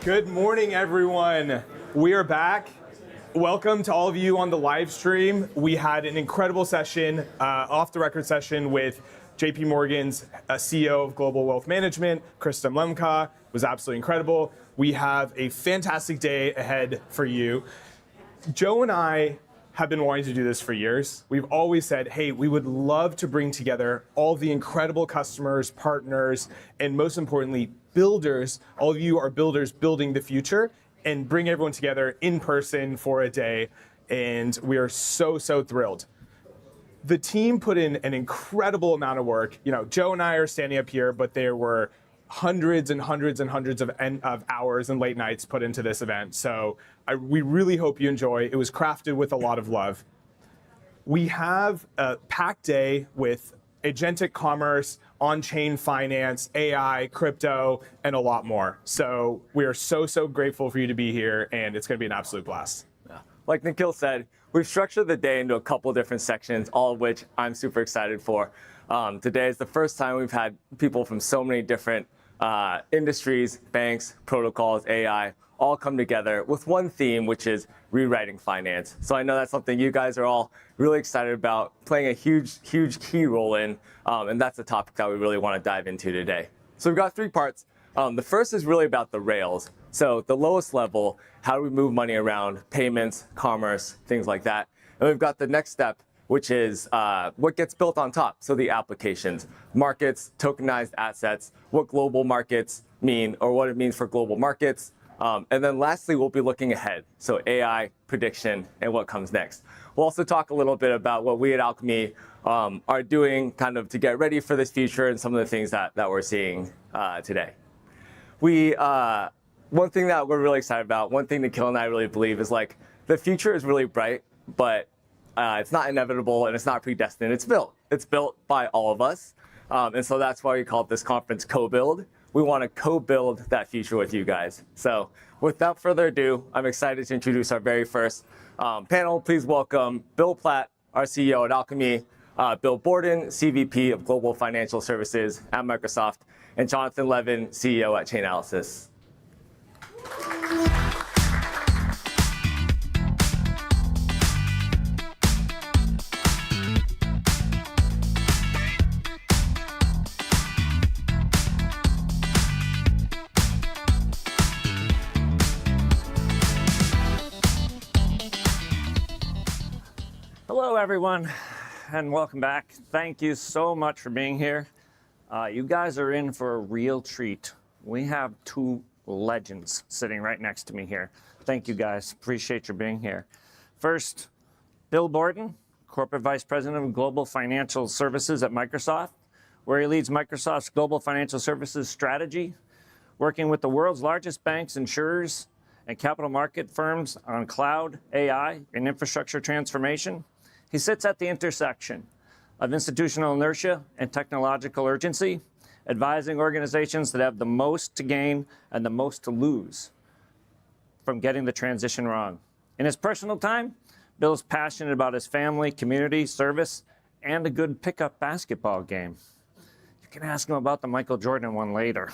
Good morning, everyone. We are back. Welcome to all of you on the live stream. We had an incredible session, off-the-record session with JP Morgan's CEO of Global Wealth Management, Krista Lemka. It was absolutely incredible. We have a fantastic day ahead for you. Joe and I have been wanting to do this for years. We've always said, hey, we would love to bring together all the incredible customers, partners, and most importantly, builders. All of you are builders building the future, and bring everyone together in person for a day. And we are so thrilled. The team put in an incredible amount of work. You know, Joe and I are standing up here, but there were hundreds and hundreds and hundreds of hours and late nights put into this event. So we really hope you enjoy. It was crafted with a lot of love. We have a packed day with agentic commerce, on-chain finance, AI, crypto, and a lot more. So we are so grateful for you to be here, and it's going to be an absolute blast. Yeah. Like Nikhil said, we've structured the day into a couple different sections, all of which I'm super excited for. Today is the first time we've had people from so many different industries, banks, protocols, AI, all come together with one theme, which is rewriting finance. So I know that's something you guys are all really excited about, playing a huge key role in, and that's the topic that we really want to dive into today. So we've got three parts. The first is really about the rails. So the lowest level, how do we move money around, payments, commerce, things like that. And we've got the next step, which is what gets built on top. So the applications, markets, tokenized assets, what global markets mean, or what it means for global markets. And then lastly, we'll be looking ahead. So AI, prediction, and what comes next. We'll also talk a little bit about what we at Alchemy are doing kind of to get ready for this future and some of the things that we're seeing today. One thing that we're really excited about, one thing Nikhil and I really believe is like the future is really bright, but it's not inevitable and it's not predestined. It's built. It's built by all of us. And so that's why we call this conference CoBuild. We want to co-build that future with you guys. So without further ado, I'm excited to introduce our very first panel. Please welcome Bill Platt, our CEO at Alchemy, Bill Borden, CVP of Global Financial Services at Microsoft, and Jonathan Levin, CEO at Chainalysis. Hello, everyone, and welcome back. Thank you so much for being here. You guys are in for a real treat. We have two legends sitting right next to me here. Thank you, guys. Appreciate your being here. First, Bill Borden, Corporate Vice President of Global Financial Services at Microsoft, where he leads Microsoft's Global Financial Services strategy, working with the world's largest banks, insurers, and capital market firms on cloud, AI, and infrastructure transformation. He sits at the intersection of institutional inertia and technological urgency, advising organizations that have the most to gain and the most to lose from getting the transition wrong. In his personal time, Bill is passionate about his family, community, service, and a good pickup basketball game. You can ask him about the Michael Jordan one later.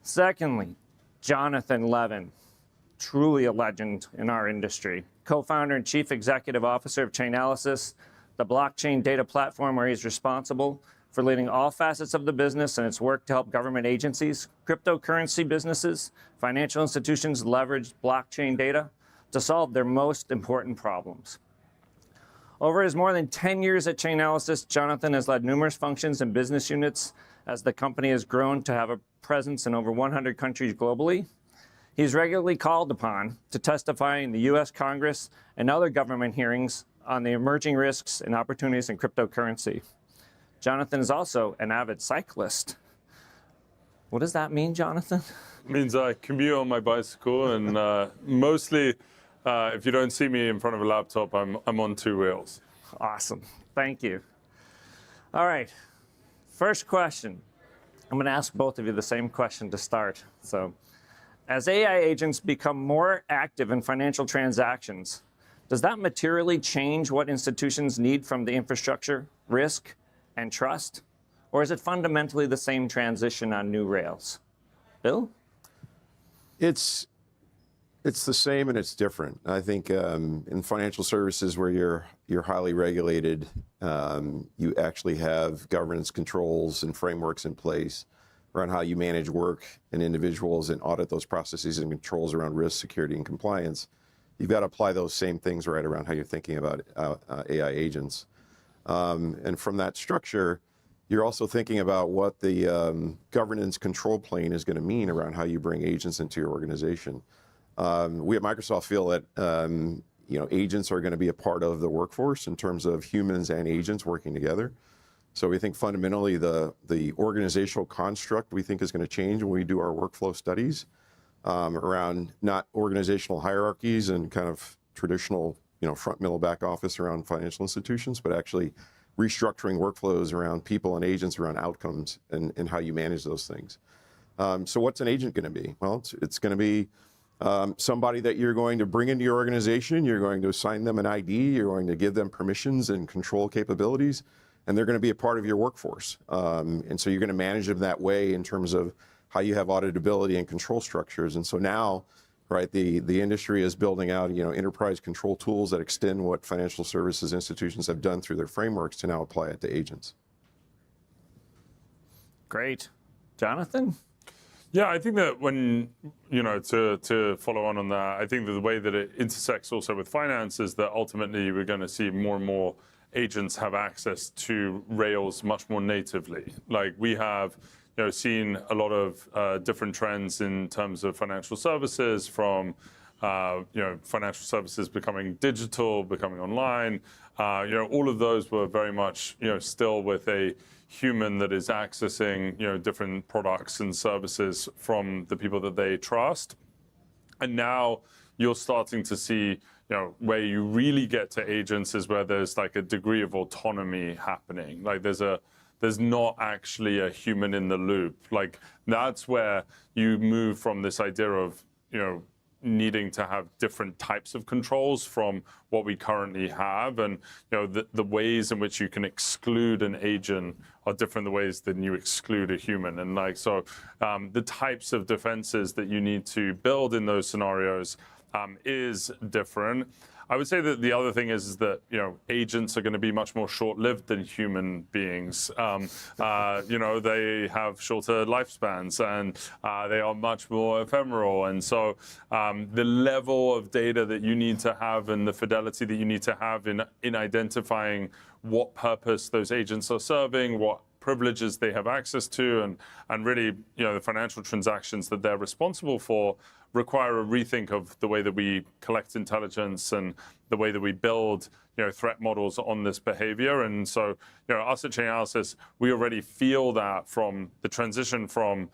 Secondly, Jonathan Levin, truly a legend in our industry. Co-founder and chief executive officer of Chainalysis, the blockchain data platform where he's responsible for leading all facets of the business and its work to help government agencies, cryptocurrency businesses, financial institutions leverage blockchain data to solve their most important problems. Over his more than 10 years at Chainalysis, Jonathan has led numerous functions and business units as the company has grown to have a presence in over 100 countries globally. He's regularly called upon to testify in the U.S. Congress and other government hearings on the emerging risks and opportunities in cryptocurrency. Jonathan is also an avid cyclist. What does that mean, Jonathan? It means I commute on my bicycle, and mostly, if you don't see me in front of a laptop, I'm on two wheels. Awesome. Thank you. All right. First question. I'm going to ask both of you the same question to start. So, as AI agents become more active in financial transactions, does that materially change what institutions need from the infrastructure, risk, and trust? Or is it fundamentally the same transition on new rails? Bill? It's the same and it's different. I think in financial services where you're highly regulated, you actually have governance controls and frameworks in place around how you manage work and individuals and audit those processes and controls around risk, security, and compliance. You've got to apply those same things right around how you're thinking about AI agents. And from that structure, you're also thinking about what the governance control plane is going to mean around how you bring agents into your organization. We at Microsoft feel that agents are going to be a part of the workforce in terms of humans and agents working together. So we think fundamentally the organizational construct we think is going to change when we do our workflow studies around not organizational hierarchies and kind of traditional front, middle, back office around financial institutions, but actually restructuring workflows around people and agents around outcomes and how you manage those things. So what's an agent going to be? Well, it's going to be somebody that you're going to bring into your organization, you're going to assign them an ID, you're going to give them permissions and control capabilities, and they're going to be a part of your workforce. And so you're going to manage them that way in terms of how you have auditability and control structures. And so now, right, the industry is building out enterprise control tools that extend what financial services institutions have done through their frameworks to now apply it to agents. Great. Jonathan? Yeah, I think that when, to follow on that, I think that the way that it intersects also with finance is that ultimately we're going to see more and more agents have access to Rails much more natively. Like we have seen a lot of different trends in terms of financial services from financial services becoming digital, becoming online. All of those were very much still with a human that is accessing different products and services from the people that they trust. And now you're starting to see where you really get to agents is where there's like a degree of autonomy happening. Like there's not actually a human in the loop. Like that's where you move from this idea of needing to have different types of controls from what we currently have, and the ways in which you can exclude an agent are different the ways than you exclude a human. And the types of defenses that you need to build in those scenarios is different. I would say that the other thing is that agents are going to be much more short-lived than human beings. They have shorter lifespans and they are much more ephemeral. And so the level of data that you need to have and the fidelity that you need to have in identifying what purpose those agents are serving, what privileges they have access to, and really the financial transactions that they're responsible for require a rethink of the way that we collect intelligence and the way that we build threat models on this behavior. And so us at Chainalysis, we already feel that from the transition from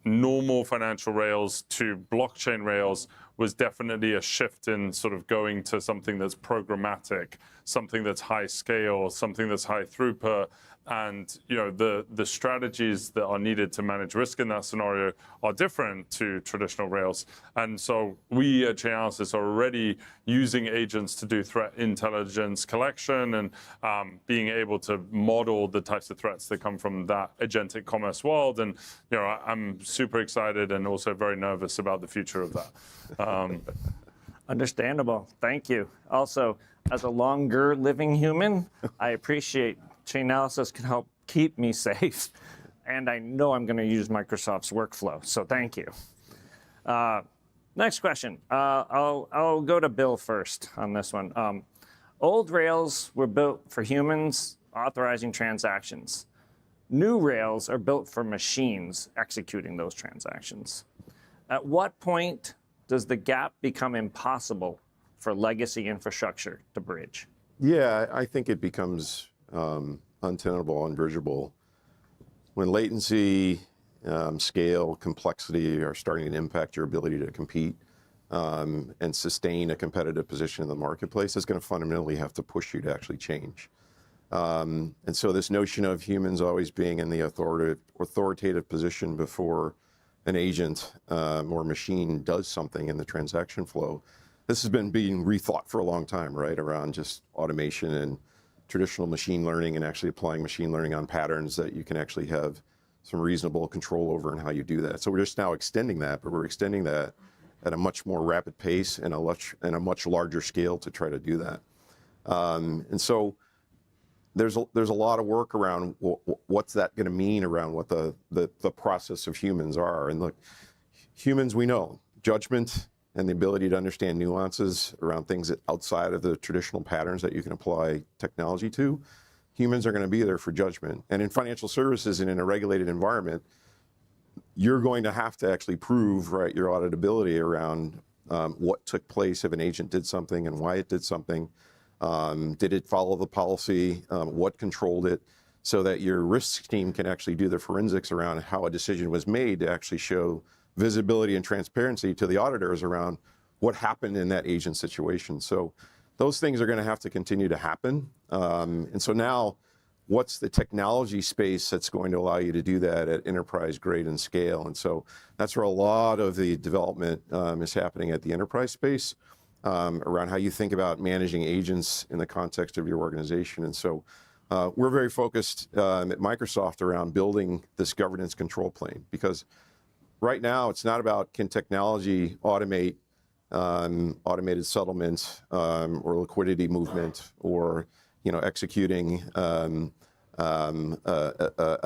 normal financial rails to blockchain rails was definitely a shift in sort of going to something that's programmatic, something that's high scale, something that's high throughput. And the strategies that are needed to manage risk in that scenario are different to traditional rails. And so we at Chainalysis are already using agents to do threat intelligence collection and being able to model the types of threats that come from that agentic commerce world. And I'm super excited and also very nervous about the future of that. Understandable. Thank you. Also, as a longer living human, I appreciate Chainalysis can help keep me safe, and I know I'm going to use Microsoft's workflow, so thank you. Next question. I'll go to Bill first on this one. Old Rails were built for humans authorizing transactions. New Rails are built for machines executing those transactions. At what point does the gap become impossible for legacy infrastructure to bridge? Yeah, I think it becomes untenable, unbridgeable. When latency, scale, complexity are starting to impact your ability to compete and sustain a competitive position in the marketplace, it's going to fundamentally have to push you to actually change. And so this notion of humans always being in the authoritative position before an agent or machine does something in the transaction flow, this has been being rethought for a long time, right, around just automation and traditional machine learning and actually applying machine learning on patterns that you can actually have some reasonable control over and how you do that. So we're just now extending that, but we're extending that at a much more rapid pace and a much larger scale to try to do that. And so there's a lot of work around what's that going to mean around what the process of humans are. And look, humans, we know judgment and the ability to understand nuances around things that outside of the traditional patterns that you can apply technology to. Humans are going to be there for judgment. And in financial services and in a regulated environment, you're going to have to actually prove, right, your auditability around what took place if an agent did something and why it did something. Did it follow the policy? What controlled it? So that your risk team can actually do the forensics around how a decision was made to actually show visibility and transparency to the auditors around what happened in that agent situation. So those things are going to have to continue to happen. And so now, what's the technology space that's going to allow you to do that at enterprise grade and scale? And so that's where a lot of the development is happening at the enterprise space around how you think about managing agents in the context of your organization. And so we're very focused at Microsoft around building this governance control plane, because right now it's not about can technology automate automated settlements or liquidity movement or executing a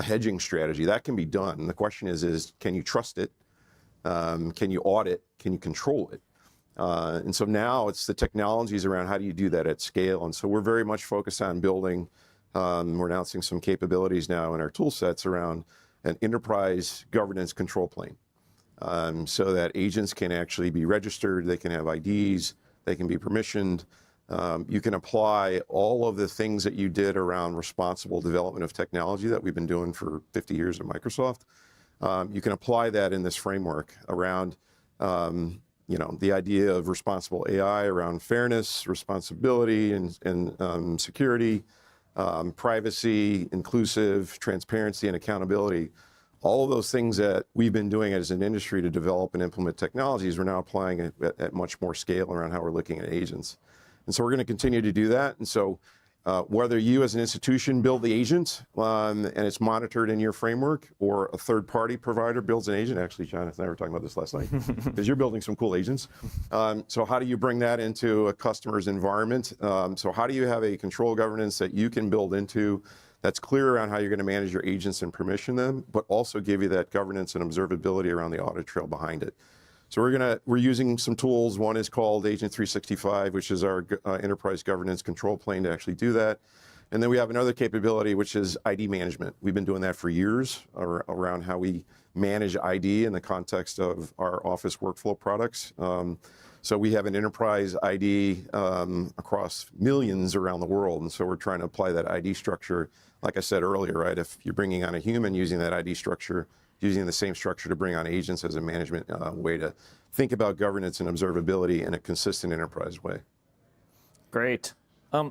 hedging strategy. That can be done. The question is can you trust it? Can you audit? Can you control it? And so now it's the technologies around how do you do that at scale. And so we're very much focused on building, we're announcing some capabilities now in our tool sets around an enterprise governance control plane. So that agents can actually be registered, they can have IDs, they can be permissioned. You can apply all of the things that you did around responsible development of technology that we've been doing for 50 years at Microsoft. You can apply that in this framework around the idea of responsible AI, around fairness, responsibility, and security, privacy, inclusive, transparency, and accountability. All of those things that we've been doing as an industry to develop and implement technologies, we're now applying it at much more scale around how we're looking at agents. And so we're going to continue to do that. And so whether you as an institution build the agent and it's monitored in your framework, or a third-party provider builds an agent, actually, Jonathan and I were talking about this last night, because you're building some cool agents. So how do you bring that into a customer's environment? So how do you have a control governance that you can build into that's clear around how you're going to manage your agents and permission them, but also give you that governance and observability around the audit trail behind it? So we're using some tools. One is called Agent 365, which is our enterprise governance control plane to actually do that. And then we have another capability, which is ID management. We've been doing that for years around how we manage ID in the context of our office workflow products. So we have an enterprise ID across millions around the world. And so we're trying to apply that ID structure, like I said earlier, right? If you're bringing on a human using that ID structure, using the same structure to bring on agents as a management way to think about governance and observability in a consistent enterprise way. Great.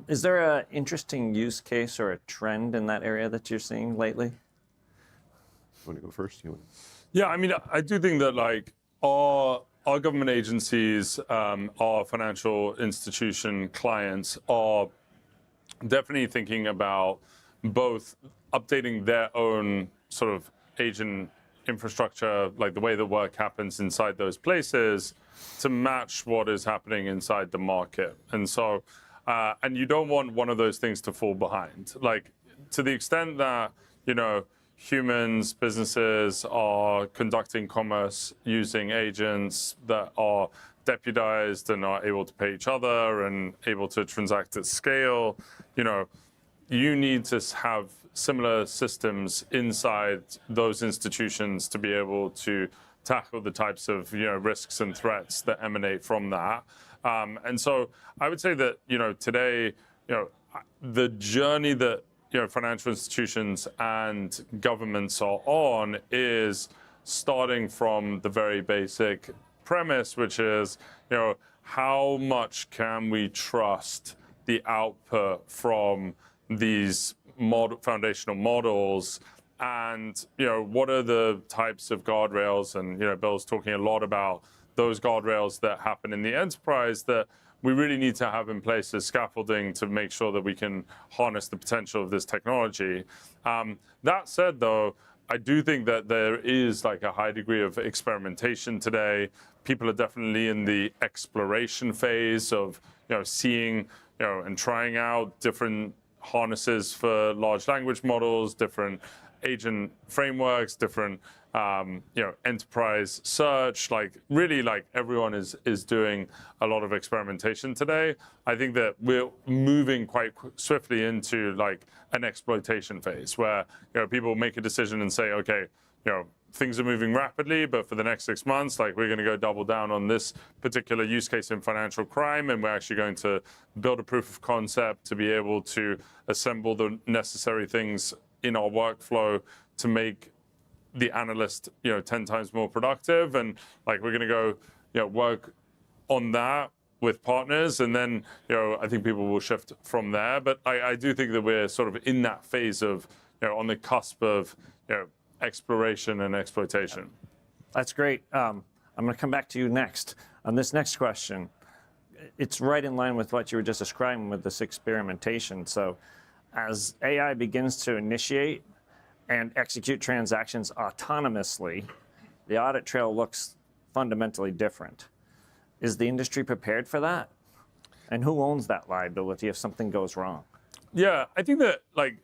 Is there an interesting use case or a trend in that area that you're seeing lately? Want to go first? Yeah, I mean, I do think that our government agencies, our financial institution clients are definitely thinking about both updating their own sort of agent infrastructure, like the way the work happens inside those places, to match what is happening inside the market. And so, and you don't want one of those things to fall behind. Like, to the extent that, humans, businesses are conducting commerce using agents that are deputized and are able to pay each other and able to transact at scale, you need to have similar systems inside those institutions to be able to tackle the types of risks and threats that emanate from that. And so I would say that today the journey that financial institutions and governments are on is starting from the very basic premise, which is how much can we trust the output from these foundational models, and what are the types of guardrails? And Bill's talking a lot about those guardrails that happen in the enterprise that we really need to have in place as scaffolding to make sure that we can harness the potential of this technology. That said, though, I do think that there is like a high degree of experimentation today. People are definitely in the exploration phase of, seeing, and trying out different harnesses for large language models, different agent frameworks, different, enterprise search. Like really, like everyone is doing a lot of experimentation today. I think that we're moving quite swiftly into like an exploitation phase where, people make a decision and say, okay, things are moving rapidly, but for the next 6 months, like we're going to go double down on this particular use case in financial crime, and we're actually going to build a proof of concept to be able to assemble the necessary things in our workflow to make the analyst, 10 times more productive, and like we're going to go, work on that with partners, and then, I think people will shift from there. But I do think that we're sort of in that phase of, on the cusp of, exploration and exploitation. That's great. I'm going to come back to you next on this next question. It's right in line with what you were just describing with this experimentation. So as AI begins to initiate and execute transactions autonomously, the audit trail looks fundamentally different. Is the industry prepared for that? And who owns that liability if something goes wrong? Yeah, I think that like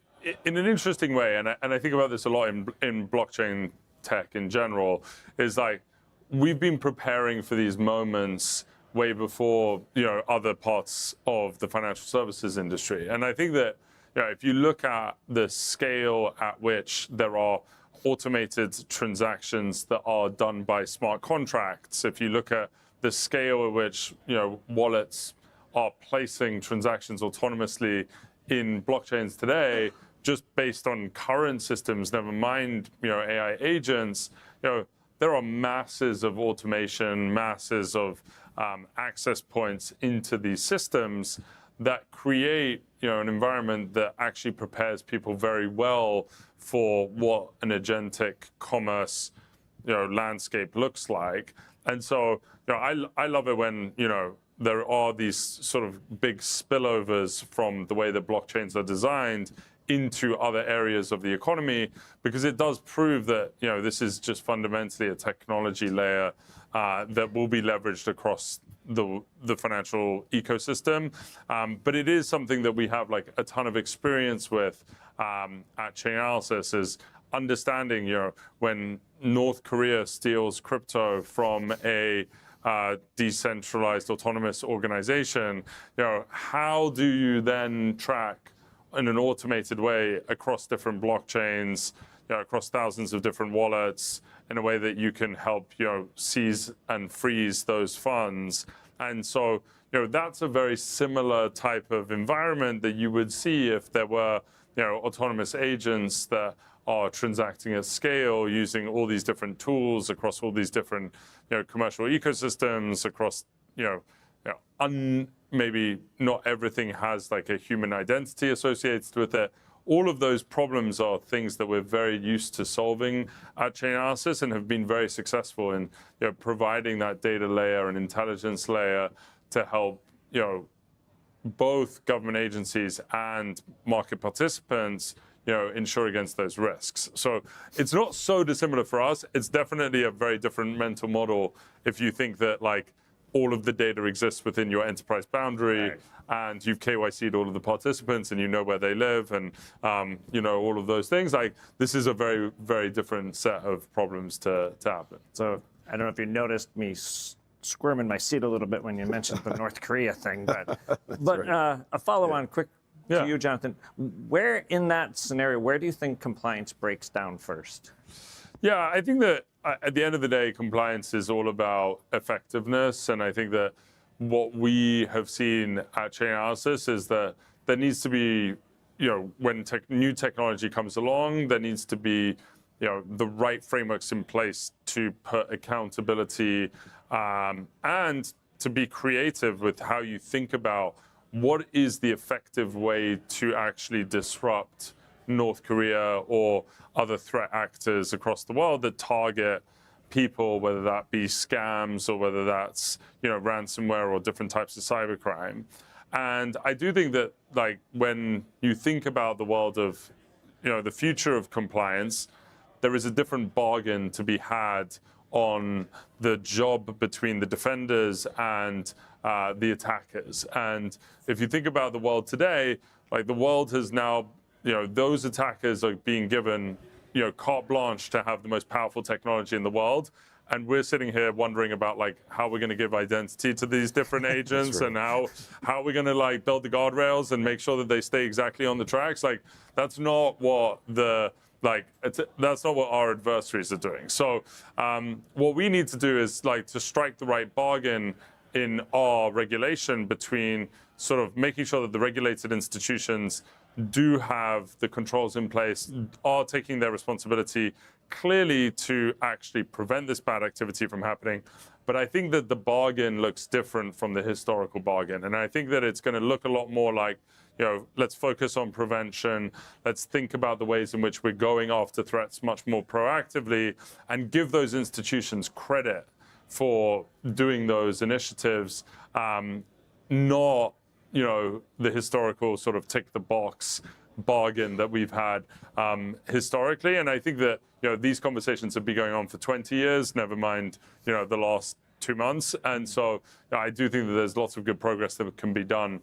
in an interesting way, and I think about this a lot in blockchain tech in general, is like we've been preparing for these moments way before other parts of the financial services industry. And I think that if you look at the scale at which there are automated transactions that are done by smart contracts, if you look at the scale at which wallets are placing transactions autonomously in blockchains today, just based on current systems, never mind AI agents, there are masses of automation, masses of access points into these systems that create an environment that actually prepares people very well for what an agentic commerce landscape looks like. And so I love it when there are these sort of big spillovers from the way that blockchains are designed into other areas of the economy, because it does prove that this is just fundamentally a technology layer that will be leveraged across the financial ecosystem. But it is something that we have like a ton of experience with at Chainalysis, is understanding when North Korea steals crypto from a decentralized autonomous organization, how do you then track in an automated way across different blockchains, across thousands of different wallets, in a way that you can help seize and freeze those funds? And so that's a very similar type of environment that you would see if there were autonomous agents that are transacting at scale using all these different tools across all these different commercial ecosystems across maybe not everything has like a human identity associated with it. All of those problems are things that we're very used to solving at Chainalysis and have been very successful in providing that data layer and intelligence layer to help both government agencies and market participants insure against those risks. So it's not so dissimilar for us. It's definitely a very different mental model if you think that like all of the data exists within your enterprise boundary, right, and you've KYC'd all of the participants and where they live and all of those things. Like this is a very, very different set of problems to happen. So I don't know if you noticed me squirm in my seat a little bit when you mentioned the North Korea thing, but right. A follow-on quick to you, Jonathan. Where in that scenario, where do you think compliance breaks down first? Yeah, I think that at the end of the day, compliance is all about effectiveness. And I think that what we have seen at Chainalysis is that there needs to be, when new technology comes along, there needs to be, the right frameworks in place to put accountability and to be creative with how you think about what is the effective way to actually disrupt North Korea or other threat actors across the world that target people, whether that be scams or whether that's ransomware or different types of cybercrime. And I do think that like when you think about the world of the future of compliance, there is a different bargain to be had on the job between the defenders and the attackers. And if you think about the world today, like the world has now, those attackers are being given, carte blanche to have the most powerful technology in the world. And we're sitting here wondering about like how we're going to give identity to these different agents and how we're going to like build the guardrails and make sure that they stay exactly on the tracks. Like that's not what that's not what our adversaries are doing. So what we need to do is like to strike the right bargain in our regulation between sort of making sure that the regulated institutions do have the controls in place, are taking their responsibility clearly to actually prevent this bad activity from happening. But I think that the bargain looks different from the historical bargain. And I think that it's going to look a lot more like, let's focus on prevention. Let's think about the ways in which we're going after threats much more proactively and give those institutions credit for doing those initiatives, not the historical sort of tick the box bargain that we've had historically. And I think that these conversations have been going on for 20 years, never mind the last 2 months. And so I do think that there's lots of good progress that can be done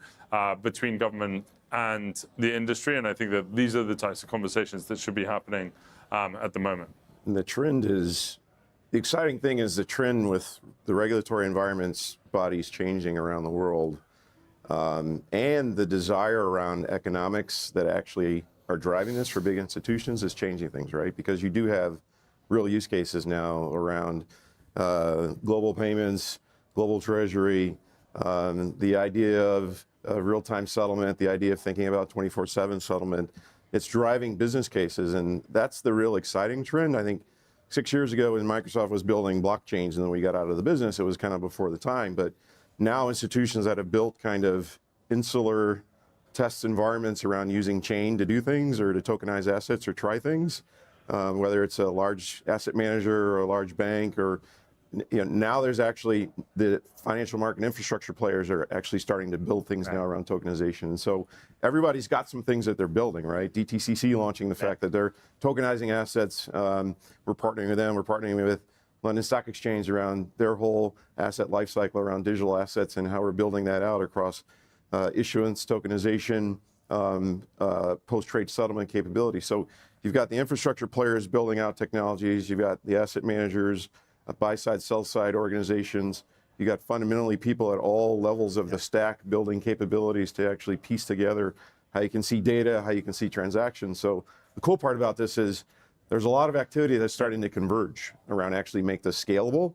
between government and the industry. And I think that these are the types of conversations that should be happening at the moment. And the exciting thing is the trend with the regulatory environments bodies changing around the world. And the desire around economics that actually are driving this for big institutions is changing things, right? Because you do have real use cases now around global payments, global treasury, the idea of real-time settlement, the idea of thinking about 24/7 settlement. It's driving business cases, and that's the real exciting trend. I think 6 years ago when Microsoft was building blockchains and then we got out of the business, it was kind of before the time. But now institutions that have built kind of insular test environments around using chain to do things or to tokenize assets or try things, whether it's a large asset manager or a large bank or now there's actually the financial market infrastructure players are actually starting to build things now around tokenization. And so everybody's got some things that they're building, right? DTCC launching the fact that they're tokenizing assets. We're partnering with them. We're partnering with London Stock Exchange around their whole asset lifecycle around digital assets and how we're building that out across issuance, tokenization, post-trade settlement capability. So you've got the infrastructure players building out technologies. You've got the asset managers, buy-side, sell-side organizations. You got fundamentally people at all levels of the stack building capabilities to actually piece together how you can see data, how you can see transactions. So the cool part about this is there's a lot of activity that's starting to converge around actually make this scalable.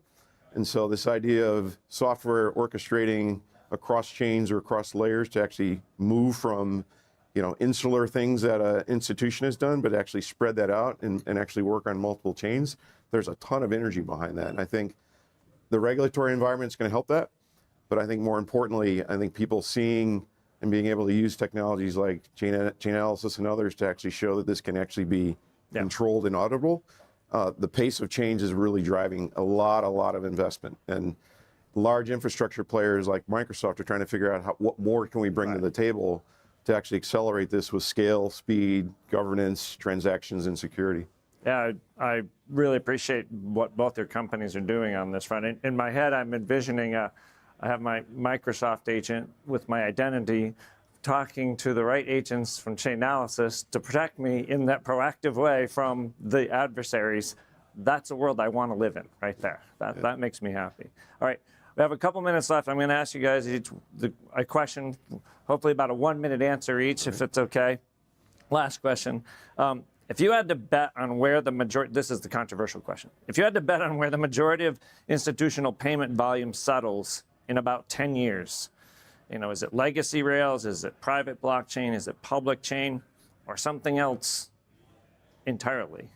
And so this idea of software orchestrating across chains or across layers to actually move from insular things that an institution has done, but actually spread that out and actually work on multiple chains. There's a ton of energy behind that. And I think the regulatory environment is going to help that. But I think more importantly, I think people seeing and being able to use technologies like chain analysis and others to actually show that this can actually be controlled and auditable. The pace of change is really driving a lot of investment. And large infrastructure players like Microsoft are trying to figure out what more can we bring to the table to actually accelerate this with scale, speed, governance, transactions, and security. Yeah, I really appreciate what both your companies are doing on this front. In my head, I'm envisioning I have my Microsoft agent with my identity talking to the right agents from chain analysis to protect me in that proactive way from the adversaries. That's a world I want to live in right there. That makes me happy. All right, we have a couple minutes left. I'm going to ask you guys each a question, hopefully about a 1-minute answer each, if it's okay. Last question. If you had to bet on where the majority, this is the controversial question. If you had to bet on where the majority of institutional payment volume settles in about 10 years, is it legacy rails? Is it private blockchain? Is it public chain? Or something else entirely?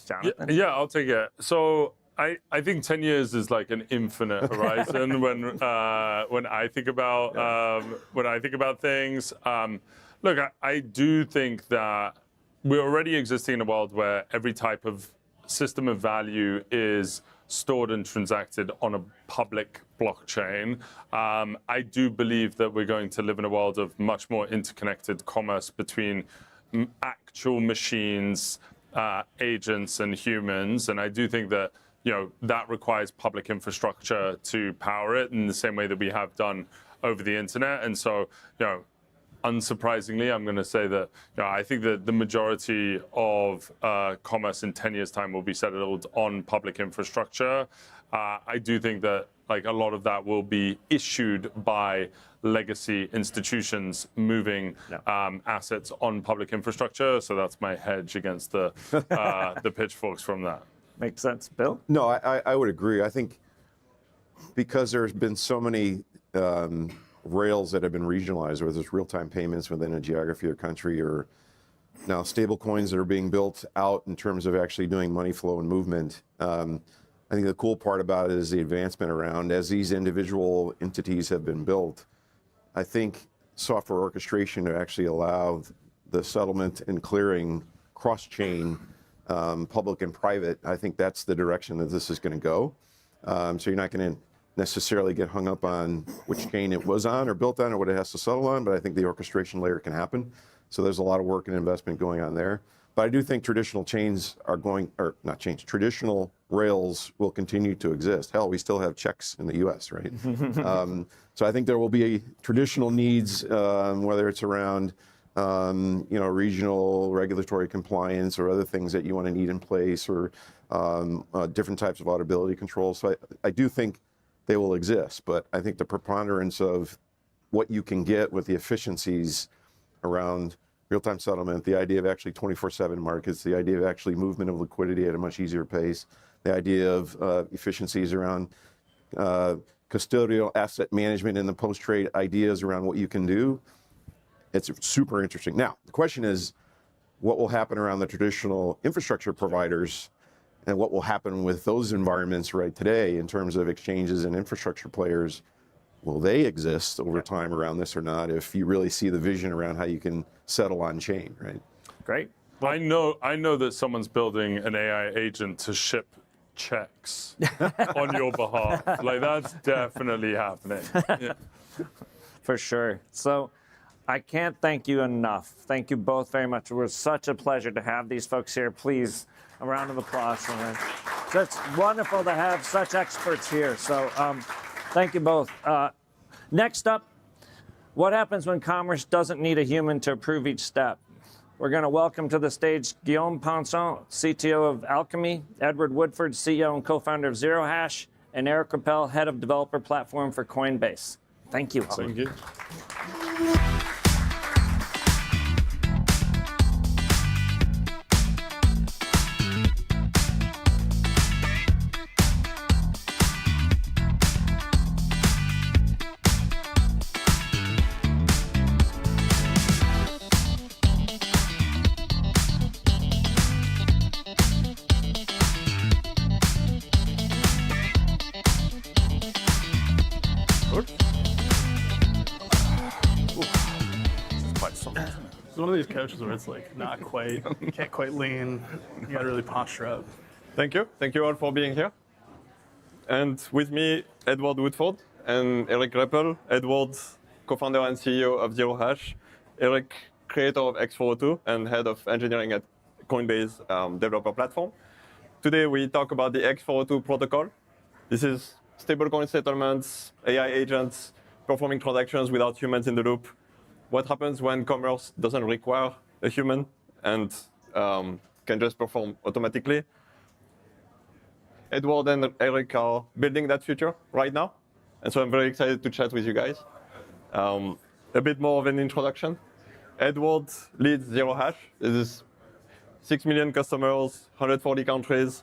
Jonathan? Yeah, I'll take it. So I think 10 years is like an infinite horizon when I think about things. Look, I do think that we're already existing in a world where every type of system of value is stored and transacted on a public blockchain. I do believe that we're going to live in a world of much more interconnected commerce between actual machines, agents, and humans. And I do think that that requires public infrastructure to power it in the same way that we have done over the internet. And so, unsurprisingly, I'm going to say that I think that the majority of commerce in 10 years' time will be settled on public infrastructure. I do think that a lot of that will be issued by legacy institutions moving assets on public infrastructure. So that's my hedge against the pitchforks from that. Makes sense. Bill? No, I would agree. I think because there's been so many rails that have been regionalized, whether it's real-time payments within a geography or country, or now stable coins that are being built out in terms of actually doing money flow and movement. I think the cool part about it is the advancement around, as these individual entities have been built, I think software orchestration to actually allow the settlement and clearing cross-chain, public and private, I think that's the direction that this is going to go. So you're not going to necessarily get hung up on which chain it was on or built on or what it has to settle on, but I think the orchestration layer can happen. So there's a lot of work and investment going on there. But I do think traditional chains are going, or not chains, traditional rails will continue to exist. Hell, we still have checks in the US, right? So I think there will be traditional needs, whether it's around regional regulatory compliance or other things that you want to need in place, or different types of auditability controls. So I do think they will exist, but I think the preponderance of what you can get with the efficiencies around real-time settlement, the idea of actually 24/7 markets, the idea of actually movement of liquidity at a much easier pace, the idea of efficiencies around custodial asset management and the post-trade ideas around what you can do, it's super interesting. Now, the question is, what will happen around the traditional infrastructure providers, and what will happen with those environments right today in terms of exchanges and infrastructure players? Will they exist over time around this or not, if you really see the vision around how you can settle on chain, right? Great. I know that someone's building an AI agent to ship checks on your behalf. That's definitely happening. Yeah. For sure. So I can't thank you enough. Thank you both very much. It was such a pleasure to have these folks here. Please, a round of applause for them. It's wonderful to have such experts here. So thank you both. Next up, what happens when commerce doesn't need a human to approve each step? We're going to welcome to the stage Guillaume Pinson, CTO of Alchemy, Edward Woodford, CEO and co-founder of Zero Hash, and Eric Rappel, head of developer platform for Coinbase. Thank you. Thank you. It's one of these coaches where it's not quite, you can't quite lean, you gotta really posture up. Thank you. Thank you all for being here. And with me, Edward Woodford and Eric Rappel. Edward, co-founder and CEO of Zero Hash. Eric, creator of X402 and head of engineering at Coinbase developer platform. Today we talk about the X402 protocol. This is stablecoin settlements, AI agents, performing transactions without humans in the loop. What happens when commerce doesn't require a human and can just perform automatically? Edward and Eric are building that future right now. And so I'm very excited to chat with you guys. A bit more of an introduction. Edward leads Zero Hash. This is 6 million customers, 140 countries.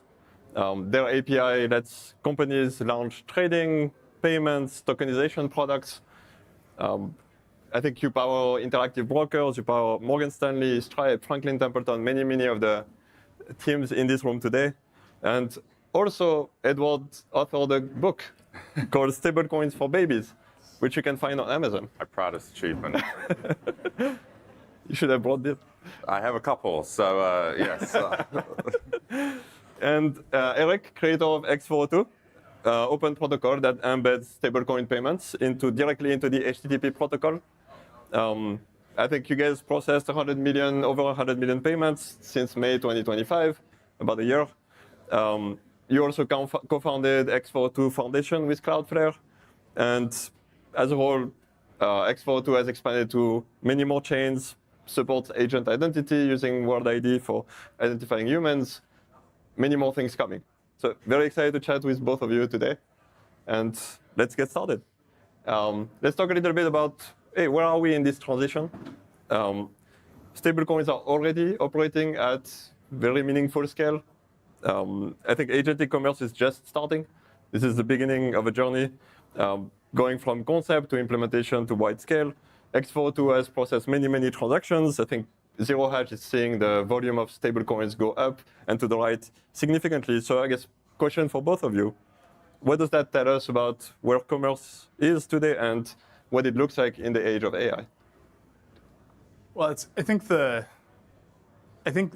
Their API lets companies launch trading, payments, tokenization products. I think you power Interactive Brokers, you power Morgan Stanley, Stripe, Franklin Templeton, many of the teams in this room today. And also, Edward authored a book called Stablecoins for Babies, which you can find on Amazon. My proudest achievement. You should have brought this. I have a couple, so yes. And Eric, creator of X402, open protocol that embeds stablecoin payments directly into the HTTP protocol. I think you guys processed over 100 million payments since May 2025, about a year. You also co-founded X402 Foundation with Cloudflare. And as a whole, X402 has expanded to many more chains, supports agent identity using World ID for identifying humans, many more things coming. So very excited to chat with both of you today. And let's get started. Let's talk a little bit about, hey, where are we in this transition? Stablecoins are already operating at very meaningful scale. I think agentic commerce is just starting. This is the beginning of a journey, going from concept to implementation to wide scale. X402 has processed many transactions. I think Zero Hash is seeing the volume of stablecoins go up and to the right significantly. So I guess question for both of you, what does that tell us about where commerce is today and what it looks like in the age of AI? Well, I think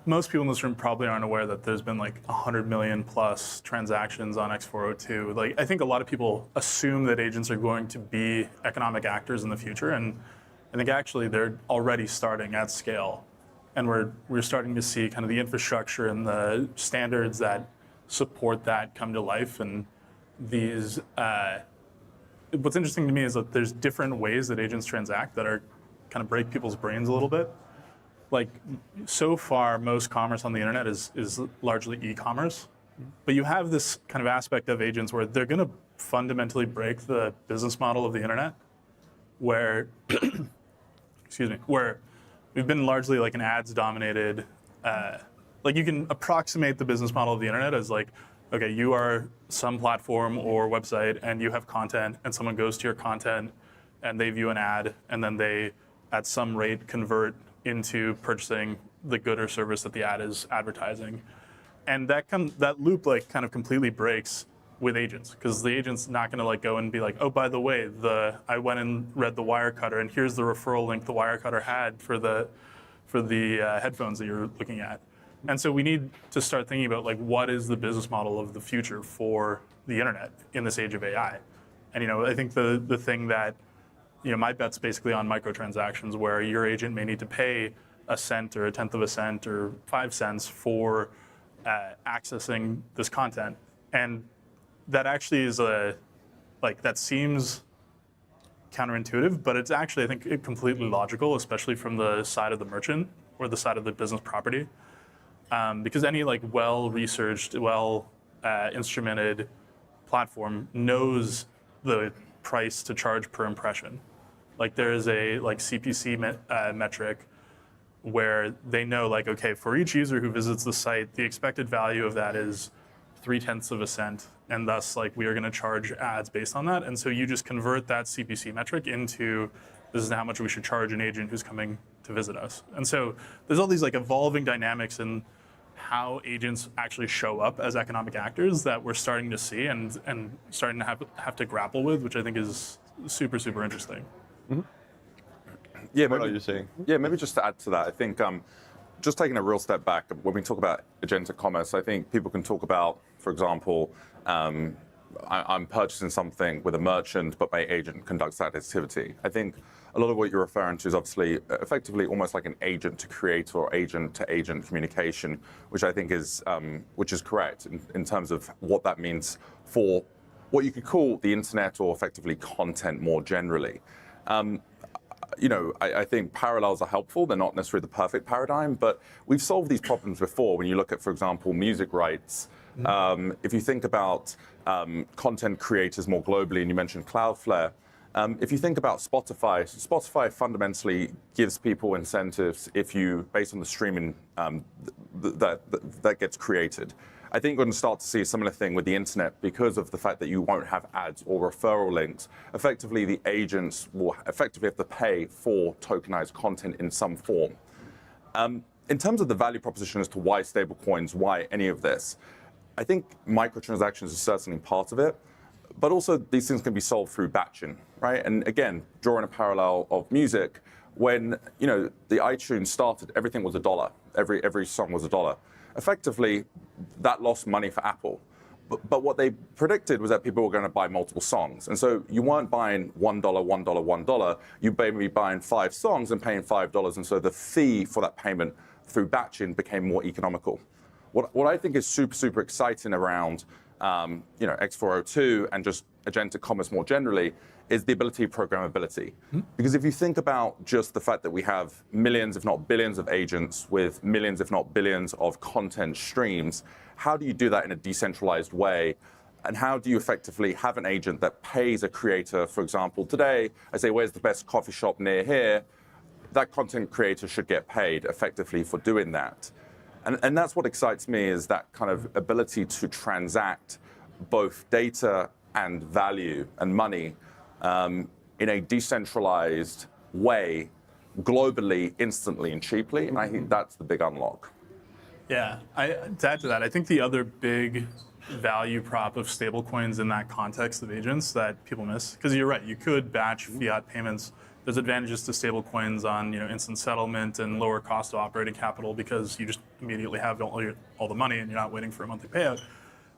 most people in this room probably aren't aware that there's been like 100 million plus transactions on X402. Like, I think a lot of people assume that agents are going to be economic actors in the future, and I think actually they're already starting at scale, and we're starting to see kind of the infrastructure and the standards that support that come to life. And these, what's interesting to me is that there's different ways that agents transact that are kind of break people's brains a little bit. Like, so far, most commerce on the internet is largely e-commerce, but you have this kind of aspect of agents where they're going to fundamentally break the business model of the internet, where, where we've been largely like an ads-dominated, like you can approximate the business model of the internet as like, okay, you are some platform or website and you have content and someone goes to your content and they view an ad and then they, at some rate, convert into purchasing the good or service that the ad is advertising. And that loop like kind of completely breaks with agents, because the agent's not gonna like go and be like, oh, by the way, I went and read the Wirecutter and here's the referral link the Wirecutter had for the headphones that you're looking at. And so we need to start thinking about like, what is the business model of the future for the internet in this age of AI? And I think the thing that, my bet's basically on microtransactions, where your agent may need to pay a cent or a tenth of a cent or 5 cents for accessing this content. And that actually is that seems counterintuitive, but it's actually, I think, completely logical, especially from the side of the merchant or the side of the business property. Because any like well-researched, well-instrumented platform knows the price to charge per impression. Like, there is a CPC metric where they know, like, okay, for each user who visits the site, the expected value of that is 0.3 of a cent, and thus like we are going to charge ads based on that. And so you just convert that CPC metric into, this is how much we should charge an agent who's coming to visit us. And so there's all these like evolving dynamics in how agents actually show up as economic actors that we're starting to see and starting to have to grapple with, which I think is super interesting. Mm-hmm. Yeah, what are you saying? Yeah, maybe just to add to that, I think just taking a real step back, when we talk about agentic commerce, I think people can talk about, for example, I'm purchasing something with a merchant, but my agent conducts that activity. I think a lot of what you're referring to is obviously effectively almost like an agent to creator or agent to agent communication, which I think is correct in terms of what that means for what you could call the internet or effectively content more generally. I think parallels are helpful. They're not necessarily the perfect paradigm, but we've solved these problems before. When you look at, for example, music rights, if you think about content creators more globally, and you mentioned Cloudflare, if you think about Spotify fundamentally gives people incentives based on the streaming that gets created. I think we're going to start to see a similar thing with the internet because of the fact that you won't have ads or referral links. Effectively, the agents will effectively have to pay for tokenized content in some form. In terms of the value proposition as to why stablecoins, why any of this, I think microtransactions is certainly part of it, but also these things can be solved through batching, right? And again, drawing a parallel of music, when the iTunes started, everything was $1. Every song was $1. Effectively, that lost money for Apple. But what they predicted was that people were going to buy multiple songs. And so you weren't buying $1, $1, $1. You may be buying 5 songs and paying $5. And so the fee for that payment through batching became more economical. What I think is super, super exciting around X402 and just agentic commerce more generally is the ability of programmability. Because if you think about just the fact that we have millions, if not billions of agents with millions, if not billions of content streams, how do you do that in a decentralized way? And how do you effectively have an agent that pays a creator, for example, today, I say, where's the best coffee shop near here? That content creator should get paid effectively for doing that. And that's what excites me, is that kind of ability to transact both data and value and money in a decentralized way, globally, instantly, and cheaply. And I think that's the big unlock. Yeah, to add to that, I think the other big value prop of stablecoins in that context of agents that people miss, because you're right, you could batch fiat payments. There's advantages to stablecoins on instant settlement and lower cost of operating capital because you just immediately have all the money and you're not waiting for a monthly payout.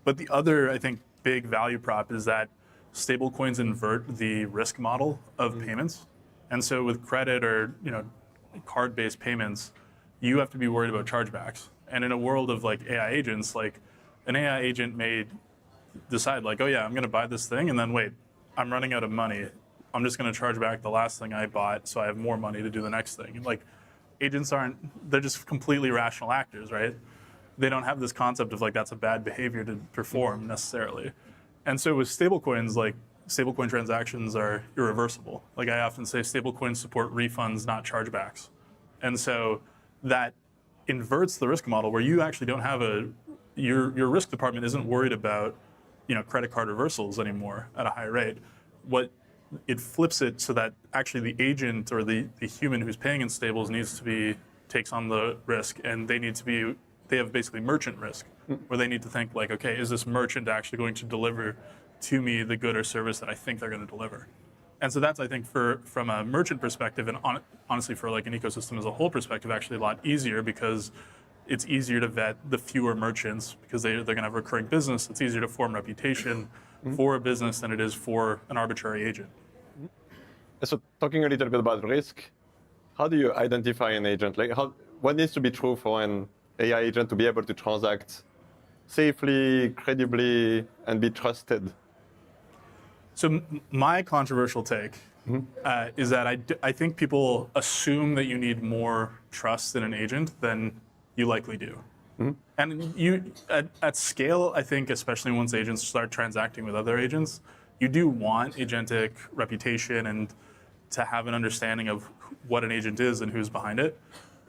But the other, I think, big value prop is that stablecoins invert the risk model of payments. And so with credit or card-based payments, you have to be worried about chargebacks. And in a world of like AI agents, like an AI agent may decide like, oh yeah, I'm going to buy this thing, and then wait, I'm running out of money. I'm just going to charge back the last thing I bought so I have more money to do the next thing. And like agents they're just completely rational actors, right? They don't have this concept of like that's a bad behavior to perform necessarily. And so with stablecoins, like stablecoin transactions are irreversible. Like I often say, stablecoins support refunds, not chargebacks. And so that inverts the risk model where you actually don't have your risk department isn't worried about credit card reversals anymore at a high rate. It flips it so that actually the agent or the human who's paying in stables takes on the risk, and they have basically merchant risk, where they need to think like, okay, is this merchant actually going to deliver to me the good or service that I think they're going to deliver? And so that's, I think, from a merchant perspective, and honestly for like an ecosystem as a whole perspective, actually a lot easier, because it's easier to vet the fewer merchants because they're going to have recurring business. It's easier to form reputation for a business than it is for an arbitrary agent. So talking a little bit about risk, how do you identify an agent? Like what needs to be true for an AI agent to be able to transact safely, credibly, and be trusted? So my controversial take is that I think people assume that you need more trust in an agent than you likely do. And you, at scale, I think, especially once agents start transacting with other agents, you do want agentic reputation and to have an understanding of what an agent is and who's behind it.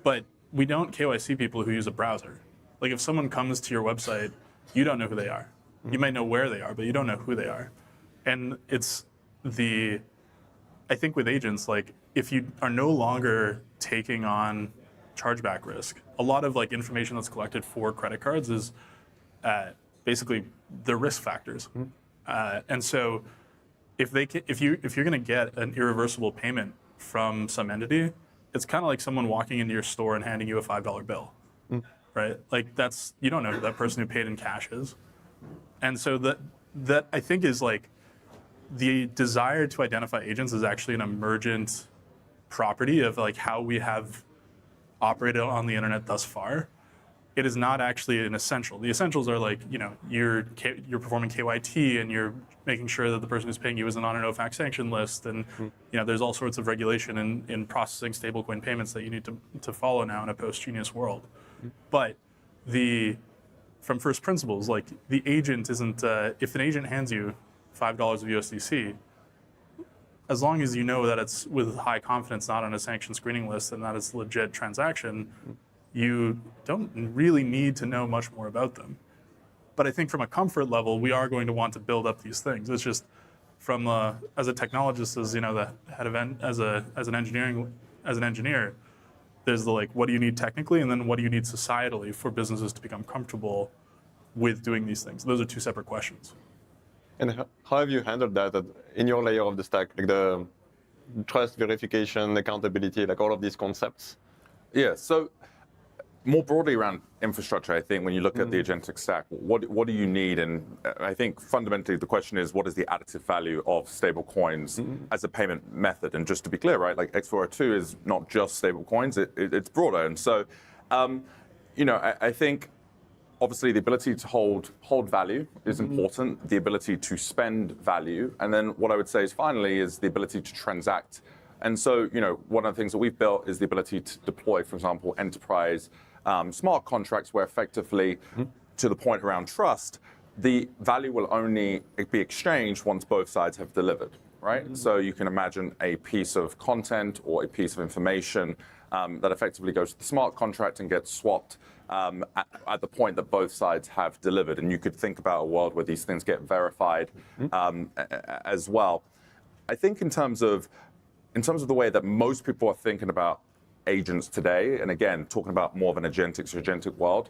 But we don't KYC people who use a browser. Like if someone comes to your website, you don't know who they are. You might know where they are, but you don't know who they are. And I think with agents, like if you are no longer taking on chargeback risk, a lot of like information that's collected for credit cards is basically the risk factors. And so if you're going to get an irreversible payment from some entity, it's kind of like someone walking into your store and handing you a $5 bill, right? Like you don't know who that person who paid in cash is. And so that I think is like the desire to identify agents is actually an emergent property of like how we have operated on the internet thus far. It is not actually an essential. The essentials are like, you're performing KYT and you're making sure that the person who's paying you isn't on a no-fact sanction list. And there's all sorts of regulation in processing stablecoin payments that you need to follow now in a post-Genius world. But from first principles, like the agent isn't, if an agent hands you $5 of USDC, as long as you know that it's with high confidence, not on a sanction screening list, and that it's a legit transaction, you don't really need to know much more about them. But I think from a comfort level, we are going to want to build up these things. It's just from as a technologist, as the head of as an engineer, there's the like, what do you need technically, and then what do you need societally for businesses to become comfortable with doing these things? Those are two separate questions. And how have you handled that in your layer of the stack, like the trust, verification, accountability, like all of these concepts? Yeah, so more broadly around infrastructure, I think when you look at the agentic stack, what do you need? And I think fundamentally the question is, what is the additive value of stable coins as a payment method? And just to be clear, right, like X402 is not just stable coins, it's broader. And so, I think obviously the ability to hold value is important, the ability to spend value. And then what I would say is finally is the ability to transact. And so, one of the things that we've built is the ability to deploy, for example, enterprise smart contracts where effectively, to the point around trust, the value will only be exchanged once both sides have delivered, right? So you can imagine a piece of content or a piece of information that effectively goes to the smart contract and gets swapped at the point that both sides have delivered. And you could think about a world where these things get verified as well. I think in terms of the way that most people are thinking about agents today, and again, talking about more of an agentic world,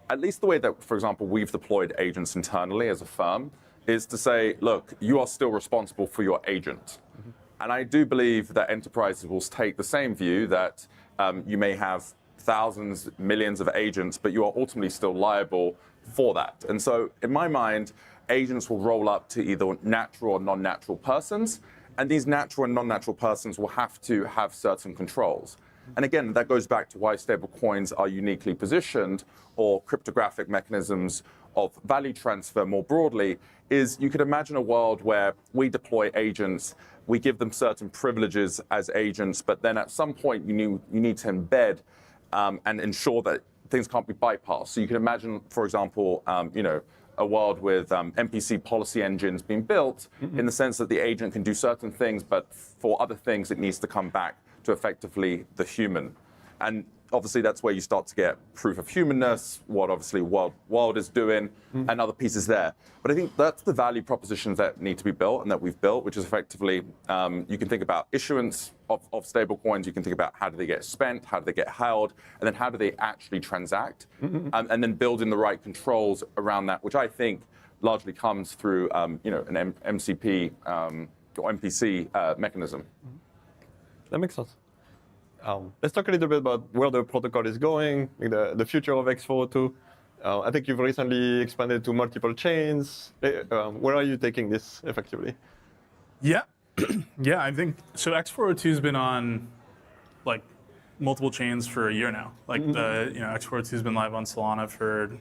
at least the way that, for example, we've deployed agents internally as a firm is to say, look, you are still responsible for your agent. And I do believe that enterprises will take the same view that you may have thousands, millions of agents, but you are ultimately still liable for that. And so in my mind, agents will roll up to either natural or non-natural persons, and these natural and non-natural persons will have to have certain controls. And again, that goes back to why stable coins are uniquely positioned, or cryptographic mechanisms of value transfer more broadly, is you could imagine a world where we deploy agents, we give them certain privileges as agents, but then at some point you need to embed and ensure that things can't be bypassed. So you can imagine, for example, a world with MPC policy engines being built in the sense that the agent can do certain things, but for other things it needs to come back to effectively the human. And obviously that's where you start to get proof of humanness, what obviously World is doing, and other pieces there. But I think that's the value propositions that need to be built and that we've built, which is effectively, you can think about issuance of stable coins, you can think about how do they get spent, how do they get held, and then how do they actually transact, and then building the right controls around that, which I think largely comes through an MCP or MPC mechanism. That makes sense. Let's talk a little bit about where the protocol is going, the future of X402. I think you've recently expanded to multiple chains. Where are you taking this effectively? Yeah, yeah. I think so. X402 has been on like multiple chains for a year now. Like X402 has been live on Solana for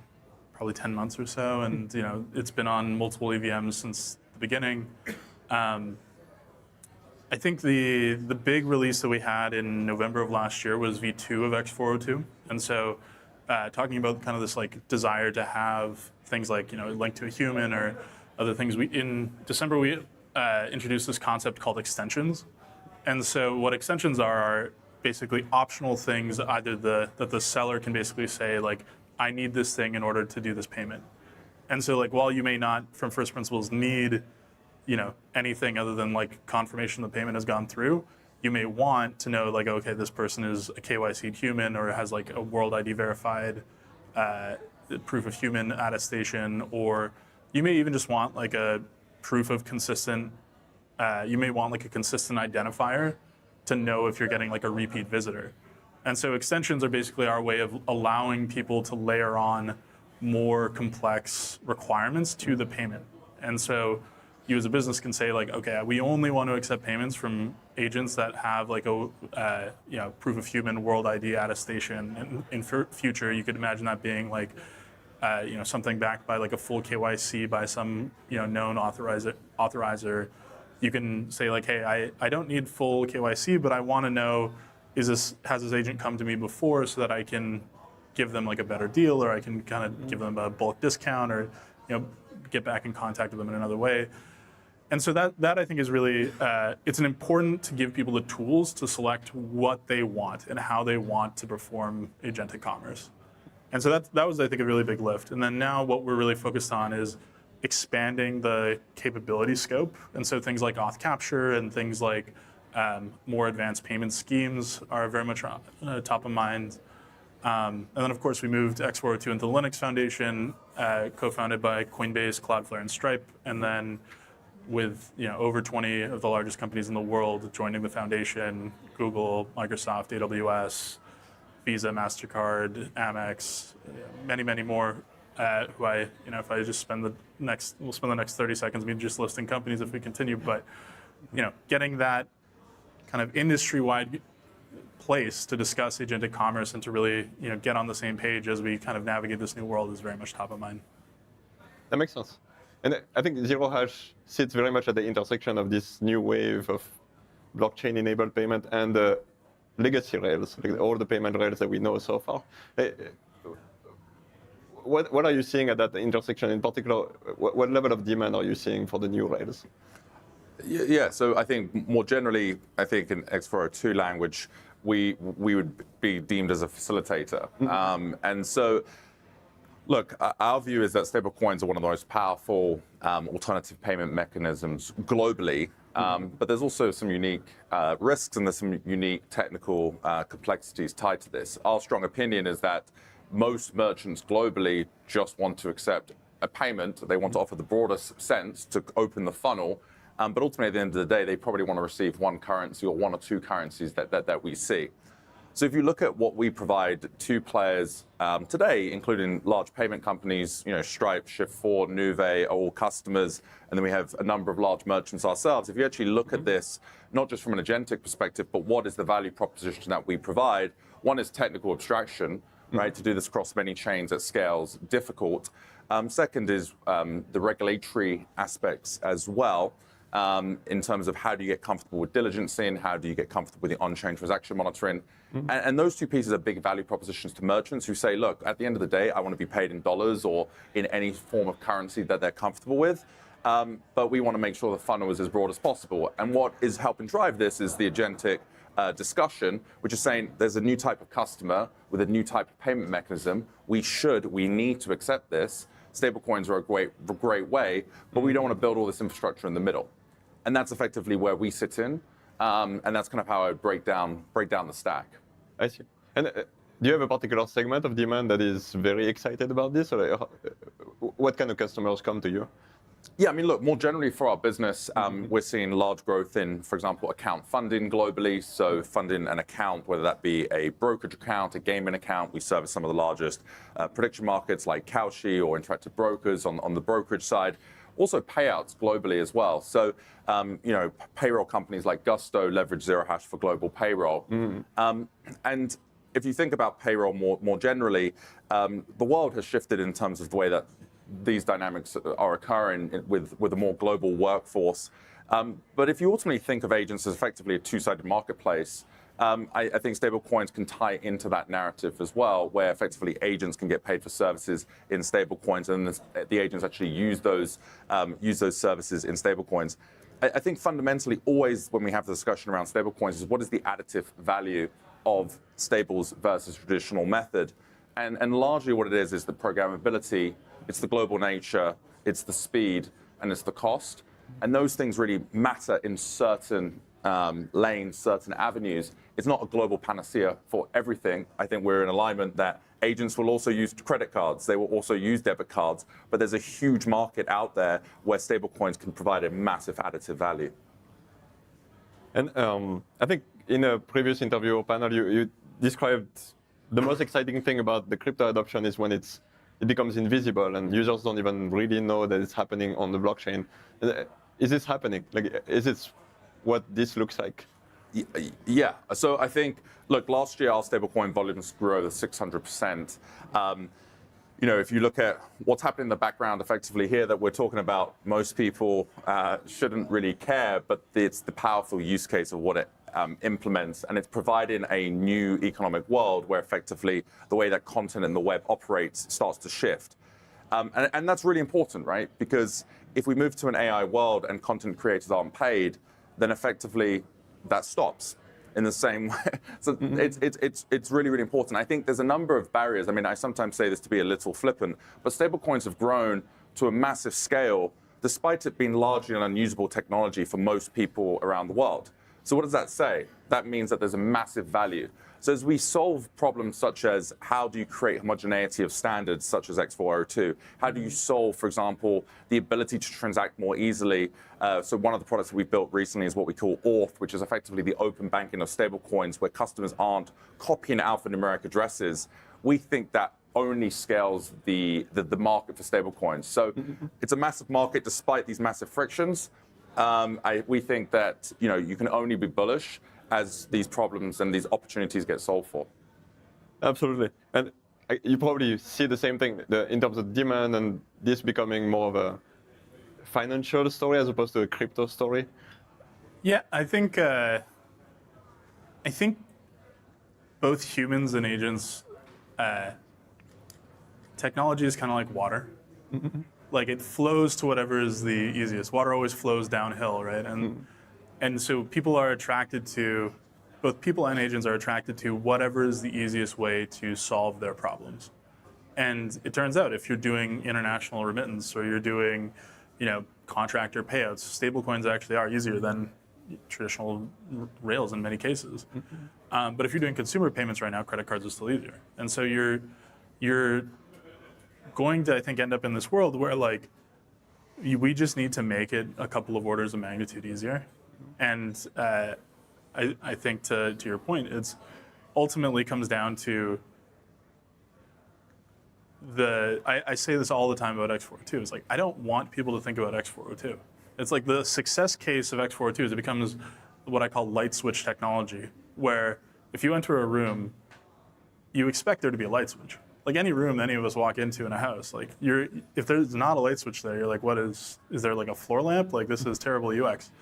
probably 10 months or so, and it's been on multiple EVMs since the beginning. I think the big release that we had in November of last year was V2 of X402, and so talking about kind of this like desire to have things like linked to a human or other things. In December we introduced this concept called extensions, and so what extensions are basically optional things either that the seller can basically say like, I need this thing in order to do this payment, and so like while you may not from first principles need anything other than like confirmation the payment has gone through, you may want to know like, okay, this person is a KYC'd human or has like a World ID verified proof of human attestation, or you may even just want like a proof of consistent, you may want like a consistent identifier to know if you're getting like a repeat visitor. And so extensions are basically our way of allowing people to layer on more complex requirements to the payment. And so you as a business can say like, okay, we only want to accept payments from agents that have like a proof of human World ID attestation. And in future, you could imagine that being like something backed by like a full KYC by some known authorizer. You can say like, hey, I don't need full KYC, but I want to know has this agent come to me before so that I can give them like a better deal, or I can kind of give them a bulk discount, or get back in contact with them in another way. And so that I think is really, it's important to give people the tools to select what they want and how they want to perform agentic commerce. And so that was, I think, a really big lift. And then now what we're really focused on is expanding the capability scope. And so things like auth capture and things like more advanced payment schemes are very much top of mind. And then, of course, we moved X402 into the Linux Foundation, co-founded by Coinbase, Cloudflare, and Stripe. And then with over 20 of the largest companies in the world joining the foundation, Google, Microsoft, AWS, Visa, MasterCard, Amex, many more. Who I, if I just we'll spend the next 30 seconds me just listing companies if we continue. But, getting that kind of industry-wide place to discuss agentic commerce and to really, get on the same page as we kind of navigate this new world is very much top of mind. That makes sense. And I think Zero Hash sits very much at the intersection of this new wave of blockchain-enabled payment and legacy rails, like all the payment rails that we know so far. What are you seeing at that intersection in particular? What level of demand are you seeing for the new rails? Yeah, so I think more generally, I think in X402 language, we would be deemed as a facilitator. And so, look, our view is that stablecoins are one of the most powerful alternative payment mechanisms globally. But there's also some unique risks and there's some unique technical complexities tied to this. Our strong opinion is that most merchants globally just want to accept a payment. They want to offer the broadest sense to open the funnel. But ultimately, at the end of the day, they probably want to receive one currency or one or two currencies that we see. So if you look at what we provide to players today, including large payment companies, Stripe, Shift4, Nuvei are all customers, and then we have a number of large merchants ourselves. If you actually look at this, not just from an agentic perspective, but what is the value proposition that we provide? One is technical abstraction, right? To do this across many chains at scales, difficult. Second is the regulatory aspects as well. In terms of how do you get comfortable with diligencing, how do you get comfortable with the on-chain transaction monitoring. And those two pieces are big value propositions to merchants who say, look, at the end of the day, I want to be paid in dollars or in any form of currency that they're comfortable with. But we want to make sure the funnel is as broad as possible. And what is helping drive this is the agentic discussion, which is saying there's a new type of customer with a new type of payment mechanism. We need to accept this. Stablecoins are a great way, but we don't want to build all this infrastructure in the middle. And that's effectively where we sit in. And that's kind of how I would break down the stack. I see. And do you have a particular segment of demand that is very excited about this? Or what kind of customers come to you? Yeah, I mean, look, more generally for our business, we're seeing large growth in, for example, account funding globally. So funding an account, whether that be a brokerage account, a gaming account. We service some of the largest prediction markets like Kalshi or Interactive Brokers on the brokerage side. Also payouts globally as well. So, payroll companies like Gusto leverage Zero Hash for global payroll. And if you think about payroll more generally, the world has shifted in terms of the way that these dynamics are occurring with a more global workforce. But if you ultimately think of agents as effectively a two-sided marketplace, I think stablecoins can tie into that narrative as well, where effectively agents can get paid for services in stablecoins, and the agents actually use those services in stablecoins. I think fundamentally, always when we have the discussion around stablecoins, is what is the additive value of stables versus traditional method, and largely what it is the programmability, it's the global nature, it's the speed, and it's the cost, and those things really matter in certain lanes, certain avenues. It's not a global panacea for everything. I think we're in alignment that agents will also use credit cards. They will also use debit cards. But there's a huge market out there where stablecoins can provide a massive additive value. And I think in a previous interview or panel, you described the most exciting thing about the crypto adoption is when it becomes invisible and users don't even really know that it's happening on the blockchain. Is this happening? Is it what this looks like? Yeah. So I think, look, last year our stablecoin volumes grew over 600%. If you look at what's happening in the background, effectively here that we're talking about, most people shouldn't really care, but it's the powerful use case of what it implements, and it's providing a new economic world where effectively the way that content in the web operates starts to shift. And that's really important, right? Because if we move to an AI world and content creators aren't paid, then effectively that stops in the same way. So it's really, really important. I think there's a number of barriers. I mean, I sometimes say this to be a little flippant, but stablecoins have grown to a massive scale, despite it being largely an unusable technology for most people around the world. So what does that say? That means that there's a massive value. So as we solve problems such as how do you create homogeneity of standards such as X402, how do you solve, for example, the ability to transact more easily? So one of the products that we built recently is what we call Auth, which is effectively the open banking of stablecoins where customers aren't copying alphanumeric addresses. We think that only scales the market for stablecoins. So it's a massive market despite these massive frictions. We think that you can only be bullish as these problems and these opportunities get solved for. Absolutely. And you probably see the same thing in terms of demand and this becoming more of a financial story as opposed to a crypto story. Yeah, I think both humans and agents, technology is kind of like water. Like it flows to whatever is the easiest. Water always flows downhill, right? And so people are attracted to, both people and agents are attracted to whatever is the easiest way to solve their problems. And it turns out if you're doing international remittance or you're doing, contractor payouts, stablecoins actually are easier than traditional rails in many cases. But if you're doing consumer payments right now, credit cards are still easier. And so you're going to, I think, end up in this world where we just need to make it a couple of orders of magnitude easier. And I think to your point, it's ultimately comes down to I say this all the time about X402. It's like, I don't want people to think about X402. It's like the success case of X402 is it becomes what I call light switch technology, where if you enter a room, you expect there to be a light switch. Like any room that any of us walk into in a house, if there's not a light switch there, you're like, what is there like a floor lamp? Like this is terrible UX.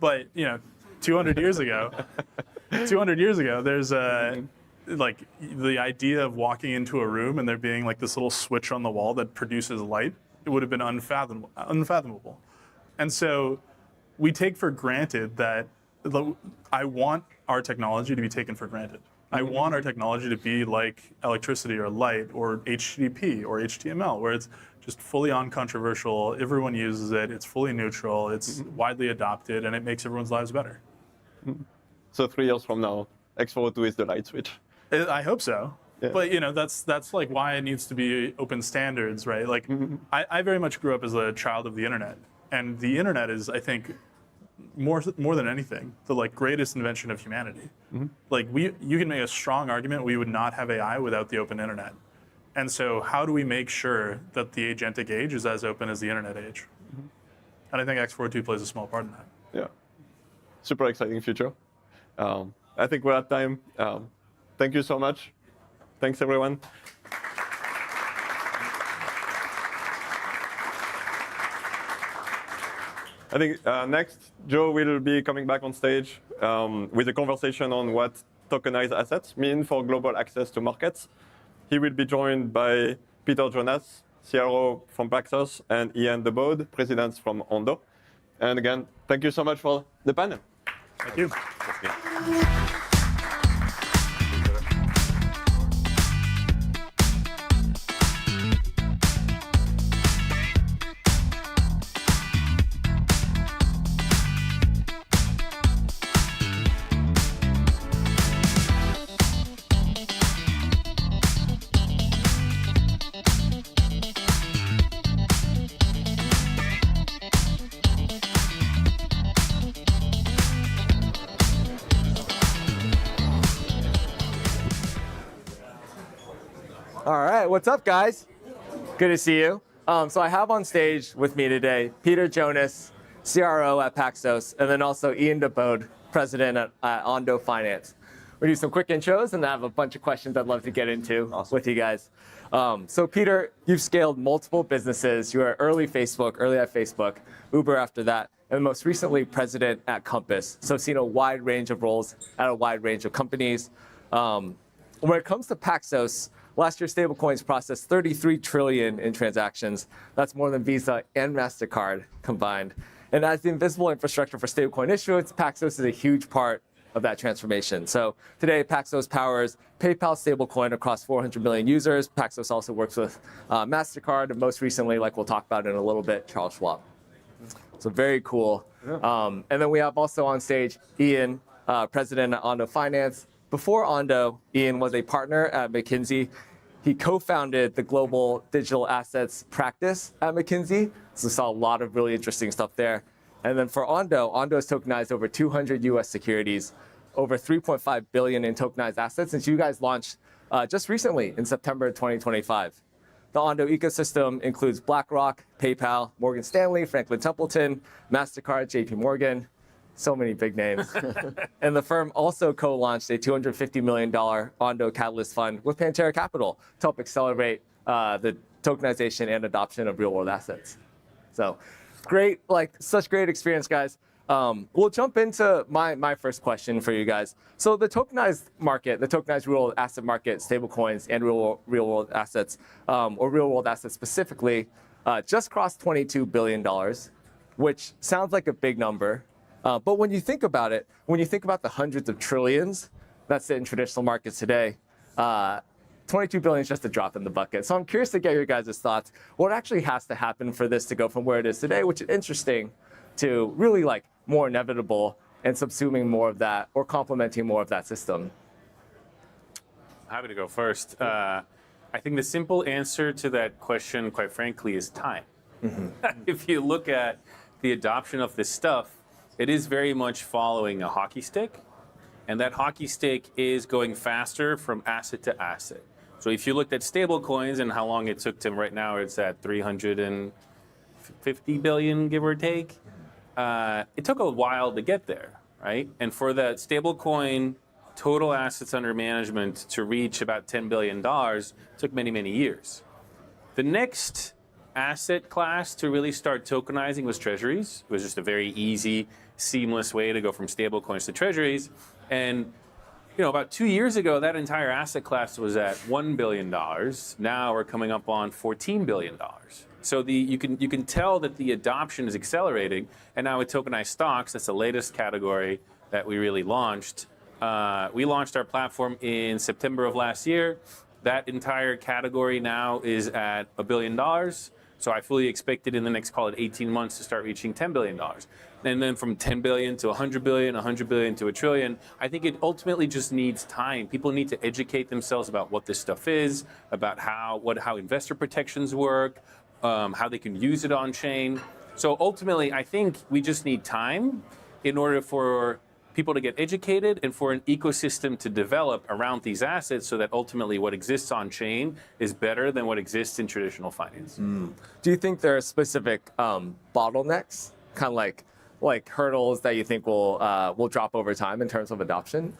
But 200 years ago, there's the idea of walking into a room and there being like this little switch on the wall that produces light, it would have been unfathomable. And so we take for granted that I want our technology to be taken for granted. I want our technology to be like electricity or light or HTTP or HTML, where it's just fully uncontroversial, everyone uses it, it's fully neutral, it's widely adopted, and it makes everyone's lives better. So 3 years from now, X402 is the light switch. I hope so. Yeah. But that's like why it needs to be open standards, right? Like I very much grew up as a child of the internet. And the internet is, I think, more than anything, the greatest invention of humanity. You can make a strong argument we would not have AI without the open internet. And so how do we make sure that the agentic age is as open as the internet age? And I think X402 plays a small part in that. Yeah. Super exciting future. I think we're at time. Thank you so much. Thanks, everyone. I think next, Joe will be coming back on stage with a conversation on what tokenized assets mean for global access to markets. He will be joined by Peter Jonas, CRO from Paxos, and Ian DeBode, presidents from Ondo. And again, thank you so much for the panel. Thank you. All right, what's up, guys? Good to see you. So I have on stage with me today Peter Jonas, CRO at Paxos, and then also Ian DeBode, president at Ondo Finance. We'll do some quick intros, and I have a bunch of questions I'd love to get into with you guys. So Peter, you've scaled multiple businesses. You were early at Facebook, Uber after that, and most recently president at Compass. So seen a wide range of roles at a wide range of companies. When it comes to Paxos, last year, stablecoins processed 33 trillion in transactions. That's more than Visa and MasterCard combined. And as the invisible infrastructure for stablecoin issuance, Paxos is a huge part of that transformation. So today, Paxos powers PayPal stablecoin across 400 million users. Paxos also works with MasterCard, and most recently, like we'll talk about in a little bit, Charles Schwab. So very cool. Yeah. And then we have also on stage Ian, president at Ondo Finance. before Ondo, Ian was a partner at McKinsey. He co-founded the global digital assets practice at McKinsey. So we saw a lot of really interesting stuff there. And then for Ondo has tokenized over 200 US securities, over 3.5 billion in tokenized assets since you guys launched just recently in September 2025. The Ondo ecosystem includes BlackRock, PayPal, Morgan Stanley, Franklin Templeton, MasterCard, JP Morgan, so many big names. And the firm also co-launched a $250 million Ondo Catalyst Fund with Pantera Capital to help accelerate the tokenization and adoption of real-world assets. So great, such great experience, guys. We'll jump into my first question for you guys. So the tokenized market, the tokenized real world asset market, stablecoins, and real world assets, or real world assets specifically, just crossed $22 billion, which sounds like a big number. But when you think about it, when you think about the hundreds of trillions that sit in traditional markets today, 22 billion is just a drop in the bucket. So I'm curious to get your guys' thoughts. What actually has to happen for this to go from where it is today, which is interesting, to really more inevitable and subsuming more of that or complementing more of that system? Happy to go first. I think the simple answer to that question, quite frankly, is time. If you look at the adoption of this stuff, it is very much following a hockey stick. And that hockey stick is going faster from asset to asset. So if you looked at stable coins and how long it took to, right now it's at 350 billion, give or take. It took a while to get there, right? And for the stablecoin total assets under management to reach about $10 billion took many, many years. The next asset class to really start tokenizing was treasuries. It was just a very easy, seamless way to go from stablecoins to treasuries. And about 2 years ago, that entire asset class was at $1 billion. Now we're coming up on $14 billion. So you can tell that the adoption is accelerating, and now with tokenized stocks, that's the latest category that we really launched. We launched our platform in September of last year. That entire category now is at $1 billion. So I fully expect it in the next, call it 18 months, to start reaching $10 billion. And then from 10 billion to 100 billion, 100 billion to a trillion, I think it ultimately just needs time. People need to educate themselves about what this stuff is, about how investor protections work, how they can use it on chain. So ultimately, I think we just need time in order for people to get educated and for an ecosystem to develop around these assets so that ultimately what exists on chain is better than what exists in traditional finance. Do you think there are specific bottlenecks, kind of like hurdles that you think will drop over time in terms of adoption?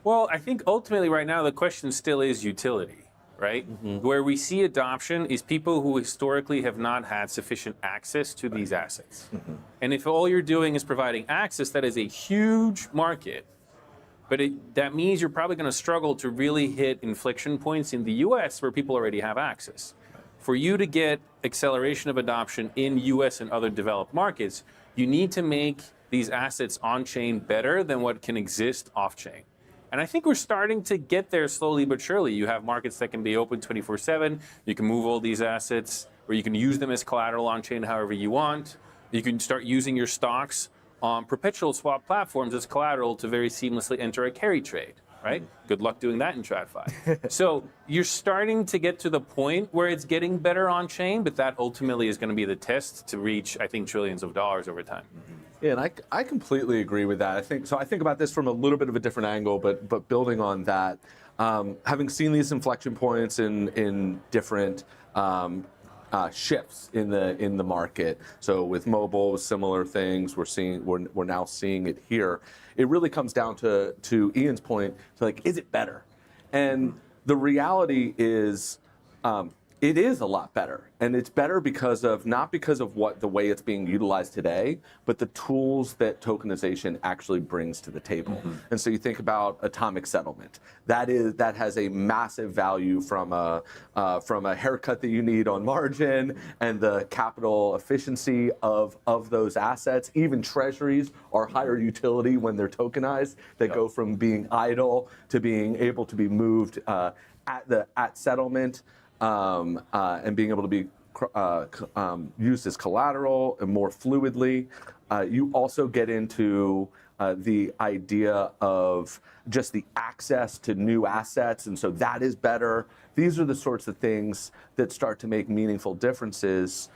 Well, I think ultimately right now the question still is utility. Right? Where we see adoption is people who historically have not had sufficient access to these assets. And if all you're doing is providing access, that is a huge market. But that means you're probably going to struggle to really hit inflection points in the US where people already have access. For you to get acceleration of adoption in US and other developed markets, you need to make these assets on-chain better than what can exist off-chain. And I think we're starting to get there slowly but surely. You have markets that can be open 24/7. You can move all these assets, or you can use them as collateral on-chain however you want. You can start using your stocks on perpetual swap platforms as collateral to very seamlessly enter a carry trade, right? Good luck doing that in TradFi. So you're starting to get to the point where it's getting better on-chain, but that ultimately is going to be the test to reach, I think, trillions of dollars over time. Yeah, and I completely agree with that. I think about this from a little bit of a different angle, but building on that, having seen these inflection points in different shifts in the market. So with mobile, similar things we're now seeing it here. It really comes down to Ian's point, is it better? And the reality is, it is a lot better, and it's better not because of the way it's being utilized today, but the tools that tokenization actually brings to the table. And so you think about atomic settlement. That has a massive value from a haircut that you need on margin and the capital efficiency of those assets. Even treasuries are higher utility when they're tokenized. They go from being idle to being able to be moved at settlement. And being able to be used as collateral and more fluidly. You also get into the idea of just the access to new assets, and so that is better. These are the sorts of things that start to make meaningful differences.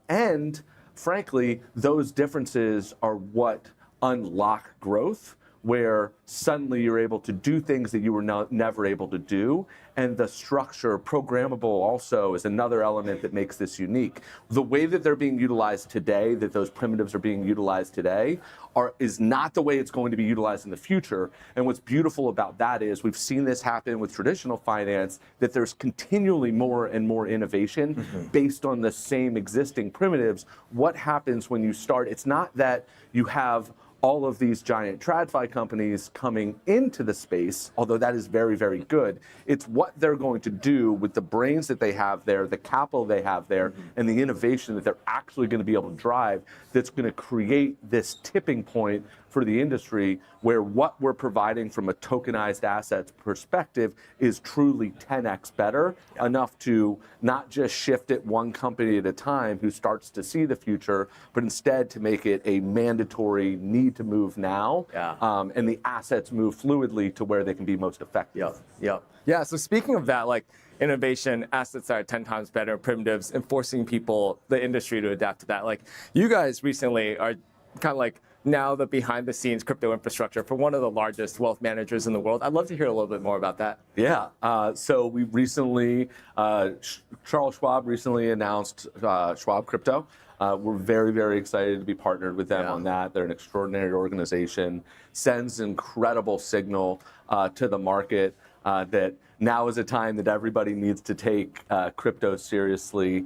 And frankly, those differences are what unlock growth, where suddenly you're able to do things that you were never able to do. And the structure, programmable also, is another element that makes this unique. The way that they're being utilized today, that those primitives are being utilized today, is not the way it's going to be utilized in the future. And what's beautiful about that is we've seen this happen with traditional finance, that there's continually more and more innovation based on the same existing primitives. What happens when you start? It's not that you have all of these giant TradFi companies coming into the space, although that is very, very good. It's what they're going to do with the brains that they have there, the capital they have there, and the innovation that they're actually going to be able to drive that's going to create this tipping point for the industry where what we're providing from a tokenized assets perspective is truly 10x better, enough to not just shift it one company at a time who starts to see the future, but instead to make it a mandatory need to move now, and the assets move fluidly to where they can be most effective. Yeah, so speaking of that, like innovation, assets that are 10 times better, primitives, and forcing people, the industry to adapt to that. Like you guys recently are kind of like now the behind the scenes crypto infrastructure for one of the largest wealth managers in the world. I'd love to hear a little bit more about that. Yeah, so we recently, Charles Schwab recently announced Schwab Crypto. We're very, very excited to be partnered with them on that. They're an extraordinary organization, sends incredible signal to the market that now is a time that everybody needs to take crypto seriously.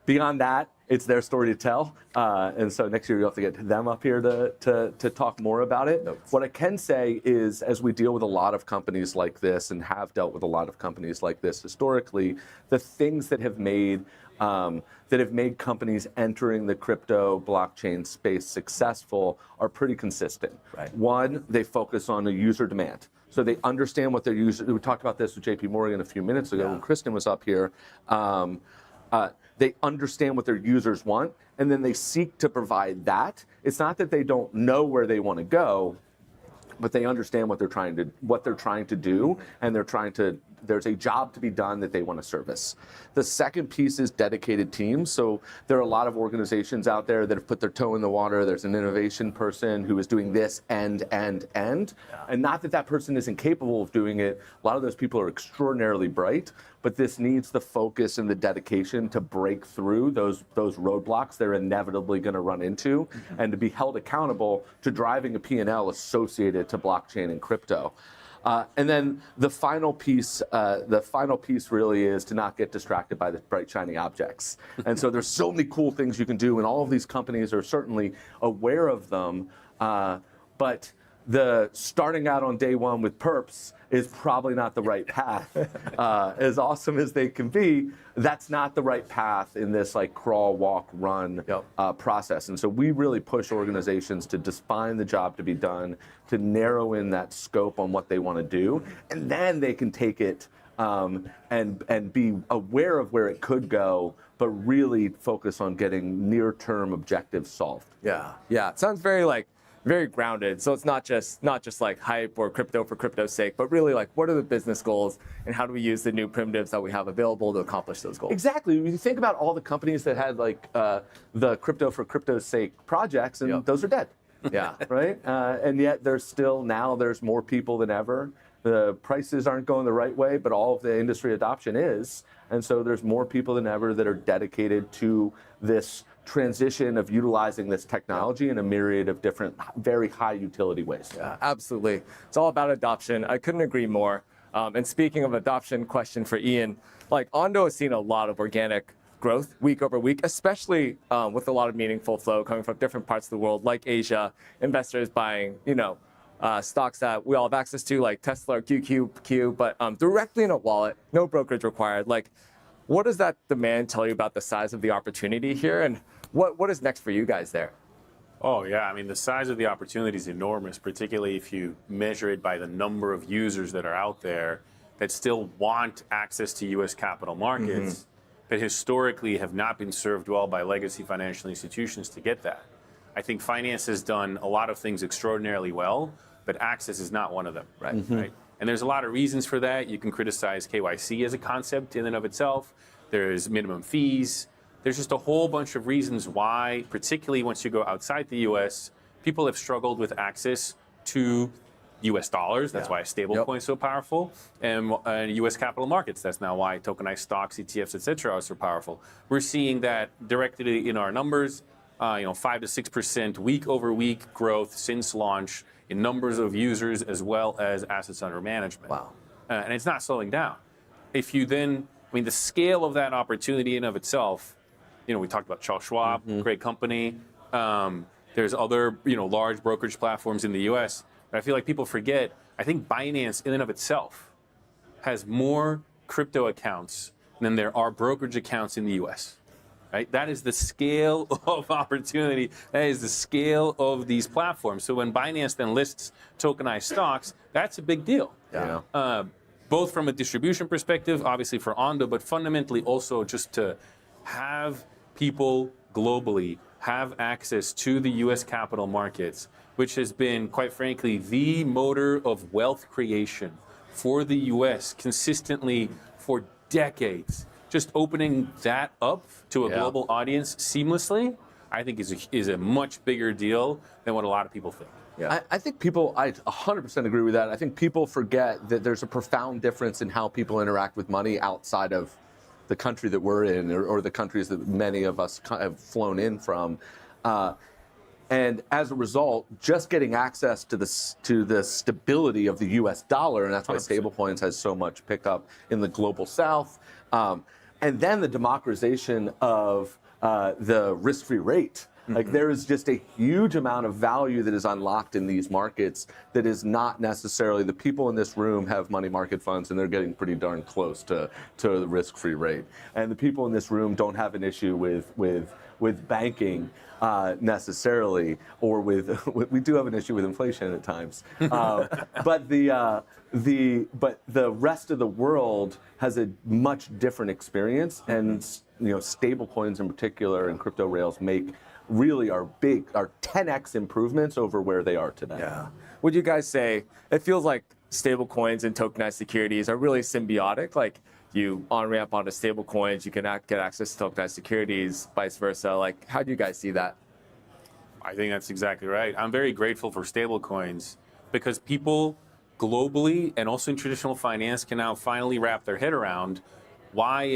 Beyond that, it's their story to tell. And so next year you'll have to get them up here to talk more about it. What I can say is, as we deal with a lot of companies like this and have dealt with a lot of companies like this historically, the things that have made companies entering the crypto blockchain space successful are pretty consistent. Right. One, they focus on the user demand. So they understand what their user. We talked about this with JP Morgan a few minutes ago when Kristen was up here. They understand what their users want, and then they seek to provide that. It's not that they don't know where they want to go, but they understand what they're trying to do, and there's a job to be done that they want to service. The second piece is dedicated teams. So there are a lot of organizations out there that have put their toe in the water. There's an innovation person who is doing this and. And not that person isn't capable of doing it. A lot of those people are extraordinarily bright, but this needs the focus and the dedication to break through those roadblocks they're inevitably going to run into, and to be held accountable to driving a P&L associated to blockchain and crypto. And then the final piece really is to not get distracted by the bright, shiny objects. And so there's so many cool things you can do, and all of these companies are certainly aware of them. But the starting out on day one with perps is probably not the right path. As awesome as they can be, that's not the right path in this like crawl, walk, run process. And so we really push organizations to define the job to be done, to narrow in that scope on what they want to do, and then they can take it and be aware of where it could go, but really focus on getting near-term objectives solved. Yeah, it sounds very grounded. So it's not just like hype or crypto for crypto's sake, but really like what are the business goals and how do we use the new primitives that we have available to accomplish those goals? Exactly. When you think about all the companies that had like the crypto for crypto's sake projects, and those are dead. Yeah. Right. And yet there's more people than ever. The prices aren't going the right way, but all of the industry adoption is. And so there's more people than ever that are dedicated to this transition of utilizing this technology in a myriad of different, very high utility ways. Yeah, absolutely. It's all about adoption. I couldn't agree more. And speaking of adoption, question for Ian, like Ondo has seen a lot of organic growth week over week, especially with a lot of meaningful flow coming from different parts of the world, like Asia, investors buying, stocks that we all have access to, like Tesla or QQQ, but directly in a wallet, no brokerage required. Like, what does that demand tell you about the size of the opportunity here, and what is next for you guys there? Oh, yeah. I mean, the size of the opportunity is enormous, particularly if you measure it by the number of users that are out there that still want access to U.S. capital markets, but historically have not been served well by legacy financial institutions to get that. I think finance has done a lot of things extraordinarily well, but access is not one of them. Right? And there's a lot of reasons for that. You can criticize KYC as a concept in and of itself. There's minimum fees. There's just a whole bunch of reasons why, particularly once you go outside the US, people have struggled with access to US dollars. That's why stablecoin is so powerful. And US capital markets. That's now why tokenized stocks, ETFs, et cetera, are so powerful. We're seeing that directly in our numbers, 5 to 6% week over week growth since launch in numbers of users as well as assets under management. Wow. And it's not slowing down. If you then, the scale of that opportunity in of itself, we talked about Charles Schwab, great company. There's other, large brokerage platforms in the US. But I feel like people forget, I think Binance in and of itself has more crypto accounts than there are brokerage accounts in the US. Right? That is the scale of opportunity. That is the scale of these platforms. So when Binance then lists tokenized stocks, that's a big deal. Both from a distribution perspective, obviously for Ondo, but fundamentally also just to have people globally have access to the US capital markets, which has been, quite frankly, the motor of wealth creation for the US consistently for decades. Just opening that up to a global audience seamlessly, I think is a much bigger deal than what a lot of people think. I think people, I 100% agree with that. I think people forget that there's a profound difference in how people interact with money outside of the country that we're in, or the countries that many of us have flown in from. And as a result, just getting access to the stability of the US dollar, and that's why stablecoins has so much pickup in the global south. And then the democratization of the risk-free rate. Like there is just a huge amount of value that is unlocked in these markets that is not necessarily, the people in this room have money market funds and they're getting pretty darn close to the risk-free rate. And the people in this room don't have an issue with banking necessarily, or we do have an issue with inflation at times. But the rest of the world has a much different experience, and stable coins in particular and crypto rails really are 10x improvements over where they are today. Yeah. Would you guys say it feels like stable coins and tokenized securities are really symbiotic? Like you on-ramp onto stable coins, you can get access to tokenized securities, vice versa. Like, how do you guys see that? I think that's exactly right. I'm very grateful for stable coins because people globally and also in traditional finance can now finally wrap their head around why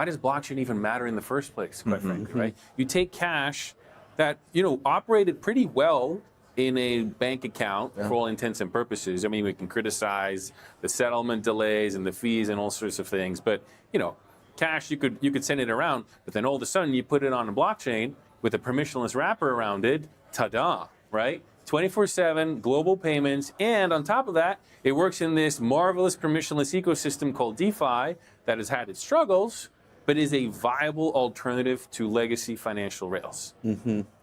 does blockchain even matter in the first place, quite frankly, right? You take cash that, operated pretty well in a bank account for all intents and purposes. We can criticize the settlement delays and the fees and all sorts of things, but, cash, you could send it around, but then all of a sudden you put it on a blockchain with a permissionless wrapper around it, ta-da, right? 24/7 global payments, and on top of that, it works in this marvelous permissionless ecosystem called DeFi that has had its struggles, but is a viable alternative to legacy financial rails.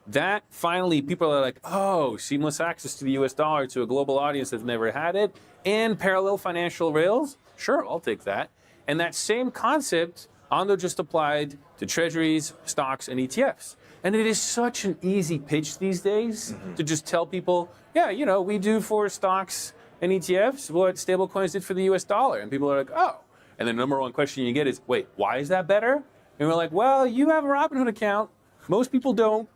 That finally, people are like, oh, seamless access to the US dollar to a global audience that's never had it, and parallel financial rails? Sure, I'll take that. And that same concept, Ondo just applied to treasuries, stocks, and ETFs. And it is such an easy pitch these days to just tell people, yeah, we do for stocks and ETFs what stablecoins did for the US dollar. And people are like, oh. And the number one question you get is, wait, why is that better? And we're like, well, you have a Robinhood account. Most people don't.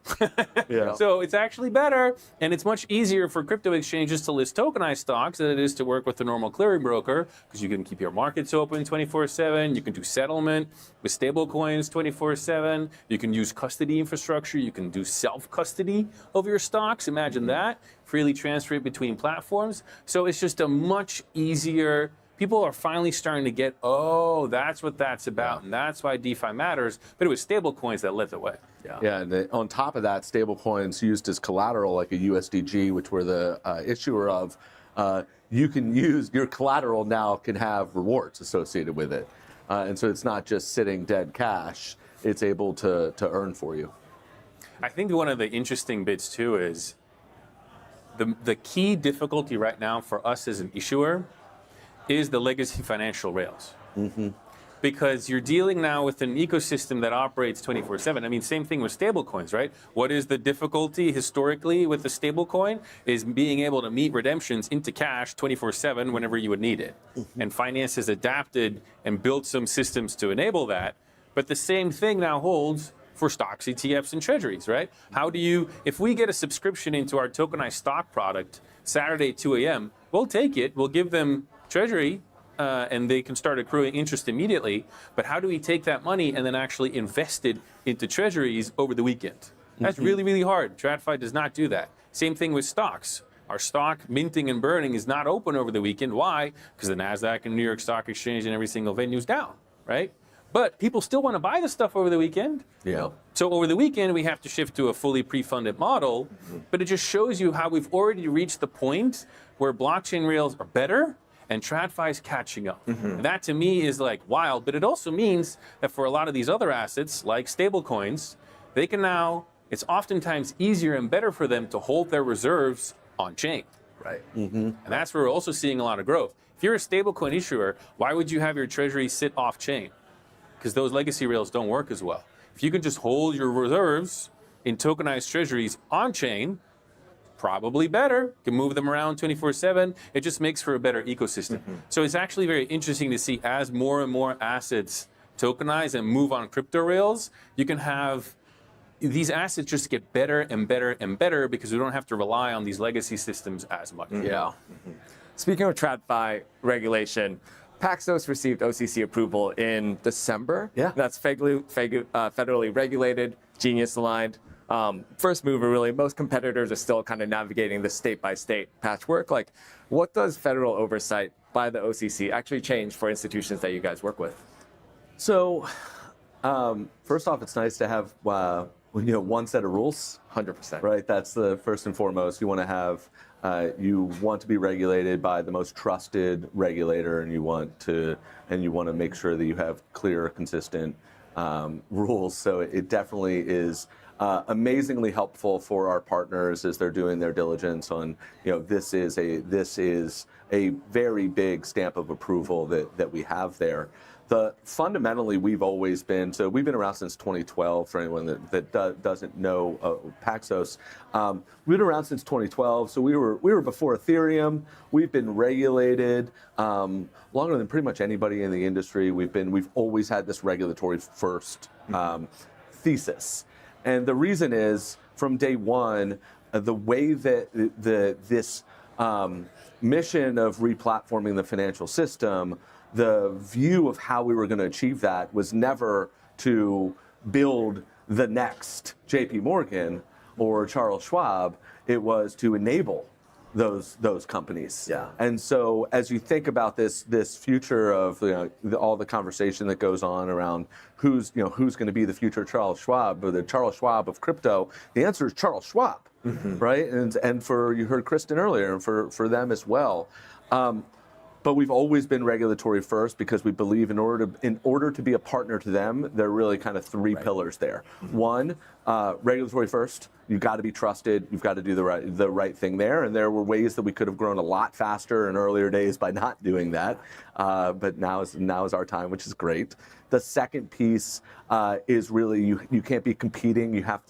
So it's actually better, and it's much easier for crypto exchanges to list tokenized stocks than it is to work with the normal clearing broker, because you can keep your markets open 24/7. You can do settlement with stable coins 24/7. You can use custody infrastructure. You can do self-custody of your stocks. Imagine that. Freely transfer it between platforms. So it's just a much easier. People are finally starting to get, oh, that's what that's about, and that's why DeFi matters. But it was stable coins that led the way. And on top of that, stable coins used as collateral, like a USDG, which we're the issuer of, you can use your collateral now can have rewards associated with it. And so it's not just sitting dead cash, it's able to earn for you. I think one of the interesting bits too is the key difficulty right now for us as an issuer is the legacy financial rails. because you're dealing now with an ecosystem that operates 24/7. I mean, same thing with stablecoins, right? What is the difficulty historically with the stablecoin is being able to meet redemptions into cash 24/7 whenever you would need it. And finance has adapted and built some systems to enable that. But the same thing now holds for stocks, ETFs, and treasuries, right? How do you, if we get a subscription into our tokenized stock product Saturday at 2 a.m., we'll take it, we'll give them treasury, and they can start accruing interest immediately. But how do we take that money and then actually invest it into treasuries over the weekend? That's really, really hard. TradFi does not do that. Same thing with stocks. Our stock minting and burning is not open over the weekend. Why? Because the NASDAQ and New York Stock Exchange and every single venue is down, right? But people still want to buy the stuff over the weekend. Yeah. So over the weekend, we have to shift to a fully pre-funded model. But it just shows you how we've already reached the point where blockchain rails are better and TradFi is catching up. And that to me is like wild. But it also means that for a lot of these other assets, like stablecoins, they can now, it's oftentimes easier and better for them to hold their reserves on chain. Right. And that's where we're also seeing a lot of growth. If you're a stablecoin issuer, why would you have your treasury sit off chain? Because those legacy rails don't work as well. If you can just hold your reserves in tokenized treasuries on chain, probably better. You can move them around 24/7. It just makes for a better ecosystem. So it's actually very interesting to see as more and more assets tokenize and move on crypto rails, you can have these assets just get better and better and better because we don't have to rely on these legacy systems as much. Yeah. Speaking of TradFi regulation, Paxos received OCC approval in December. Yeah. That's federally regulated, Genius aligned. First mover, really. Most competitors are still kind of navigating the state-by-state patchwork. Like, what does federal oversight by the OCC actually change for institutions that you guys work with? So, first off, it's nice to have one set of rules. 100%. Right. That's the first and foremost. You want to have. You want to be regulated by the most trusted regulator, and you want to make sure that you have clear, consistent rules. So it definitely is amazingly helpful for our partners as they're doing their diligence on. This is a very big stamp of approval that we have there. Fundamentally, we've always been, so we've been around since 2012, for anyone that doesn't know Paxos. We've been around since 2012, so we were before Ethereum. We've been regulated longer than pretty much anybody in the industry. We've always had this regulatory first thesis. And the reason is, from day one, the way that this mission of replatforming the financial system, the view of how we were going to achieve that was never to build the next JP Morgan or Charles Schwab. It was to enable those companies. Yeah. And so as you think about this future of all the conversation that goes on around who's going to be the future Charles Schwab or the Charles Schwab of crypto, the answer is Charles Schwab, right? And you heard Kristen earlier, and for them as well. But we've always been regulatory first because we believe in order to be a partner to them, there are really kind of three pillars there. One, regulatory first. You've got to be trusted. You've got to do the right thing there. And there were ways that we could have grown a lot faster in earlier days by not doing that. But now is our time, which is great. The second piece is really you can't be competing. You have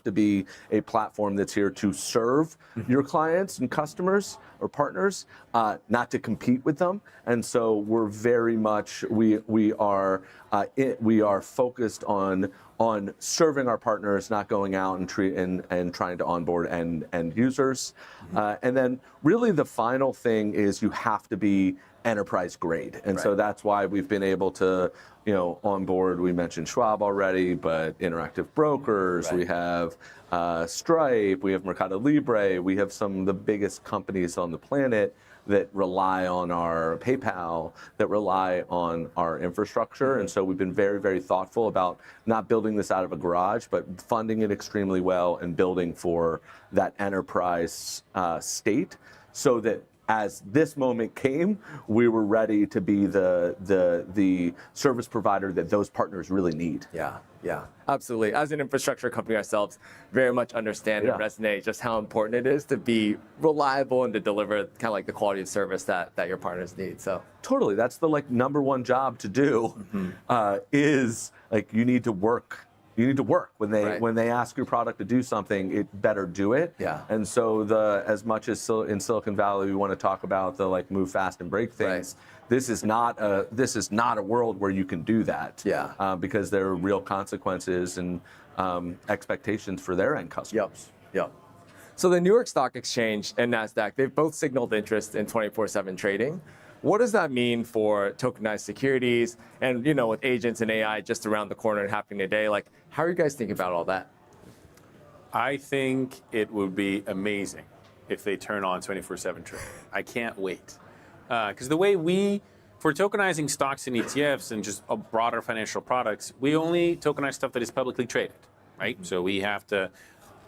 to be a platform that's here to serve your clients and customers or partners, not to compete with them. And so we're very much we are focused on serving our partners, not going out and trying to onboard end users. And then really the final thing is you have to be enterprise grade. And so that's why we've been able to onboard, we mentioned Schwab already, but Interactive Brokers, we have Stripe, we have Mercado Libre, we have some of the biggest companies on the planet that rely on our PayPal, that rely on our infrastructure. And so we've been very, very thoughtful about not building this out of a garage, but funding it extremely well and building for that enterprise state so that as this moment came, we were ready to be the service provider that those partners really need. Yeah, absolutely. As an infrastructure company ourselves, very much understand and resonate just how important it is to be reliable and to deliver kind of like the quality of service that your partners need. So Totally, that's the like number one job to do. Is like you need to work. You need to work when they ask your product to do something, it better do it. Yeah. And so as much as in Silicon Valley we want to talk about the like move fast and break things, this is not a world where you can do that. Yeah. Because there are real consequences and expectations for their end customers. Yep. So the New York Stock Exchange and NASDAQ, they've both signaled interest in 24/7 trading. What does that mean for tokenized securities and, with agents and AI just around the corner and happening today? Like, how are you guys thinking about all that? I think it would be amazing if they turn on 24/7 trading. I can't wait. Because the way for tokenizing stocks and ETFs and just broader financial products, we only tokenize stuff that is publicly traded, right? So we have to,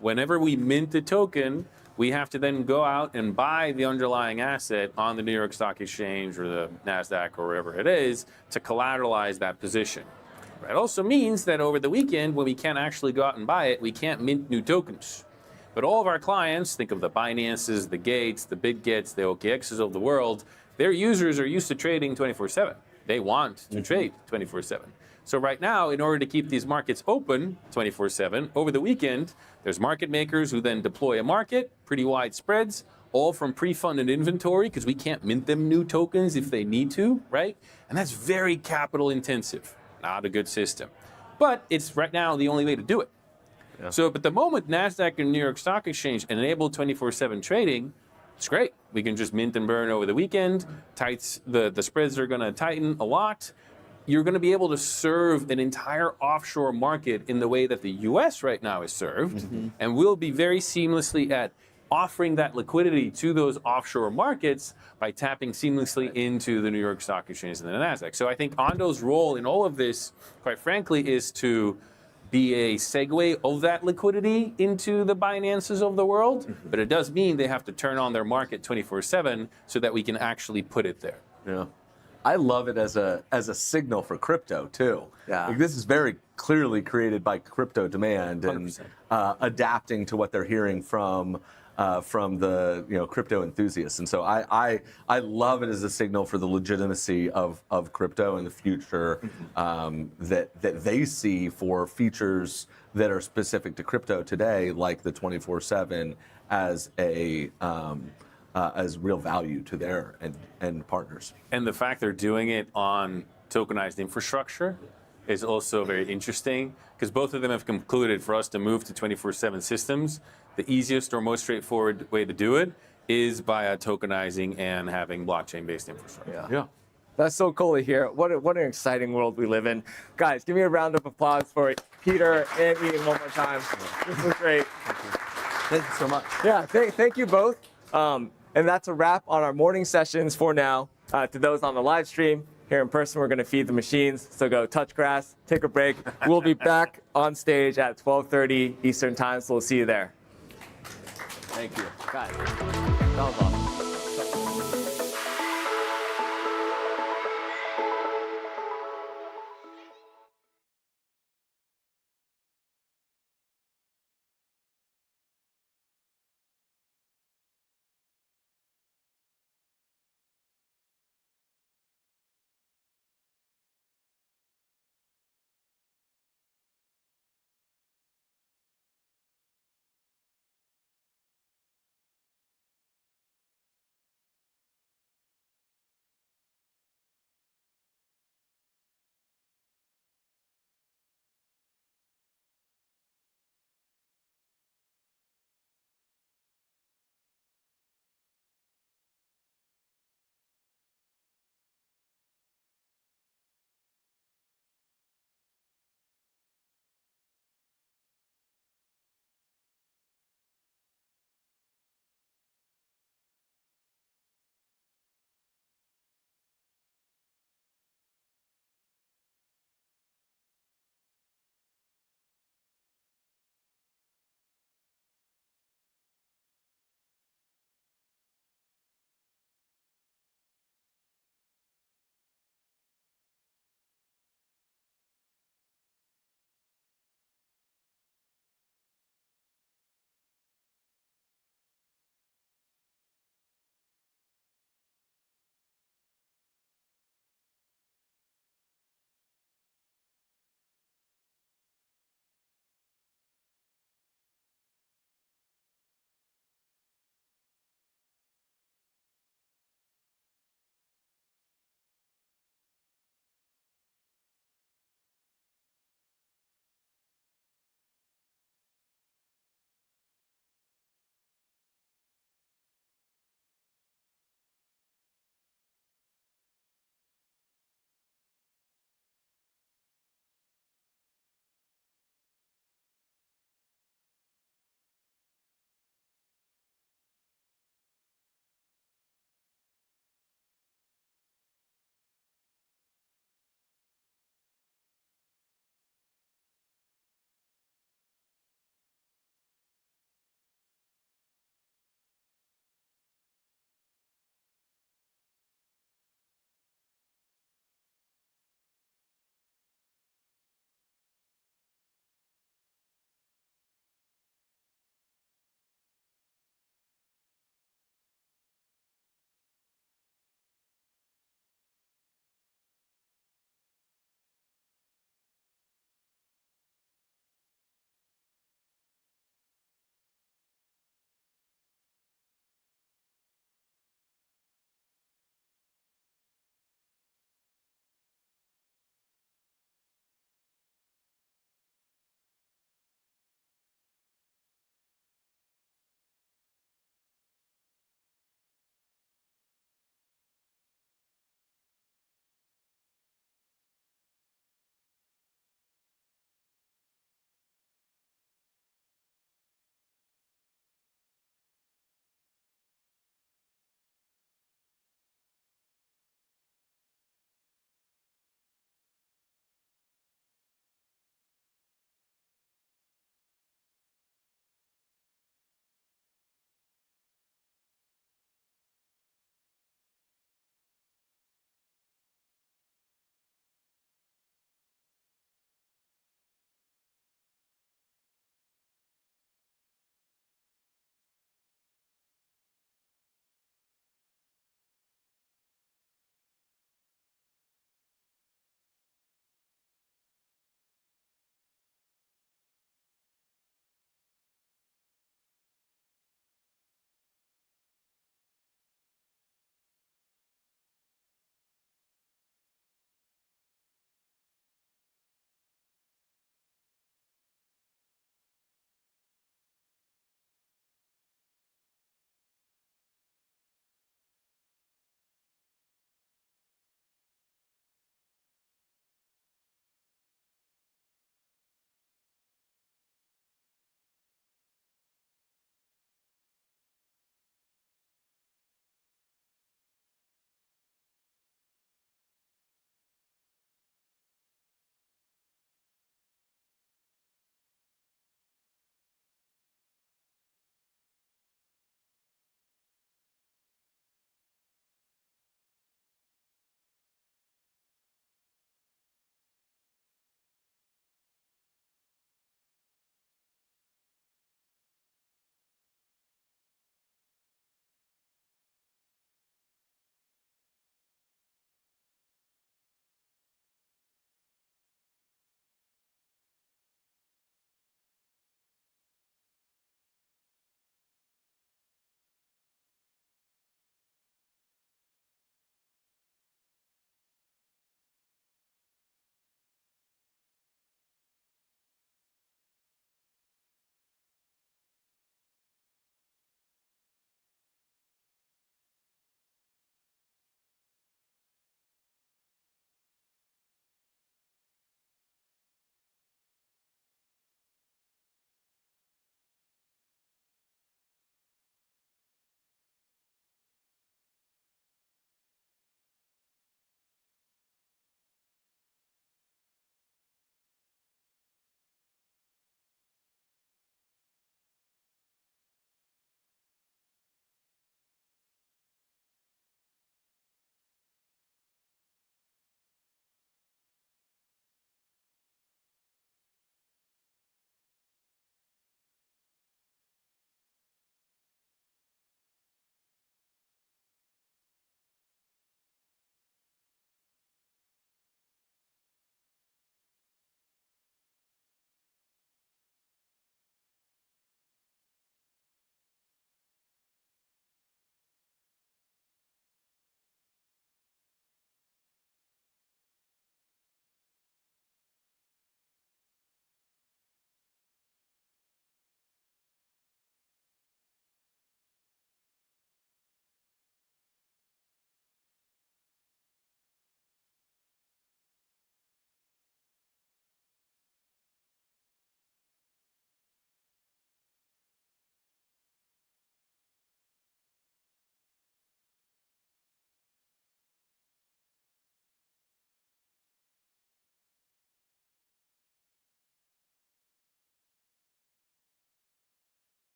whenever we mint a token, we have to then go out and buy the underlying asset on the New York Stock Exchange or the NASDAQ or wherever it is to collateralize that position. It also means that over the weekend, when we can't actually go out and buy it, we can't mint new tokens. But all of our clients, think of the Binances, the Gates, the BitGets, the OKXs of the world, their users are used to trading 24/7. They want to trade 24/7. So right now, in order to keep these markets open 24/7, over the weekend, there's market makers who then deploy a market, pretty wide spreads, all from pre-funded inventory, because we can't mint them new tokens if they need to, right? And that's very capital intensive. Not a good system. But it's right now the only way to do it. So, but the moment NASDAQ and New York Stock Exchange enable 24/7 trading, it's great. We can just mint and burn over the weekend. The spreads are going to tighten a lot. You're going to be able to serve an entire offshore market in the way that the US right now is served. And we'll be very seamlessly at offering that liquidity to those offshore markets by tapping seamlessly into the New York Stock Exchange and the NASDAQ. So I think Ondo's role in all of this, quite frankly, is to be a segue of that liquidity into the Binances of the world. But it does mean they have to turn on their market 24/7 so that we can actually put it there. Yeah. I love it as a signal for crypto too. Yeah. Like, this is very clearly created by crypto demand and 100%. Adapting to what they're hearing from the crypto enthusiasts. And so I love it as a signal for the legitimacy of crypto in the future that they see for features that are specific to crypto today, like the 24/7 as as real value to their end partners. And the fact they're doing it on tokenized infrastructure is also very interesting, because both of them have concluded for us to move to 24/7 systems, the easiest or most straightforward way to do it is via tokenizing and having blockchain-based infrastructure. Yeah. That's so cool to hear. What an exciting world we live in. Guys, give me a round of applause for Peter and Ian one more time. This was great. Thank you so much. Yeah, thank you both. And that's a wrap on our morning sessions for now. To those on the live stream, here in person, we're going to feed the machines. So go touch grass, take a break. We'll be back on stage at 12:30 Eastern Time, so we'll see you there. Thank you. Guys, that was awesome.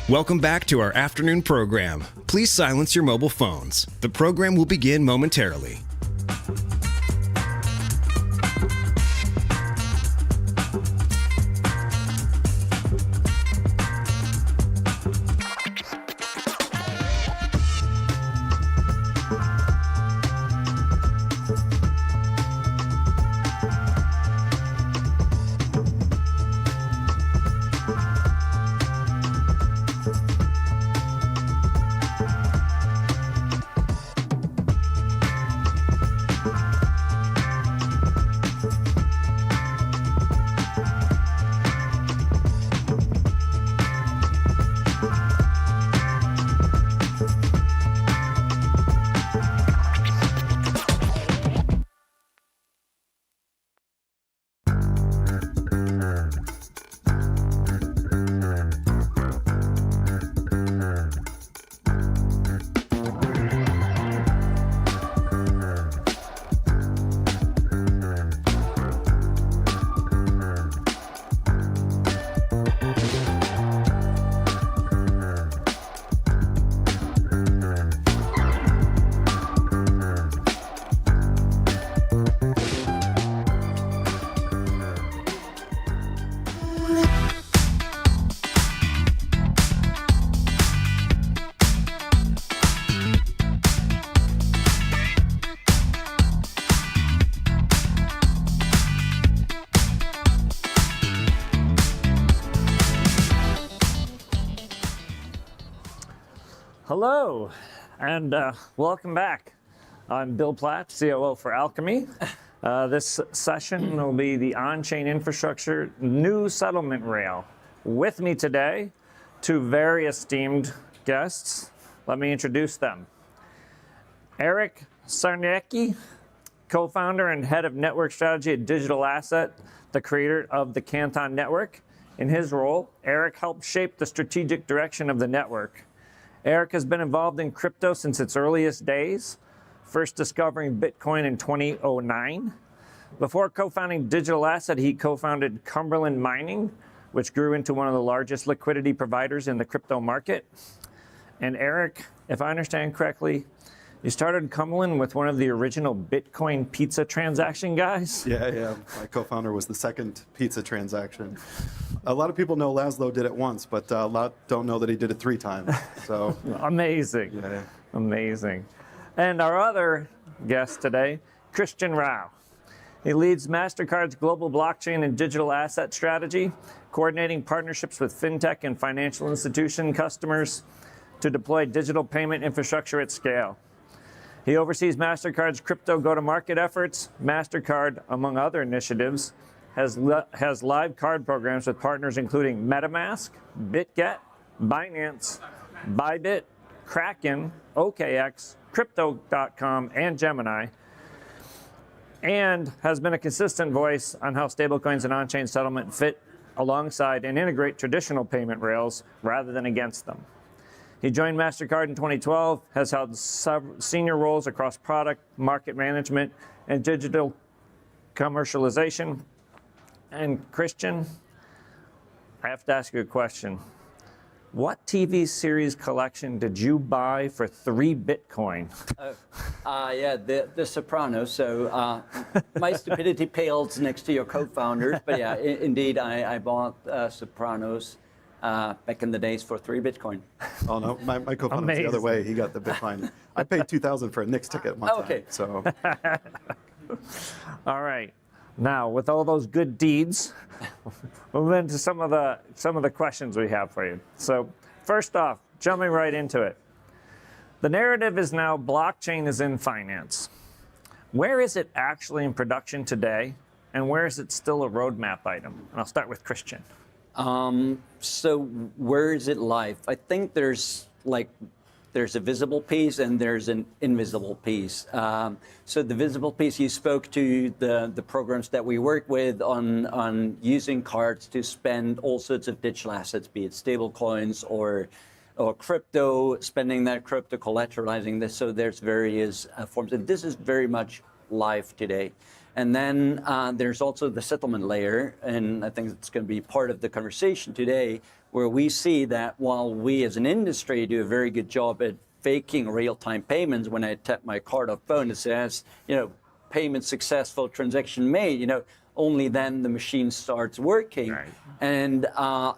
Welcome back to our afternoon program. Please silence your mobile phones. The program will begin momentarily. Hello, and welcome back. I'm Bill Platt, COO for Alchemy. This session will be the on-chain infrastructure new settlement rail. With me today, two very esteemed guests. Let me introduce them. Eric Czarniecki, co-founder and head of network strategy at Digital Asset, the creator of the Canton Network. In his role, Eric helped shape the strategic direction of the network. Eric has been involved in crypto since its earliest days, first discovering Bitcoin in 2009. Before co-founding Digital Asset, he co-founded Cumberland Mining, which grew into one of the largest liquidity providers in the crypto market. And Eric, if I understand correctly, you started Cumberland with one of the original Bitcoin pizza transaction guys? Yeah. My co-founder was the second pizza transaction. A lot of people know Laszlo did it once, but a lot don't know that he did it 3 times. So Amazing. Yeah. Amazing. And our other guest today, Christian Rao. He leads MasterCard's global blockchain and digital asset strategy, coordinating partnerships with fintech and financial institution customers to deploy digital payment infrastructure at scale. He oversees MasterCard's crypto go-to-market efforts. MasterCard, among other initiatives, has live card programs with partners including MetaMask, BitGet, Binance, Bybit, Kraken, OKX, Crypto.com, and Gemini, and has been a consistent voice on how stablecoins and on-chain settlement fit alongside and integrate traditional payment rails rather than against them. He joined MasterCard in 2012, has held senior roles across product, market management, and digital commercialization. And Christian, I have to ask you a question. What TV series collection did you buy for 3 Bitcoin? Yeah, the Sopranos. So my stupidity pales next to your co-founders. But yeah, indeed, I bought Sopranos back in the days for 3 Bitcoin. Oh no, my co-founder's the other way. He got the Bitcoin. I paid $2,000 for a Knicks ticket one time. So. All right. Now, with all those good deeds, we'll move into some of the questions we have for you. So, first off, jumping right into it. The narrative is now blockchain is in finance. Where is it actually in production today, and where is it still a roadmap item? And I'll start with Christian. So where is it live? I think there's a visible piece and there's an invisible piece. So the visible piece, you spoke to the programs that we work with on using cards to spend all sorts of digital assets, be it stable coins or crypto, spending that crypto, collateralizing this. So there's various forms. And this is very much live today. And then there's also the settlement layer, and I think it's going to be part of the conversation today, where we see that while we as an industry do a very good job at faking real-time payments, when I tap my card or phone, it says, payment successful, transaction made, only then the machine starts working. Right. And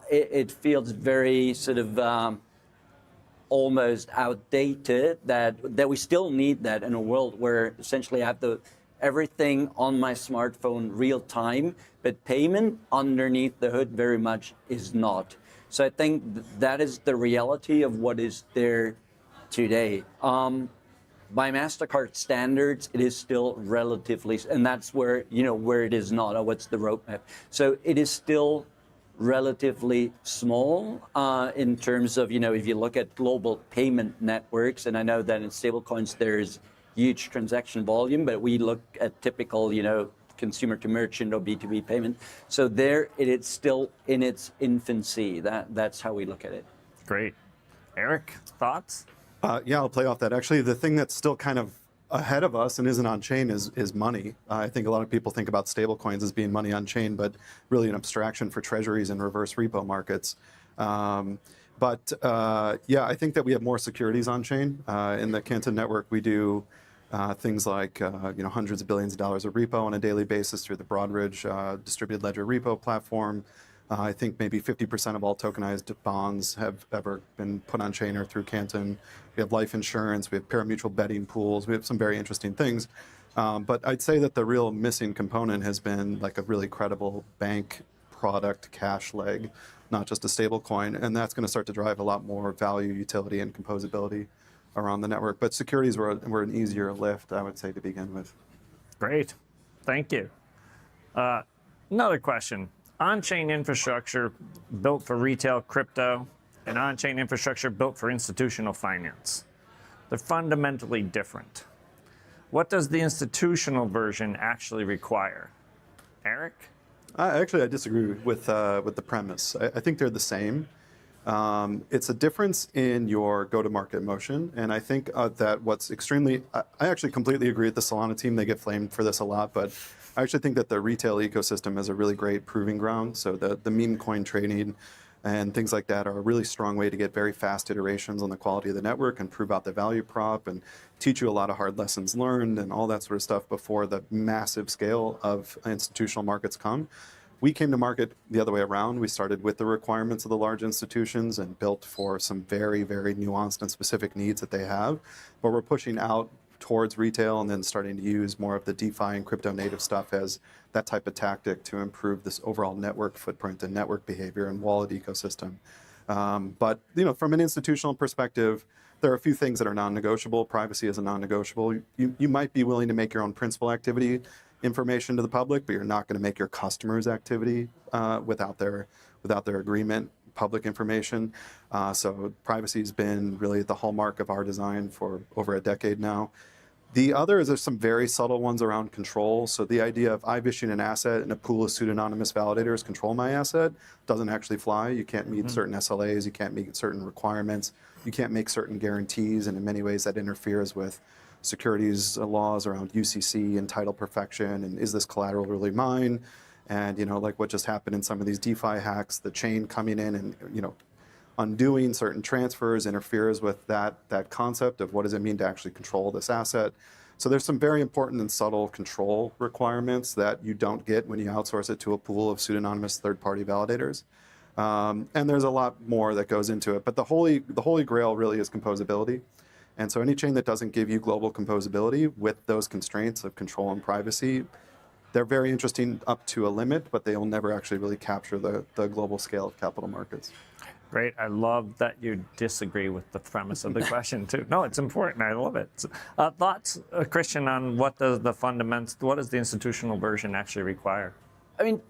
it feels very sort of almost outdated that we still need that in a world where essentially I have everything on my smartphone real time, but payment underneath the hood very much is not. So I think that is the reality of what is there today. By MasterCard standards, it is still relatively, and that's where it is not, or what's the roadmap. So it is still relatively small in terms of, if you look at global payment networks, and I know that in stablecoins there's huge transaction volume, but we look at typical, consumer to merchant or B2B payment. So there it is still in its infancy. That's how we look at it. Great. Eric, thoughts? Yeah, I'll play off that. Actually, the thing that's still kind of ahead of us and isn't on chain is money. I think a lot of people think about stablecoins as being money on chain, but really an abstraction for treasuries and reverse repo markets. Yeah, I think that we have more securities on chain. In the Canton network, we do things like hundreds of billions of dollars of repo on a daily basis through the Broadridge distributed ledger repo platform. I think maybe 50% of all tokenized bonds have ever been put on chain or through Canton. We have life insurance, we have pari-mutuel betting pools, we have some very interesting things. But I'd say that the real missing component has been like a really credible bank product cash leg, not just a stable coin. And that's going to start to drive a lot more value, utility, and composability around the network. But securities were an easier lift, I would say, to begin with. Great. Thank you. Another question. On-chain infrastructure built for retail crypto and on-chain infrastructure built for institutional finance. They're fundamentally different. What does the institutional version actually require? Eric? Actually, I disagree with the premise. I think they're the same. It's a difference in your go-to-market motion, and I think that what's extremely, I actually completely agree with the Solana team. They get flamed for this a lot, but I actually think that the retail ecosystem is a really great proving ground. So the meme coin trading and things like that are a really strong way to get very fast iterations on the quality of the network and prove out the value prop and teach you a lot of hard lessons learned and all that sort of stuff before the massive scale of institutional markets come. We came to market the other way around. We started with the requirements of the large institutions and built for some very, very nuanced and specific needs that they have. But we're pushing out towards retail and then starting to use more of the DeFi and crypto native stuff as that type of tactic to improve this overall network footprint and network behavior and wallet ecosystem. But from an institutional perspective, there are a few things that are non-negotiable. Privacy is a non-negotiable. You might be willing to make your own principal activity information to the public, but you're not going to make your customers' activity without their agreement public information. So privacy has been really the hallmark of our design for over a decade now. The other is there's some very subtle ones around control. So the idea of I've issued an asset and a pool of pseudonymous validators control my asset doesn't actually fly. You can't meet certain SLAs, you can't meet certain requirements, you can't make certain guarantees, and in many ways that interferes with securities laws around UCC and title perfection, and is this collateral really mine? And like what just happened in some of these DeFi hacks, the chain coming in and undoing certain transfers interferes with that concept of what does it mean to actually control this asset. So there's some very important and subtle control requirements that you don't get when you outsource it to a pool of pseudonymous third-party validators. And there's a lot more that goes into it. But the holy grail really is composability. And so any chain that doesn't give you global composability with those constraints of control and privacy, they're very interesting up to a limit, but they will never actually really capture the global scale of capital markets. Great. I love that you disagree with the premise of the question, too. No, it's important. I love it. Thoughts, Christian, on what does the institutional version actually require? I mean,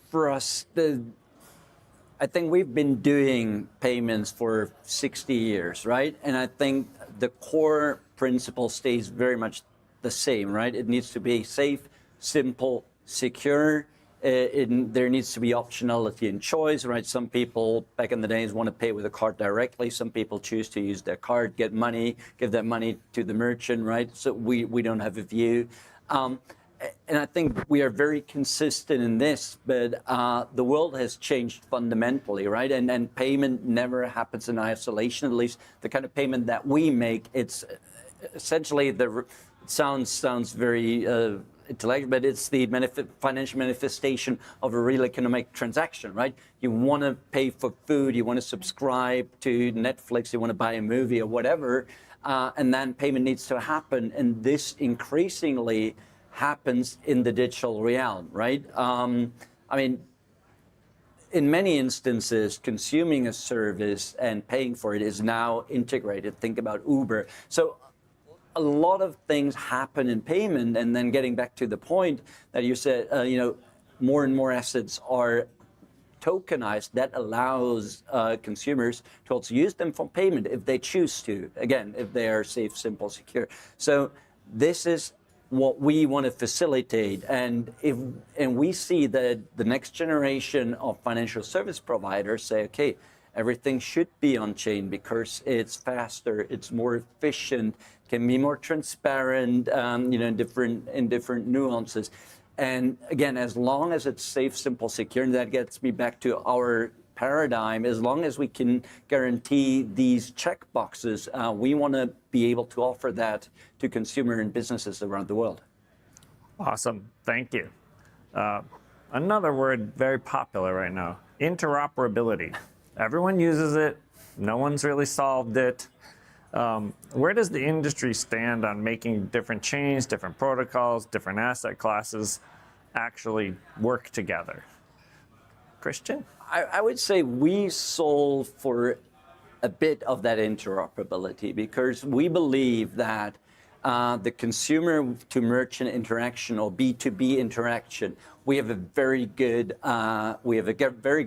for us, I think we've been doing payments for 60 years, right? And I think the core principle stays very much the same, right? It needs to be safe, simple, secure. There needs to be optionality and choice, right? Some people back in the days want to pay with a card directly. Some people choose to use their card, get money, give that money to the merchant, right? So we don't have a view. and I think we are very consistent in this, but the world has changed fundamentally, right? And payment never happens in isolation. At least the kind of payment that we make, it's essentially it sounds very intellectual, but it's the financial manifestation of a real economic transaction, right? You want to pay for food, you want to subscribe to Netflix, you want to buy a movie or whatever, and then payment needs to happen. And this increasingly happens in the digital realm, right? I mean, in many instances, consuming a service and paying for it is now integrated. Think about Uber. So a lot of things happen in payment, and then getting back to the point that you said, more and more assets are tokenized. That allows consumers to also use them for payment if they choose to. Again, if they are safe, simple, secure. So this is what we want to facilitate, and we see that the next generation of financial service providers say, okay, everything should be on chain because it's faster, it's more efficient, can be more transparent, in different nuances. And again, as long as it's safe, simple, secure, and that gets me back to our paradigm, as long as we can guarantee these check boxes, we want to be able to offer that to consumer and businesses around the world. Awesome, thank you. Another word very popular right now, interoperability. Everyone uses it, no one's really solved it. Where does the industry stand on making different chains, different protocols, different asset classes actually work together? Christian? I would say we solve for a bit of that interoperability because we believe that the consumer to merchant interaction or B2B interaction, we have a very good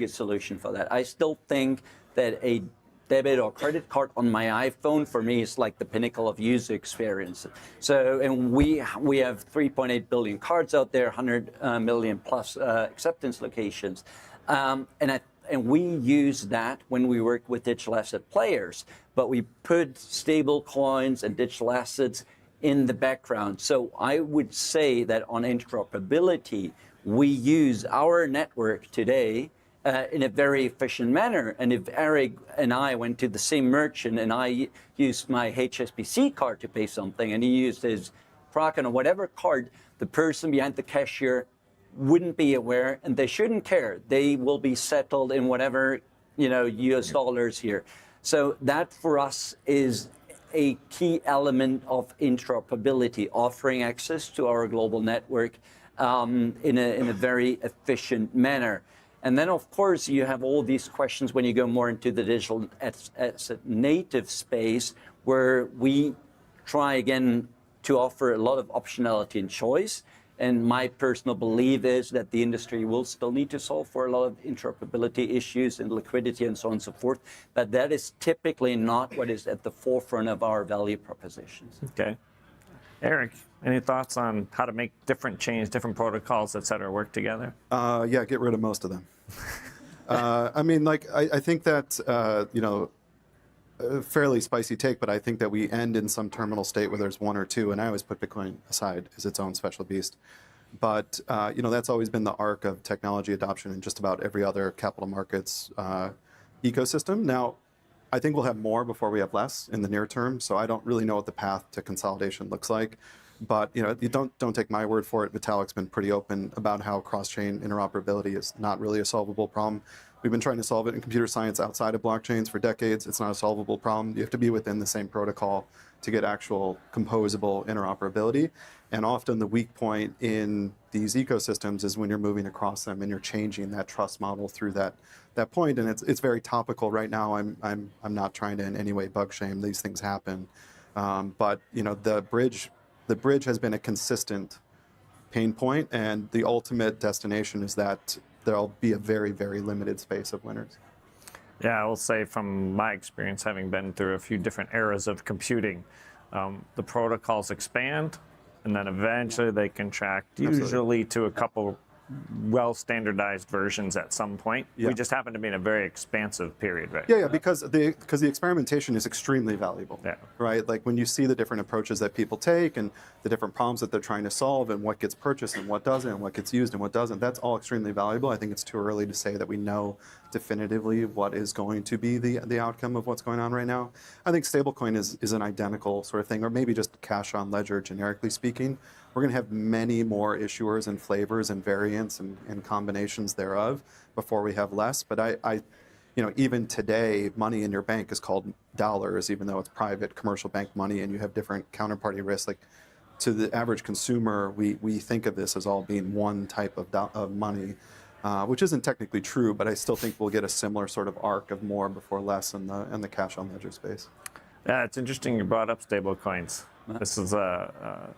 solution for that. I still think that a debit or credit card on my iPhone for me is like the pinnacle of user experience. So, and we have 3.8 billion cards out there, 100 million plus acceptance locations, and we use that when we work with digital asset players. But we put stable coins and digital assets in the background. So I would say that on interoperability, we use our network today in a very efficient manner. And if Eric and I went to the same merchant and I used my HSBC card to pay something and he used his Kraken or whatever card, the person behind the cashier wouldn't be aware and they shouldn't care. They will be settled in whatever, US dollars here. So that for us is a key element of interoperability, offering access to our global network in a very efficient manner. And then, of course, you have all these questions when you go more into the digital asset native space, where we try again to offer a lot of optionality and choice. And my personal belief is that the industry will still need to solve for a lot of interoperability issues and liquidity and so on and so forth. But that is typically not what is at the forefront of our value propositions. Okay. Eric, any thoughts on how to make different chains, different protocols, et cetera, work together? Yeah, get rid of most of them. I think that, a fairly spicy take, but I think that we end in some terminal state where there's one or two, and I always put Bitcoin aside as its own special beast. But, that's always been the arc of technology adoption in just about every other capital markets ecosystem. Now, I think we'll have more before we have less in the near term, so I don't really know what the path to consolidation looks like. But you don't take my word for it. Vitalik's been pretty open about how cross-chain interoperability is not really a solvable problem. We've been trying to solve it in computer science outside of blockchains for decades. It's not a solvable problem. You have to be within the same protocol to get actual composable interoperability. And often the weak point in these ecosystems is when you're moving across them and you're changing that trust model through that point. And it's very topical right now. I'm not trying to in any way bug shame. These things happen. But the bridge has been a consistent pain point, and the ultimate destination is that there'll be a very, very limited space of winners. Yeah, I will say from my experience, having been through a few different eras of computing, the protocols expand, and then eventually they contract, usually to a couple well standardized versions at some point. Yeah. We just happen to be in a very expansive period right Yeah, now. yeah, because the experimentation is extremely valuable. Yeah. Right? Like when you see the different approaches that people take and the different problems that they're trying to solve and what gets purchased and what doesn't and what gets used and what doesn't, that's all extremely valuable. I think it's too early to say that we know definitively what is going to be the outcome of what's going on right now. I think stablecoin is an identical sort of thing, or maybe just cash on ledger, generically speaking. We're going to have many more issuers and flavors and variants and combinations thereof before we have less. But I even today, money in your bank is called dollars, even though it's private commercial bank money, and you have different counterparty risks. Like to the average consumer, we think of this as all being one type of money, which isn't technically true. But I still think we'll get a similar sort of arc of more before less in the cash on ledger space. Yeah, it's interesting you brought up stablecoins. This is a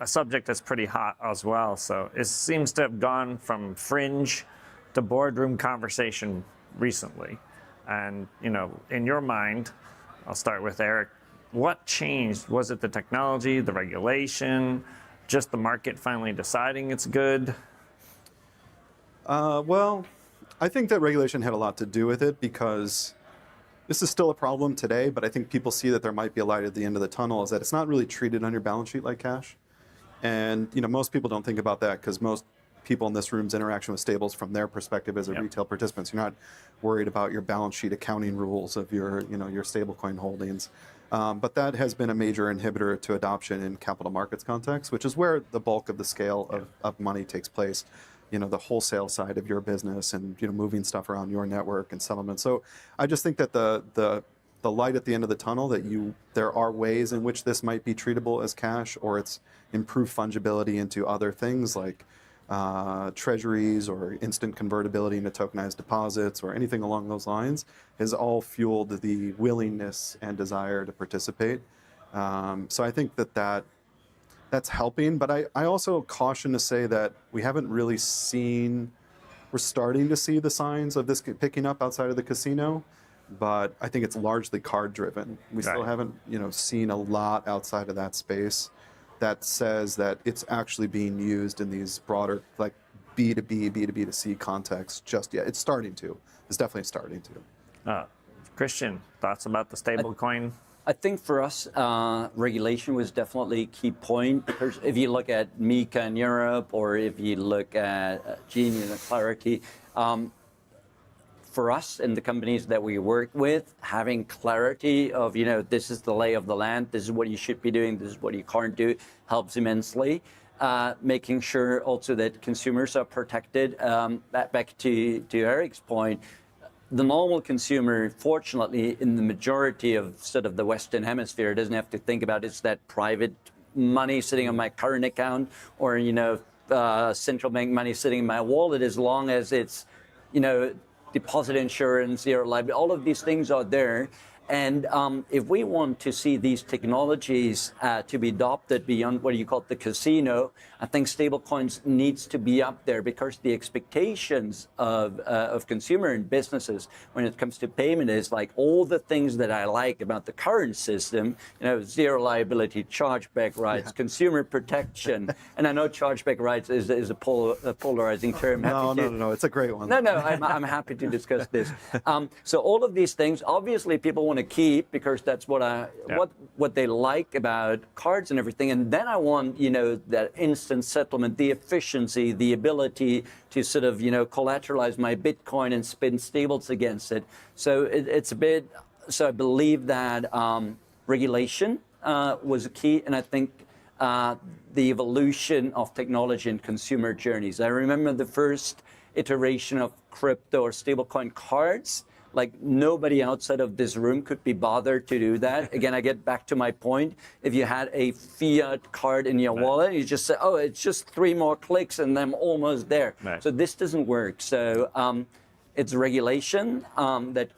subject that's pretty hot as well. So it seems to have gone from fringe to boardroom conversation recently. And, in your mind, I'll start with Eric, what changed? Was it the technology, the regulation, just the market finally deciding it's good? Well, I think that regulation had a lot to do with it because this is still a problem today, but I think people see that there might be a light at the end of the tunnel, is that it's not really treated on your balance sheet like cash. And most people don't think about that because most people in this room's interaction with stables from their perspective as a retail participants. You're not worried about your balance sheet accounting rules of your stablecoin holdings. But that has been a major inhibitor to adoption in capital markets context, which is where the bulk of the scale of money takes place. The wholesale side of your business and moving stuff around your network and settlement. So I just think that the light at the end of the tunnel, that there are ways in which this might be treatable as cash, or it's improved fungibility into other things like treasuries or instant convertibility into tokenized deposits or anything along those lines, has all fueled the willingness and desire to participate. So I think that's helping, but I also caution to say that we haven't really we're starting to see the signs of this picking up outside of the casino, but I think it's largely card driven. We still haven't seen a lot outside of that space that says that it's actually being used in these broader like B2B, B2B2C contexts just yet. It's starting to. It's definitely starting to. Christian, thoughts about the stablecoin? I think for us, regulation was definitely a key point, because if you look at MiCA in Europe, or if you look at Genius and Clarity, for us and the companies that we work with, having clarity of, this is the lay of the land, this is what you should be doing, this is what you can't do, helps immensely. Making sure also that consumers are protected. Back to Eric's point, the normal consumer, fortunately, in the majority of sort of the Western Hemisphere, doesn't have to think about it's that private money sitting on my current account, or central bank money sitting in my wallet, as long as it's deposit insurance, zero liability. All of these things are there. And if we want to see these technologies to be adopted beyond what you call the casino, I think stablecoins needs to be up there, because the expectations of consumer and businesses when it comes to payment is like all the things that I like about the current system, zero liability, chargeback rights, consumer protection. And I know chargeback rights is a polarizing term. No, it's a great one. No, I'm happy to discuss this. So all of these things, obviously people want to keep, because that's what they like about cards and everything. And then I want that instant settlement, the efficiency, the ability to sort of collateralize my Bitcoin and spin stables against it. So it's a bit. So I believe that regulation was a key, and I think the evolution of technology and consumer journeys. I remember the first iteration of crypto or stablecoin cards. Like nobody outside of this room could be bothered to do that. Again, I get back to my point. If you had a fiat card in your wallet, you just say, oh, it's just 3 more clicks and I'm almost there. So this doesn't work. So it's regulation that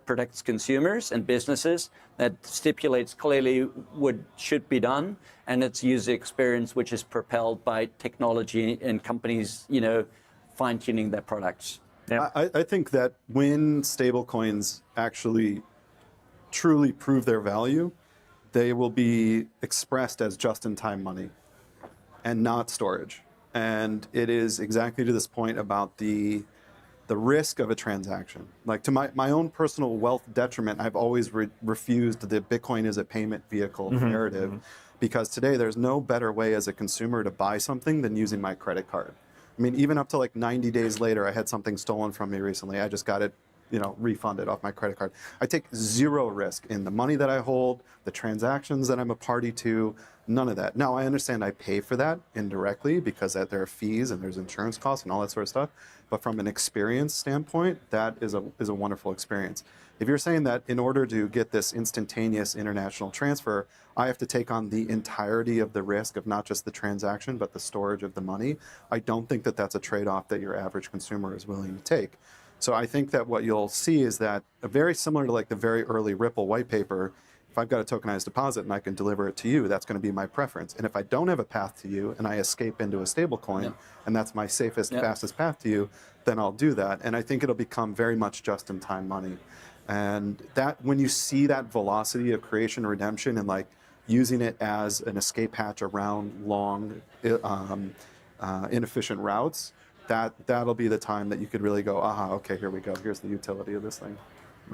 protects consumers and businesses, that stipulates clearly what should be done, and it's user experience, which is propelled by technology and companies, fine-tuning their products. Yeah. I think that when stablecoins actually truly prove their value, they will be expressed as just-in-time money and not storage. And it is exactly to this point about the risk of a transaction. Like to my own personal wealth detriment, I've always refused the Bitcoin is a payment vehicle narrative, because today there's no better way as a consumer to buy something than using my credit card. I mean, even up to like 90 days later, I had something stolen from me recently. I just got it, refunded off my credit card. I take zero risk in the money that I hold, the transactions that I'm a party to, none of that. Now, I understand I pay for that indirectly because there are fees and there's insurance costs and all that sort of stuff. But from an experience standpoint, that is a wonderful experience. If you're saying that in order to get this instantaneous international transfer, I have to take on the entirety of the risk of not just the transaction, but the storage of the money, I don't think that that's a trade-off that your average consumer is willing to take. So I think that what you'll see is that very similar to like the very early Ripple white paper, if I've got a tokenized deposit and I can deliver it to you, that's going to be my preference. And if I don't have a path to you and I escape into a stable coin, and that's my safest, fastest path to you, then I'll do that. And I think it'll become very much just-in-time money. And that when you see that velocity of creation and redemption and like using it as an escape hatch around long, inefficient routes, that'll be the time that you could really go, aha, okay, here we go. Here's the utility of this thing.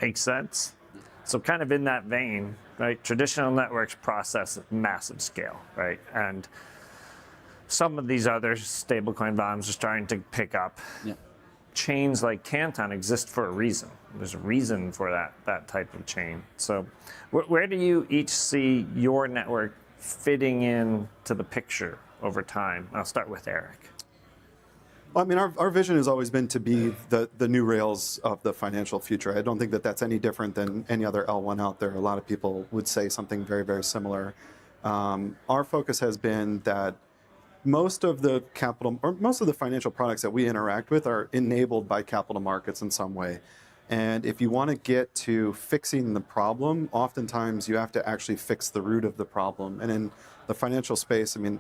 Makes sense. So kind of in that vein, right, traditional networks process at massive scale, right? And some of these other stablecoin volumes are starting to pick up. Yeah. Chains like Canton exist for a reason. There's a reason for that type of chain. So where do you each see your network fitting in to the picture over time? I'll start with Eric. Well, I mean, our vision has always been to be the new rails of the financial future. I don't think that that's any different than any other L1 out there. A lot of people would say something very, very similar. Our focus has been that most of the financial products that we interact with are enabled by capital markets in some way. And if you want to get to fixing the problem, oftentimes you have to actually fix the root of the problem. And in the financial space, I mean,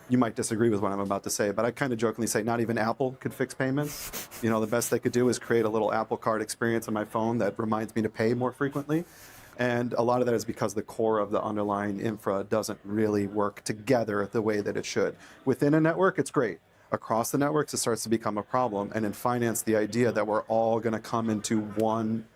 you might disagree with what I'm about to say, but I kind of jokingly say not even Apple could fix payments. The best they could do is create a little Apple Card experience on my phone that reminds me to pay more frequently. And a lot of that is because the core of the underlying infra doesn't really work together the way that it should. Within a network, it's great. Across the networks, it starts to become a problem. And in finance, the idea that we're all going to come into one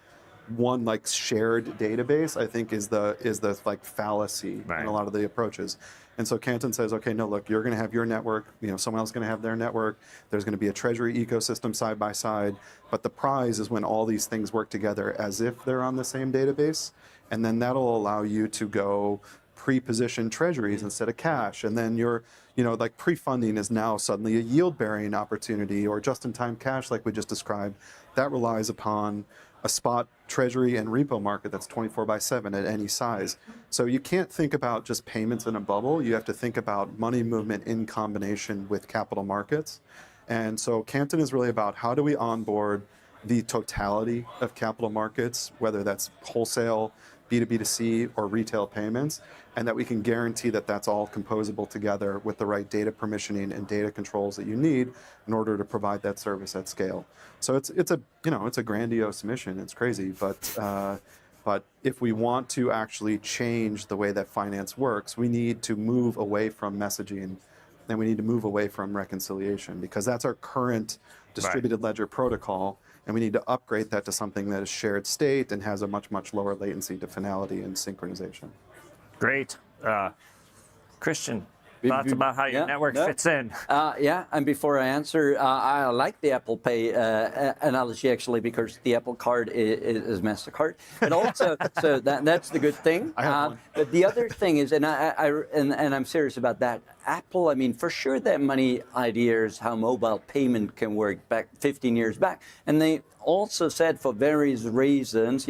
like shared database, I think is the like fallacy in a lot of the approaches. And so Canton says, okay, no, look, you're going to have your network, someone else is going to have their network. There's going to be a treasury ecosystem side by side. But the prize is when all these things work together as if they're on the same database. And then that'll allow you to go pre-position treasuries instead of cash. And then your, like pre-funding is now suddenly a yield-bearing opportunity, or just-in-time cash like we just described. That relies upon a spot treasury and repo market that's 24/7 at any size. So you can't think about just payments in a bubble. You have to think about money movement in combination with capital markets. And so Canton is really about how do we onboard the totality of capital markets, whether that's wholesale, B2B2C, or retail payments, and that we can guarantee that that's all composable together with the right data permissioning and data controls that you need in order to provide that service at scale. So it's a grandiose mission. It's crazy, but if we want to actually change the way that finance works, we need to move away from messaging, and we need to move away from reconciliation, because that's our current distributed ledger protocol. And we need to upgrade that to something that is shared state and has a much, much lower latency to finality and synchronization. Great. Christian, thoughts about how your network fits in? And before I answer, I like the Apple Pay analogy, actually, because the Apple Card is MasterCard. And also, so that's the good thing. I have one. But the other thing is, and I'm serious about that, Apple, I mean, for sure their money ideas, how mobile payment can work back 15 years back. And they also said for various reasons,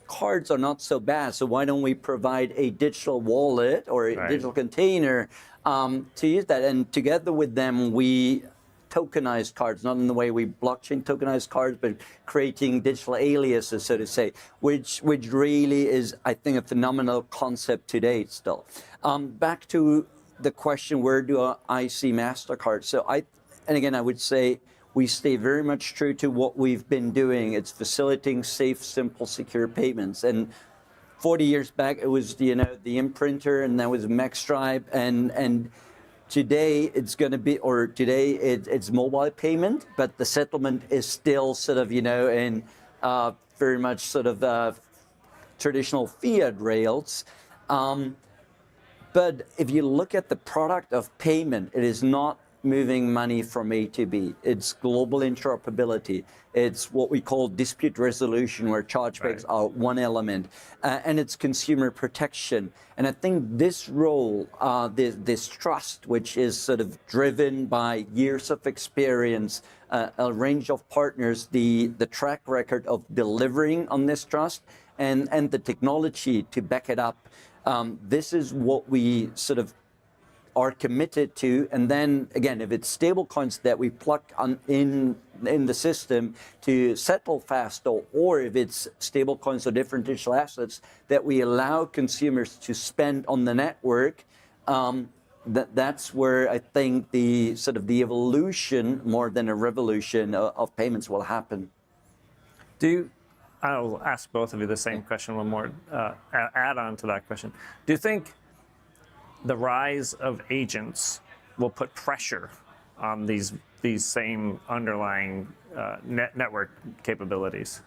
cards are not so bad, so why don't we provide a digital wallet or a digital container to use that? And together with them, we tokenized cards, not in the way we blockchain tokenized cards, but creating digital aliases, so to say, which really is, I think, a phenomenal concept to date still. Back to the question, where do I see MasterCard? So I would say we stay very much true to what we've been doing. It's facilitating safe, simple, secure payments. And 40 years back, it was the imprinter, and that was MexStripe, and today it's going to be, or today it's mobile payment, but the settlement is still sort of, in very much sort of traditional fiat rails. But if you look at the product of payment, it is not moving money from A to B. It's global interoperability. It's what we call dispute resolution, where chargebacks are one element, and it's consumer protection. And I think this role, this trust, which is sort of driven by years of experience, a range of partners, the track record of delivering on this trust, and the technology to back it up. This is what we sort of are committed to. And then again, if it's stablecoins that we plug in the system to settle faster, or if it's stablecoins or different digital assets that we allow consumers to spend on the network, that's where I think the sort of the evolution more than a revolution of payments will happen. I'll ask both of you the same question, one more add on to that question. Do you think the rise of agents will put pressure on these same underlying network capabilities?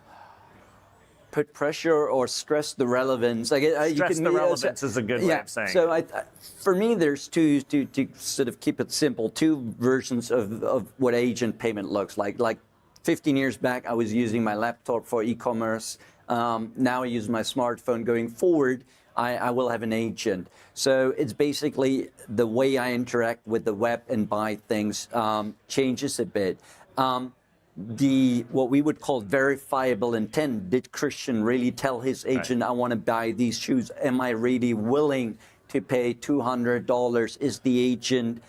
Put pressure or stress the relevance? Stress the relevance is a good way of saying. So for me, there's to sort of keep it simple, two versions of what agent payment looks like. Like 15 years back, I was using my laptop for e-commerce. Now I use my smartphone. Going forward, I will have an agent. So it's basically the way I interact with the web and buy things changes a bit. What we would call verifiable intent. Did Christian really tell his agent, I want to buy these shoes? Am I really willing to pay $200? Is the agent,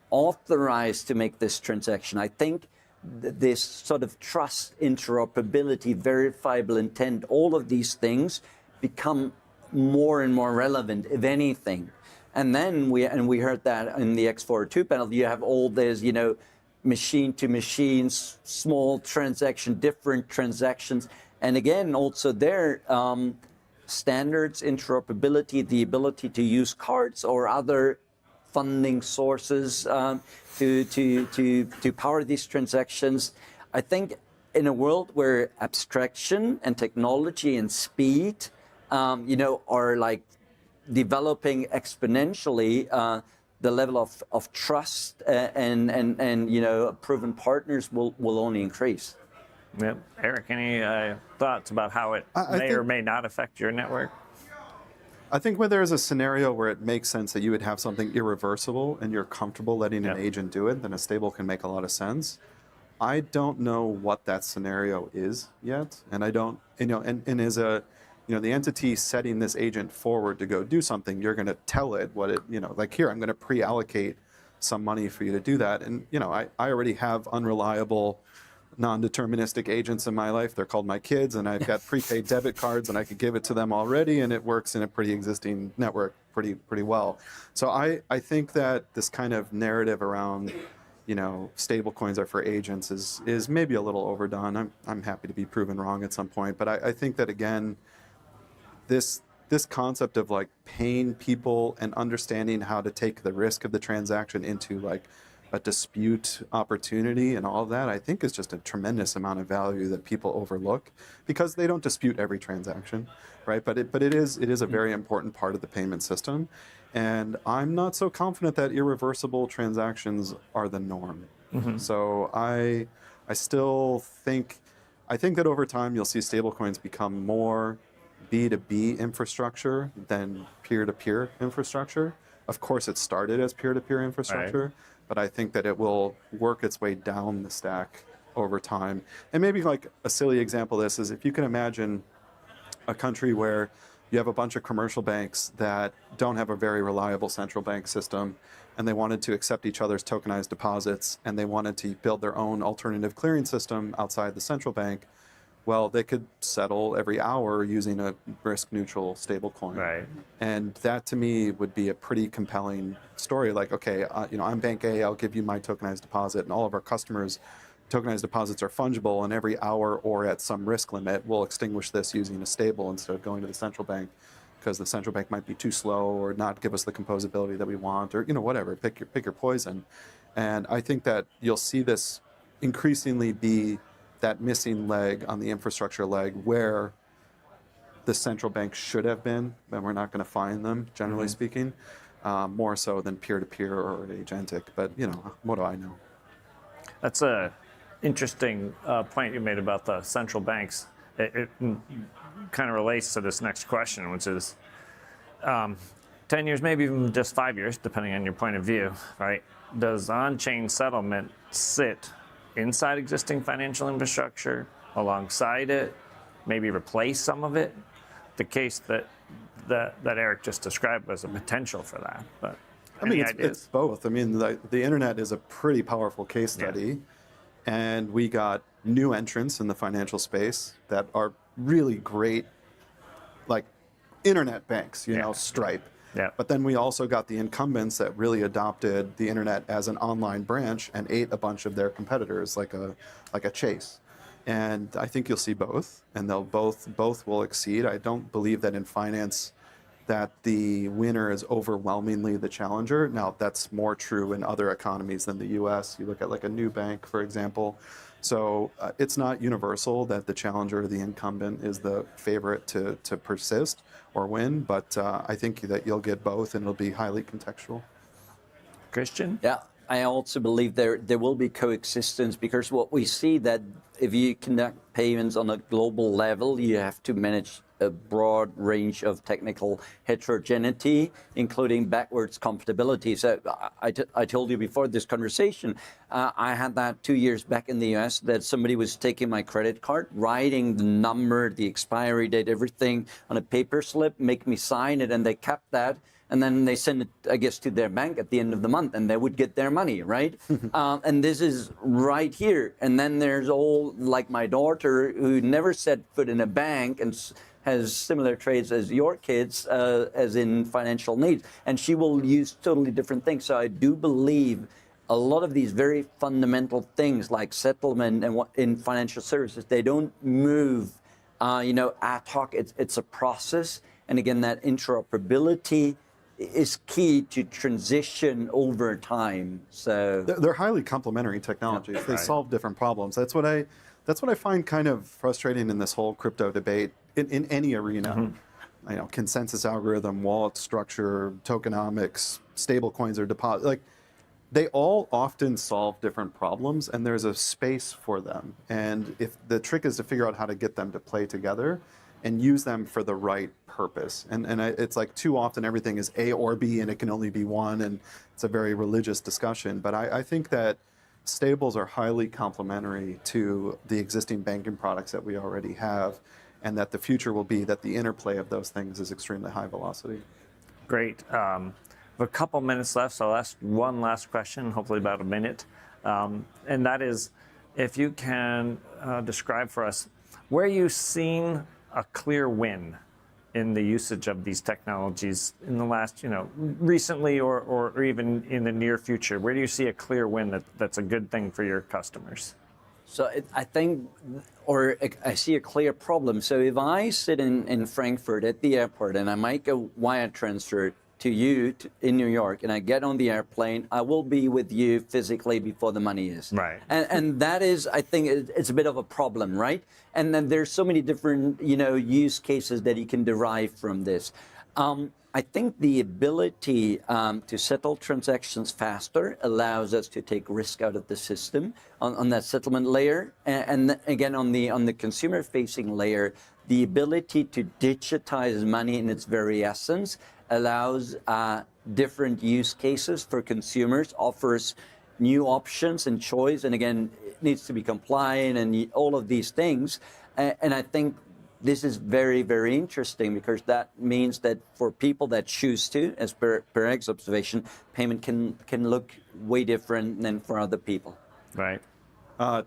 authorized to make this transaction? I think this sort of trust, interoperability, verifiable intent, all of these things become more and more relevant, if anything. And then we heard that in the X402 panel, you have all this, machine to machines, small transaction, different transactions. And again, also there, standards, interoperability, the ability to use cards or other funding sources to power these transactions. I think in a world where abstraction and technology and speed are like developing exponentially, the level of trust and proven partners will only increase. Yep. Eric, any thoughts about how it may or may not affect your network? I think when there's a scenario where it makes sense that you would have something irreversible and you're comfortable letting an agent do it, then a stable can make a lot of sense. I don't know what that scenario is yet, and I don't, and as a the entity setting this agent forward to go do something, you're going to tell it what it, like here, I'm going to pre-allocate some money for you to do that. And, I already have unreliable, non-deterministic agents in my life. They're called my kids, and I've got prepaid debit cards, and I could give it to them already, and it works in a pretty existing network pretty well. So I think that this kind of narrative around, stable coins are for agents is maybe a little overdone. I'm happy to be proven wrong at some point. But I think that, again, this concept of like paying people and understanding how to take the risk of the transaction into like a dispute opportunity and all of that, I think is just a tremendous amount of value that people overlook because they don't dispute every transaction, right? But it is a very important part of the payment system. And I'm not so confident that irreversible transactions are the norm. Mm-hmm. So I still think that over time you'll see stablecoins become more B2B infrastructure than peer-to-peer infrastructure. Of course, it started as peer-to-peer infrastructure, but I think that it will work its way down the stack over time. And maybe like a silly example of this is if you can imagine a country where you have a bunch of commercial banks that don't have a very reliable central bank system, and they wanted to accept each other's tokenized deposits, and they wanted to build their own alternative clearing system outside the central bank. Well, they could settle every hour using a risk-neutral stablecoin. Right. And that, to me, would be a pretty compelling story. Like, okay, I'm Bank A, I'll give you my tokenized deposit, and all of our customers' tokenized deposits are fungible, and every hour or at some risk limit, we'll extinguish this using a stable instead of going to the central bank. because the central bank might be too slow or not give us the composability that we want, or whatever. Pick your poison. And I think that you'll see this increasingly be that missing leg on the infrastructure leg where the central bank should have been, and we're not going to find them, generally speaking, more so than peer-to-peer or agentic. But what do I know? That's a interesting point you made about the central banks. It kind of relates to this next question, which is 10 years, maybe even just 5 years, depending on your point of view, right? Does on-chain settlement sit inside existing financial infrastructure, alongside it, maybe replace some of it? The case that Eric just described was a potential for that. But I mean, it's both. I mean, the internet is a pretty powerful case study, and we got new entrants in the financial space that are really great, like internet banks, Stripe. Yeah. But then we also got the incumbents that really adopted the internet as an online branch and ate a bunch of their competitors, like a Chase. And I think you'll see both, and they'll both will exceed. I don't believe that in finance that the winner is overwhelmingly the challenger. Now, that's more true in other economies than the US. You look at like a new bank, for example. So it's not universal that the challenger or the incumbent is the favorite to persist or win, but I think that you'll get both, and it'll be highly contextual. Christian? Yeah, I also believe there will be coexistence, because what we see that if you conduct payments on a global level, you have to manage a broad range of technical heterogeneity, including backwards compatibility. So I told you before this conversation, I had that 2 years back in the US, that somebody was taking my credit card, writing the number, the expiry date, everything on a paper slip, make me sign it, and they kept that. And then they send it, I guess, to their bank at the end of the month, and they would get their money, right? And this is right here. And then there's all, like my daughter, who never set foot in a bank and has similar trades as your kids, as in financial needs. And she will use totally different things. So I do believe a lot of these very fundamental things like settlement and what in financial services, they don't move, ad hoc. It's a process. And again, that interoperability is key to transition over time. So they're highly complementary technologies. They solve different problems. That's what I find kind of frustrating in this whole crypto debate in any arena. Consensus algorithm, wallet structure, tokenomics, stable coins or deposit. Like, they all often solve different problems, and there's a space for them. And if the trick is to figure out how to get them to play together and use them for the right purpose. And it's like too often everything is A or B, and it can only be one, and it's a very religious discussion. But I think that stables are highly complementary to the existing banking products that we already have, and that the future will be that the interplay of those things is extremely high velocity. Great. We have a couple minutes left, so I'll ask one last question, hopefully about a minute. And that is, if you can describe for us where you've seen a clear win in the usage of these technologies in the last, recently or even in the near future. Where do you see a clear win that's a good thing for your customers? So I think, or I see a clear problem. So if I sit in Frankfurt at the airport and I make a wire transfer to you in New York, and I get on the airplane, I will be with you physically before the money is. Right. And that is, I think, it's a bit of a problem, right? And then there's so many different, use cases that you can derive from this. I think the ability to settle transactions faster allows us to take risk out of the system on that settlement layer. And again, on the consumer-facing layer, the ability to digitize money in its very essence allows different use cases for consumers, offers new options and choice, and again, it needs to be compliant and all of these things. And I think this is very, very interesting, because that means that for people that choose to, as per Egg's observation, payment can look way different than for other people. Right.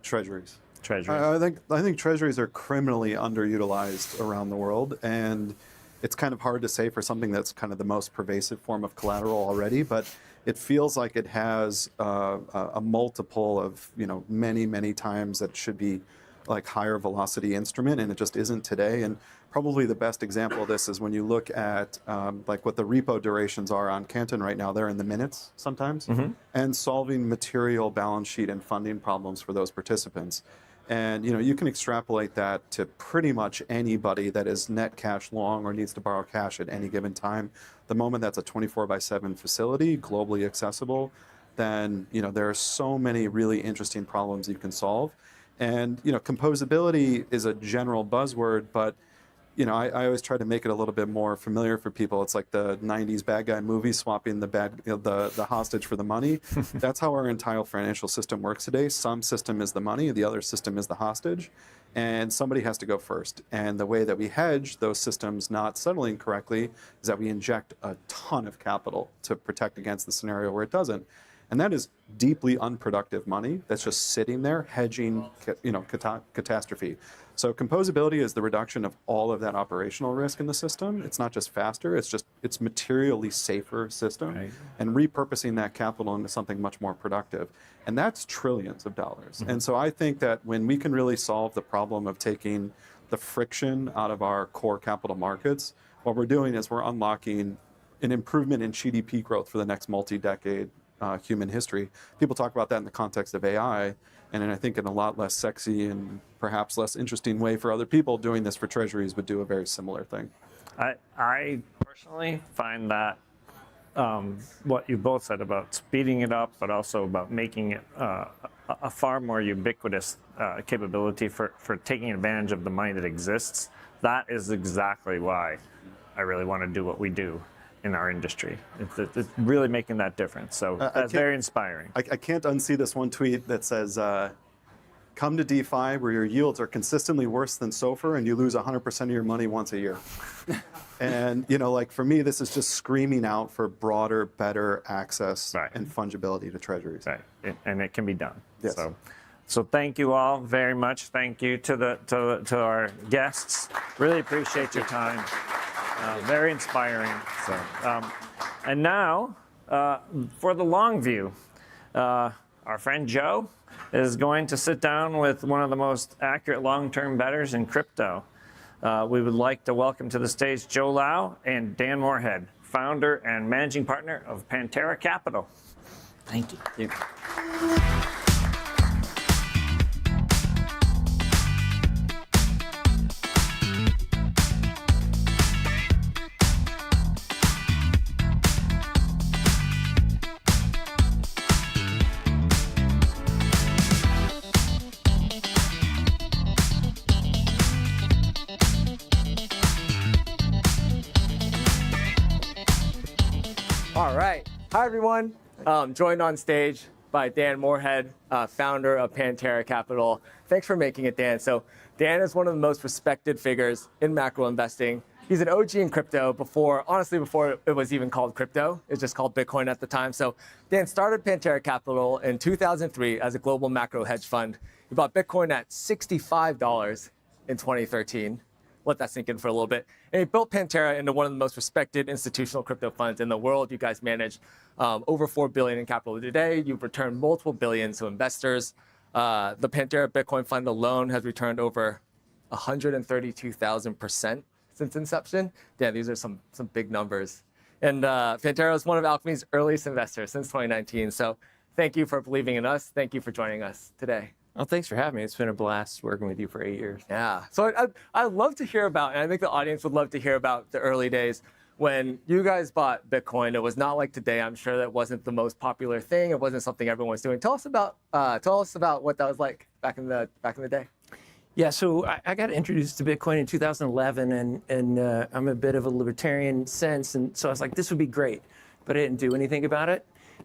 Treasuries. Treasuries. I think treasuries are criminally underutilized around the world, and it's kind of hard to say for something that's kind of the most pervasive form of collateral already, but it feels like it has a multiple of many, many times that should be like higher velocity instrument, and it just isn't today. And probably the best example of this is when you look at like what the repo durations are on Canton right now. They're in the minutes sometimes, and solving material balance sheet and funding problems for those participants. And you can extrapolate that to pretty much anybody that is net cash long or needs to borrow cash at any given time. The moment that's a 24/7 facility, globally accessible, then there are so many really interesting problems you can solve. And composability is a general buzzword, but I always try to make it a little bit more familiar for people. It's like the 90s bad guy movie, swapping the hostage for the money. That's how our entire financial system works today. Some system is the money, the other system is the hostage, and somebody has to go first. And the way that we hedge those systems not settling correctly is that we inject a ton of capital to protect against the scenario where it doesn't. And that is deeply unproductive money that's just sitting there hedging, catastrophe. So composability is the reduction of all of that operational risk in the system. It's not just faster, it's materially safer system, and repurposing that capital into something much more productive. And that's trillions of dollars. And so I think that when we can really solve the problem of taking the friction out of our core capital markets, what we're doing is we're unlocking an improvement in GDP growth for the next multi-decade human history. People talk about that in the context of AI, and I think in a lot less sexy and perhaps less interesting way for other people, doing this for treasuries would do a very similar thing. I personally find that what you both said about speeding it up, but also about making it a far more ubiquitous capability for taking advantage of the money that exists, that is exactly why I really want to do what we do in our industry. It's really making that difference. So that's very inspiring. I can't unsee this one tweet that says, come to DeFi where your yields are consistently worse than SOFR and you lose 100% of your money once a year. And like for me, this is just screaming out for broader, better access and fungibility to treasuries. Right, and it can be done. Yes. So thank you all very much. Thank you to our guests. Really appreciate your time. Very inspiring. And now, for the long view, our friend Joe is going to sit down with one of the most accurate long-term bettors in crypto. We would like to welcome to the stage Joe Lau and Dan Moorhead, founder and managing partner of Pantera Capital. Thank you. All right. Hi, everyone. Joined on stage by Dan Moorhead, founder of Pantera Capital. Thanks for making it, Dan. So Dan is one of the most respected figures in macro investing. He's an OG in crypto before it was even called crypto. It was just called Bitcoin at the time. So Dan started Pantera Capital in 2003 as a global macro hedge fund. He bought Bitcoin at $65 in 2013. Let that sink in for a little bit. And he built Pantera into one of the most respected institutional crypto funds in the world. You guys manage over $4 billion in capital today. You've returned multiple billions to investors. The Pantera Bitcoin fund alone has returned over 132,000% since inception. Yeah, these are some big numbers. And Pantera is one of Alchemy's earliest investors since 2019. So thank you for believing in us. Thank you for joining us today. Well, thanks for having me. It's been a blast working with you for 8 years. Yeah. So I'd love to hear about, and I think the audience would love to hear about the early days when you guys bought Bitcoin. It was not like today. I'm sure that wasn't the most popular thing. It wasn't something everyone was doing. Tell us about what that was like back in the day. Yeah, so I got introduced to Bitcoin in 2011, and I'm a bit of a libertarian sense, and so I was like, this would be great, but I didn't do anything about it.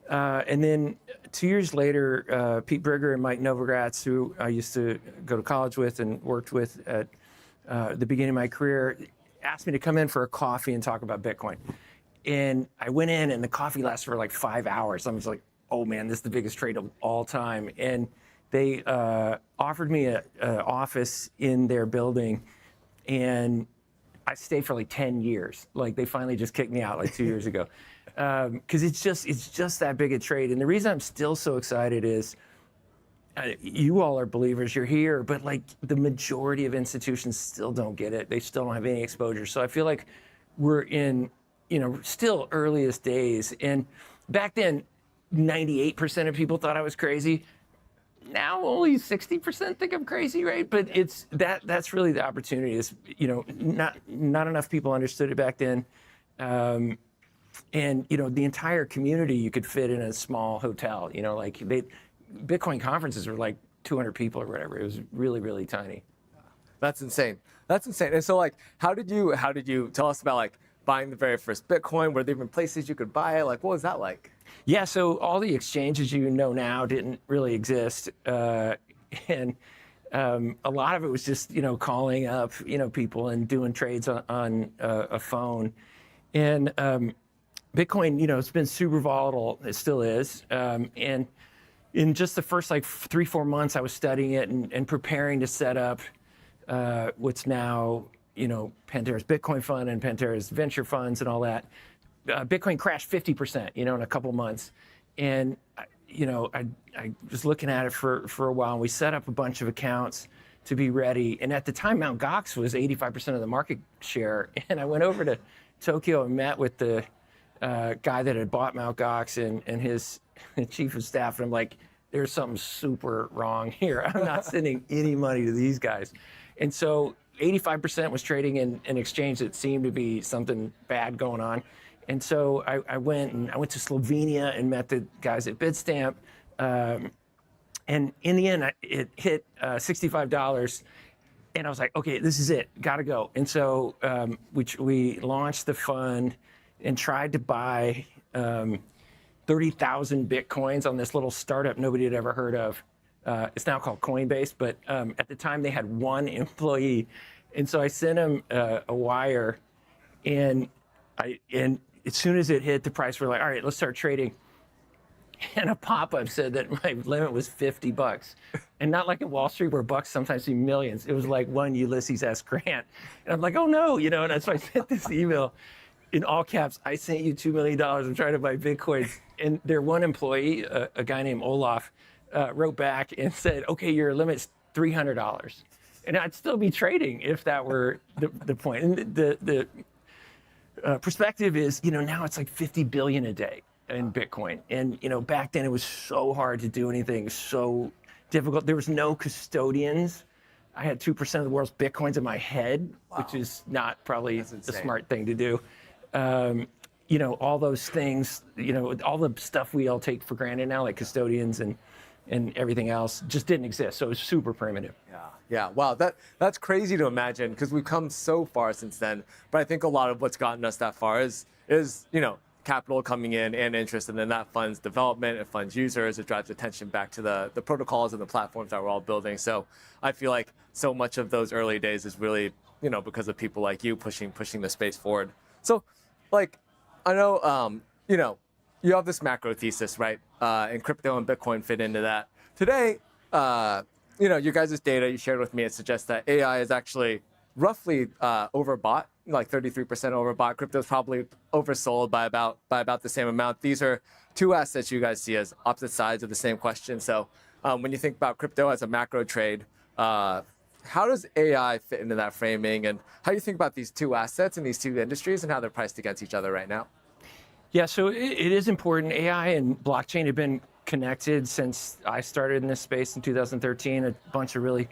And then 2 years later, Pete Brigger and Mike Novogratz, who I used to go to college with and worked with at the beginning of my career, asked me to come in for a coffee and talk about Bitcoin. And I went in, and the coffee lasted for like 5 hours. I was like, oh man, this is the biggest trade of all time. And they offered me an office in their building, and I stayed for like 10 years. Like they finally just kicked me out like 2 years ago. Because it's just that big a trade. And the reason I'm still so excited is you all are believers, you're here, but like the majority of institutions still don't get it. They still don't have any exposure. So I feel like we're in, still earliest days. And back then, 98% of people thought I was crazy. Now only 60% think I'm crazy, right? But it's that's really the opportunity is, not enough people understood it back then. And, the entire community you could fit in a small hotel, Bitcoin conferences were like 200 people or whatever. It was really, really tiny. That's insane. That's insane. And so, like, how did you tell us about like buying the very first Bitcoin? Were there even places you could buy it? Like, what was that like? Yeah, so all the exchanges you know now didn't really exist, and a lot of it was just calling up people and doing trades on a phone, and Bitcoin it's been super volatile. It still is, and in just the first like 3-4 months, I was studying it and preparing to set up what's now Pantera's Bitcoin fund and Pantera's venture funds and all that. Bitcoin crashed 50%, in a couple months, and I was looking at it for a while, and we set up a bunch of accounts to be ready. And at the time, Mt. Gox was 85% of the market share, and I went over to Tokyo and met with the guy that had bought Mt. Gox and his chief of staff, and I'm like, there's something super wrong here. I'm not sending any money to these guys. And so 85% was trading in an exchange that seemed to be something bad going on. And so I went to Slovenia and met the guys at Bitstamp. And in the end, it hit $65. And I was like, okay, this is it. Got to go. And so we launched the fund and tried to buy 30,000 Bitcoins on this little startup nobody had ever heard of. It's now called Coinbase, but at the time they had one employee. And so I sent him a wire, and as soon as it hit the price, we're like, all right, let's start trading. And a pop-up said that my limit was $50. And not like in Wall Street where bucks sometimes mean millions. It was like one Ulysses S. Grant. And I'm like, oh no, and that's why I sent this email in all caps. I sent you $2 million. I'm trying to buy Bitcoins. And their one employee, a guy named Olaf, wrote back and said, okay, your limit's $300. And I'd still be trading if that were the point. And the perspective is, now it's like 50 billion a day in Bitcoin. And, back then it was so hard to do anything, so difficult. There was no custodians. I had 2% of the world's Bitcoins in my head, which is not probably the smart thing to do. All those things, all the stuff we all take for granted now, like custodians and everything else, just didn't exist. So it was super primitive. Yeah. Wow. That's crazy to imagine because we've come so far since then. But I think a lot of what's gotten us that far is capital coming in and interest, and then that funds development, it funds users, it drives attention back to the protocols and the platforms that we're all building. So I feel like so much of those early days is really because of people like you pushing the space forward. So like I know you have this macro thesis, right? And crypto and Bitcoin fit into that. Today, your guys' data you shared with me, it suggests that AI is actually roughly overbought, like 33% overbought. Crypto is probably oversold by about the same amount. These are two assets you guys see as opposite sides of the same question. So when you think about crypto as a macro trade, how does AI fit into that framing? And how do you think about these two assets and these two industries and how they're priced against each other right now? Yeah, so it is important. AI and blockchain have been connected since I started in this space in 2013. A bunch of really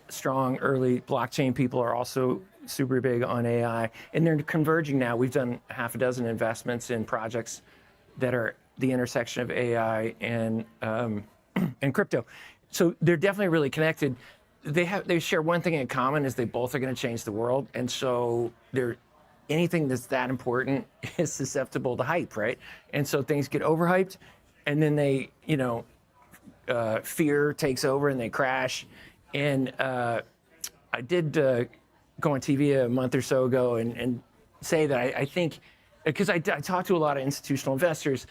strong early blockchain people are also super big on AI, and they're converging now. We've done half a dozen investments in projects that are the intersection of AI and crypto. So they're definitely really connected. They share one thing in common is they both are going to change the world, and so anything that's that important is susceptible to hype, right? And so things get overhyped, and then they, fear takes over and they crash. And I did go on TV a month or so ago and say that I think, because I talked to a lot of institutional investors,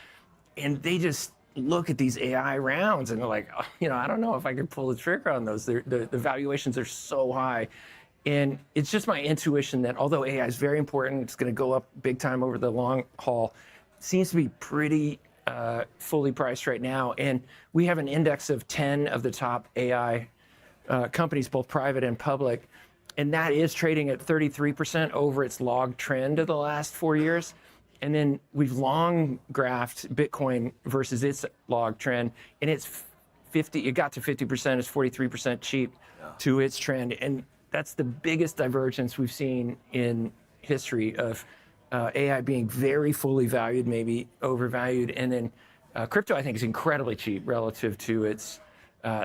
and they just look at these AI rounds and they're like, I don't know if I could pull the trigger on those. The valuations are so high. And it's just my intuition that although AI is very important, it's going to go up big time over the long haul, it seems to be pretty fully priced right now. And we have an index of 10 of the top AI companies, both private and public. And that is trading at 33% over its log trend of the last 4 years. And then we've long graphed Bitcoin versus its log trend, and it's 50. It got to 50%. It's 43% cheap to its trend, and that's the biggest divergence we've seen in history of AI being very fully valued, maybe overvalued, and then crypto I think is incredibly cheap relative to its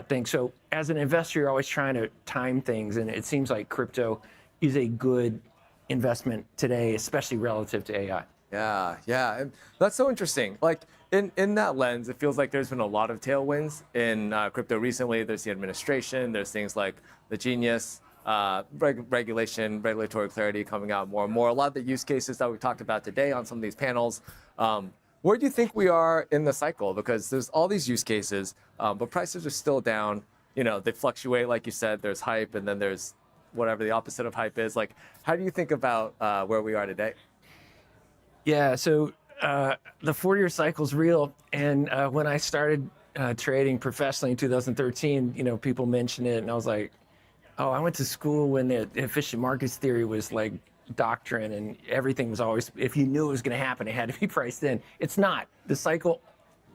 thing. So as an investor, you're always trying to time things, and it seems like crypto is a good investment today, especially relative to AI. Yeah, and that's so interesting. Like in that lens, it feels like there's been a lot of tailwinds in crypto recently. There's the administration, there's things like the Genius regulatory clarity coming out more and more. A lot of the use cases that we talked about today on some of these panels. Where do you think we are in the cycle? Because there's all these use cases, but prices are still down. You know, they fluctuate, like you said. There's hype, and then there's whatever the opposite of hype is. Like, how do you think about where we are today? Yeah, so the 4-year cycle is real. And when I started trading professionally in 2013, you know, people mentioned it, and I was like, oh, I went to school when the efficient markets theory was like doctrine, and everything was always, if you knew it was going to happen, it had to be priced in. It's not. The cycle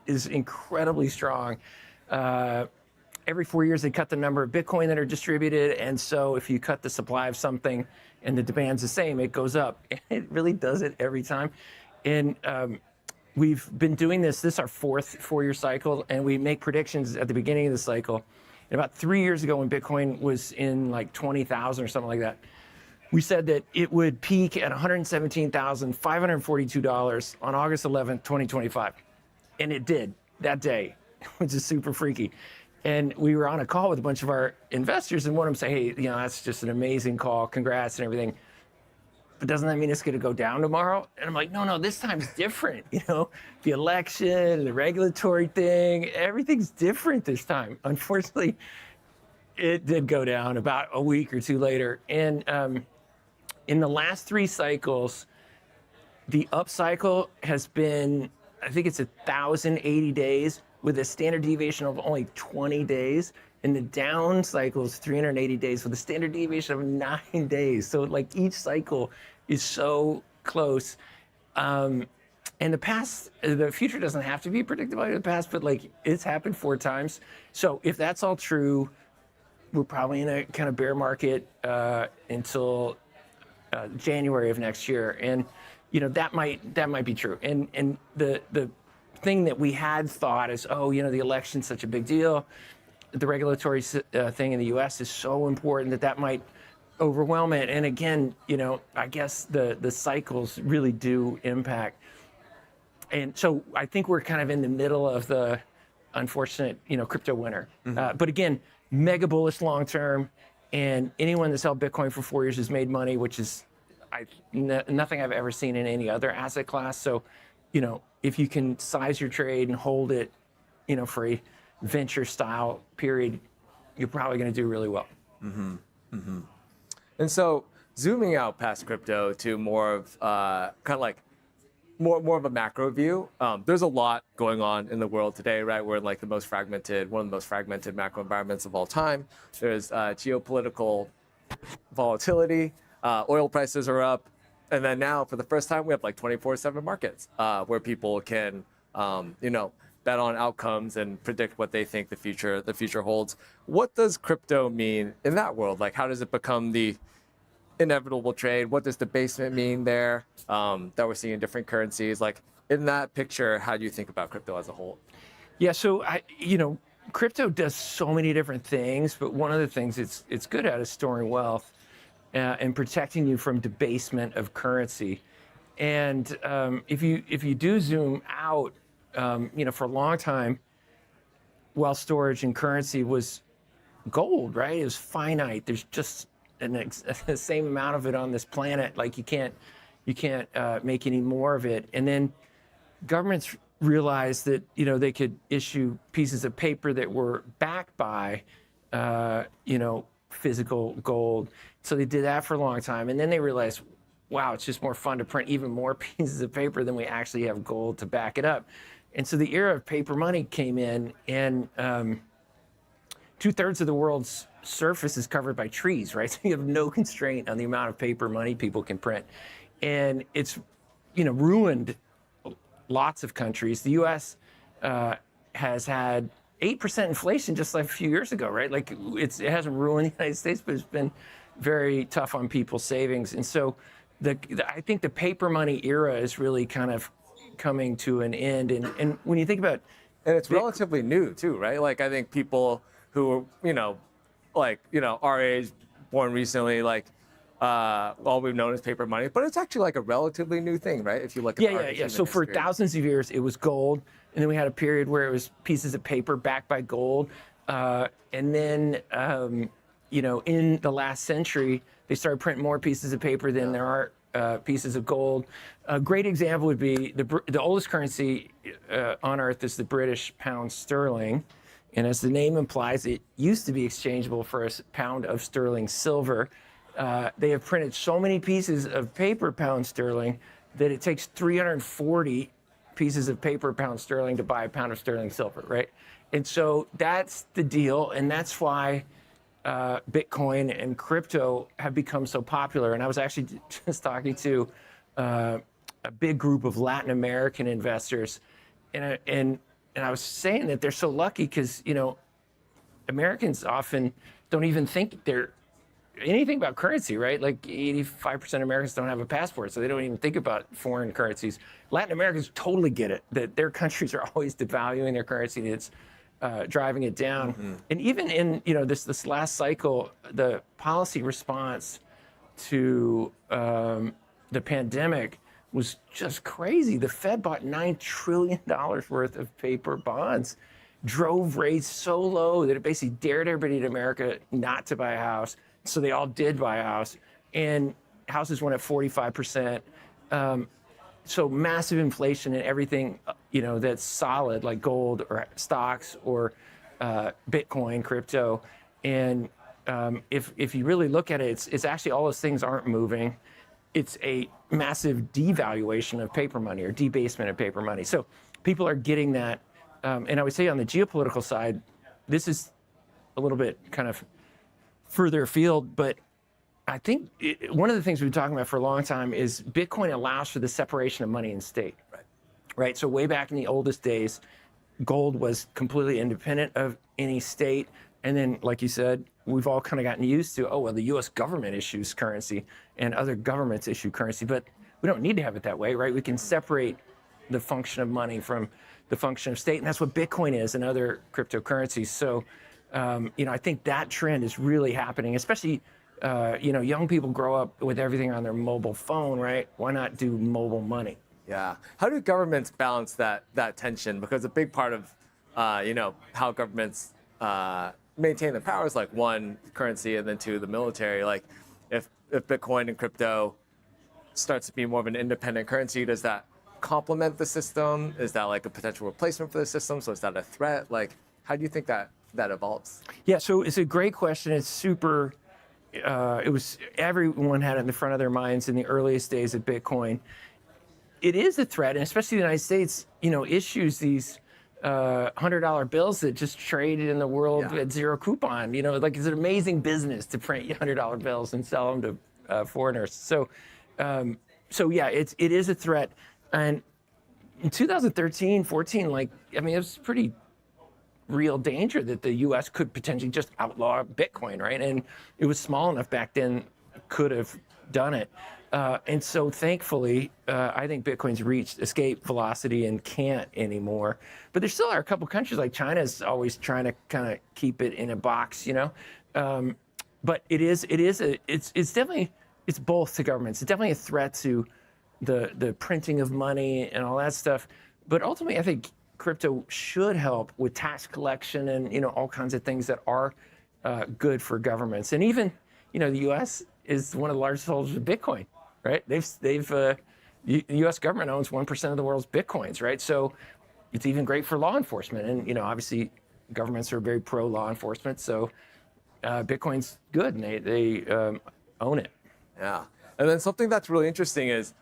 is incredibly strong. Every 4 years, they cut the number of Bitcoin that are distributed, and so if you cut the supply of something and the demand's the same, it goes up. It really does it every time. And we've been doing this. This is our 4th 4-year cycle, and we make predictions at the beginning of the cycle. And about 3 years ago, when Bitcoin was in like 20,000 or something like that, we said that it would peak at $117,542 on August 11th, 2025. And it did that day, which is super freaky. And we were on a call with a bunch of our investors, and one of them said, hey, you know, that's just an amazing call, congrats and everything. But doesn't that mean it's going to go down tomorrow? And I'm like, no, this time's different. You know, the election, the regulatory thing, everything's different this time. Unfortunately, it did go down about a week or two later. And in the last 3 cycles, the up cycle has been, I think it's 1,080 days with a standard deviation of only 20 days. And the down cycle is 380 days with a standard deviation of 9 days. So like each cycle is so close. And the future doesn't have to be predicted by the past, but like it's happened 4 times. So if that's all true, we're probably in a kind of bear market until January of next year. And you know, that might be true. And the thing that we had thought is, oh, you know, the election's such a big deal. The regulatory thing in the U.S. is so important that might overwhelm it. And again, you know, I guess the cycles really do impact. And so I think we're kind of in the middle of the unfortunate, you know, crypto winter. But again, mega bullish long term. And anyone that's held Bitcoin for 4 years has made money, which is nothing I've ever seen in any other asset class. So, you know, if you can size your trade and hold it, you know, for a venture style period, you're probably going to do really well. And so zooming out past crypto to more of kind of like more of a macro view, there's a lot going on in the world today, right? We're in like one of the most fragmented macro environments of all time. There's geopolitical volatility, oil prices are up, and then now for the first time we have like 24/7 markets where people can, you know, bet on outcomes and predict what they think the future holds. What does crypto mean in that world? Like, how does it become the inevitable trade? What does debasement mean there that we're seeing in different currencies? Like, in that picture, how do you think about crypto as a whole? Yeah, so you know, crypto does so many different things, but one of the things it's good at is storing wealth and protecting you from debasement of currency. And if you do zoom out, you know, for a long time, wealth storage and currency was gold, right? It was finite. There's just the same amount of it on this planet. Like you can't make any more of it. And then governments realized that, you know, they could issue pieces of paper that were backed by, you know, physical gold. So they did that for a long time. And then they realized, wow, it's just more fun to print even more pieces of paper than we actually have gold to back it up. And so the era of paper money came in, and 2/3 of the world's surface is covered by trees, right? So you have no constraint on the amount of paper money people can print. And it's, ruined lots of countries. The US has had 8% inflation just like a few years ago, right? Like it hasn't ruined the United States, but it's been very tough on people's savings. And so I think the paper money era is really kind of coming to an end. And when you think about, and it's relatively new too, right? Like I think people who, our age, born recently, all we've known is paper money, but it's actually like a relatively new thing, right? If you look at yeah. So for thousands of years, it was gold, and then we had a period where it was pieces of paper backed by gold, and then in the last century, they started printing more pieces of paper than there are pieces of gold. A great example would be the oldest currency on Earth is the British pound sterling. And as the name implies, it used to be exchangeable for a pound of sterling silver. They have printed so many pieces of paper pound sterling that it takes 340 pieces of paper pound sterling to buy a pound of sterling silver, right? And so that's the deal, and that's why Bitcoin and crypto have become so popular. And I was actually just talking to a big group of Latin American investors, and I was saying that they're so lucky because, Americans often don't even think they're anything about currency, right? Like 85% of Americans don't have a passport, so they don't even think about foreign currencies. Latin Americans totally get it, that their countries are always devaluing their currency, and it's driving it down. Mm-hmm. And even in, this last cycle, the policy response to the pandemic was just crazy. The Fed bought $9 trillion worth of paper bonds, drove rates so low that it basically dared everybody in America not to buy a house. So they all did buy a house, and houses went up 45%. So massive inflation in everything, that's solid, like gold or stocks or Bitcoin, crypto. And if you really look at it, it's actually all those things aren't moving. It's a massive devaluation of paper money or debasement of paper money. So people are getting that. And I would say on the geopolitical side, this is a little bit kind of further afield, but I think one of the things we've been talking about for a long time is Bitcoin allows for the separation of money and state. Right? So way back in the oldest days, gold was completely independent of any state. And then, like you said, we've all kind of gotten used to, the U.S. government issues currency and other governments issue currency, but we don't need to have it that way, right? We can separate the function of money from the function of state, and that's what Bitcoin is and other cryptocurrencies. So, I think that trend is really happening, especially, young people grow up with everything on their mobile phone, right? Why not do mobile money? Yeah. How do governments balance that tension? Because a big part of, how governments maintain their powers, like one, currency, and then two, the military. Like if Bitcoin and crypto starts to be more of an independent currency, does that complement the system? Is that like a potential replacement for the system? So is that a threat? Like, how do you think that evolves? Yeah, so it's a great question. It's super, everyone had it in the front of their minds in the earliest days of Bitcoin. It is a threat, and especially the United States, issues these $100 bills that just traded in the world at zero coupon. It's an amazing business to print $100 bills and sell them to foreigners. So it is a threat. And in 2013, 14, it was pretty real danger that the U.S. could potentially just outlaw Bitcoin, right? And it was small enough back then, could have done it. And so thankfully, I think Bitcoin's reached escape velocity and can't anymore. But there still are a couple countries, like China's always trying to kind of keep it in a box, But it's definitely, it's both to governments. It's definitely a threat to the printing of money and all that stuff. But ultimately, I think crypto should help with tax collection and all kinds of things that are good for governments. And even the U.S. is one of the largest holders of Bitcoin, right? The U.S. government owns 1% of the world's Bitcoins, right? So it's even great for law enforcement. And obviously governments are very pro law enforcement, so Bitcoin's good, and they own it. Yeah. And then something that's really interesting is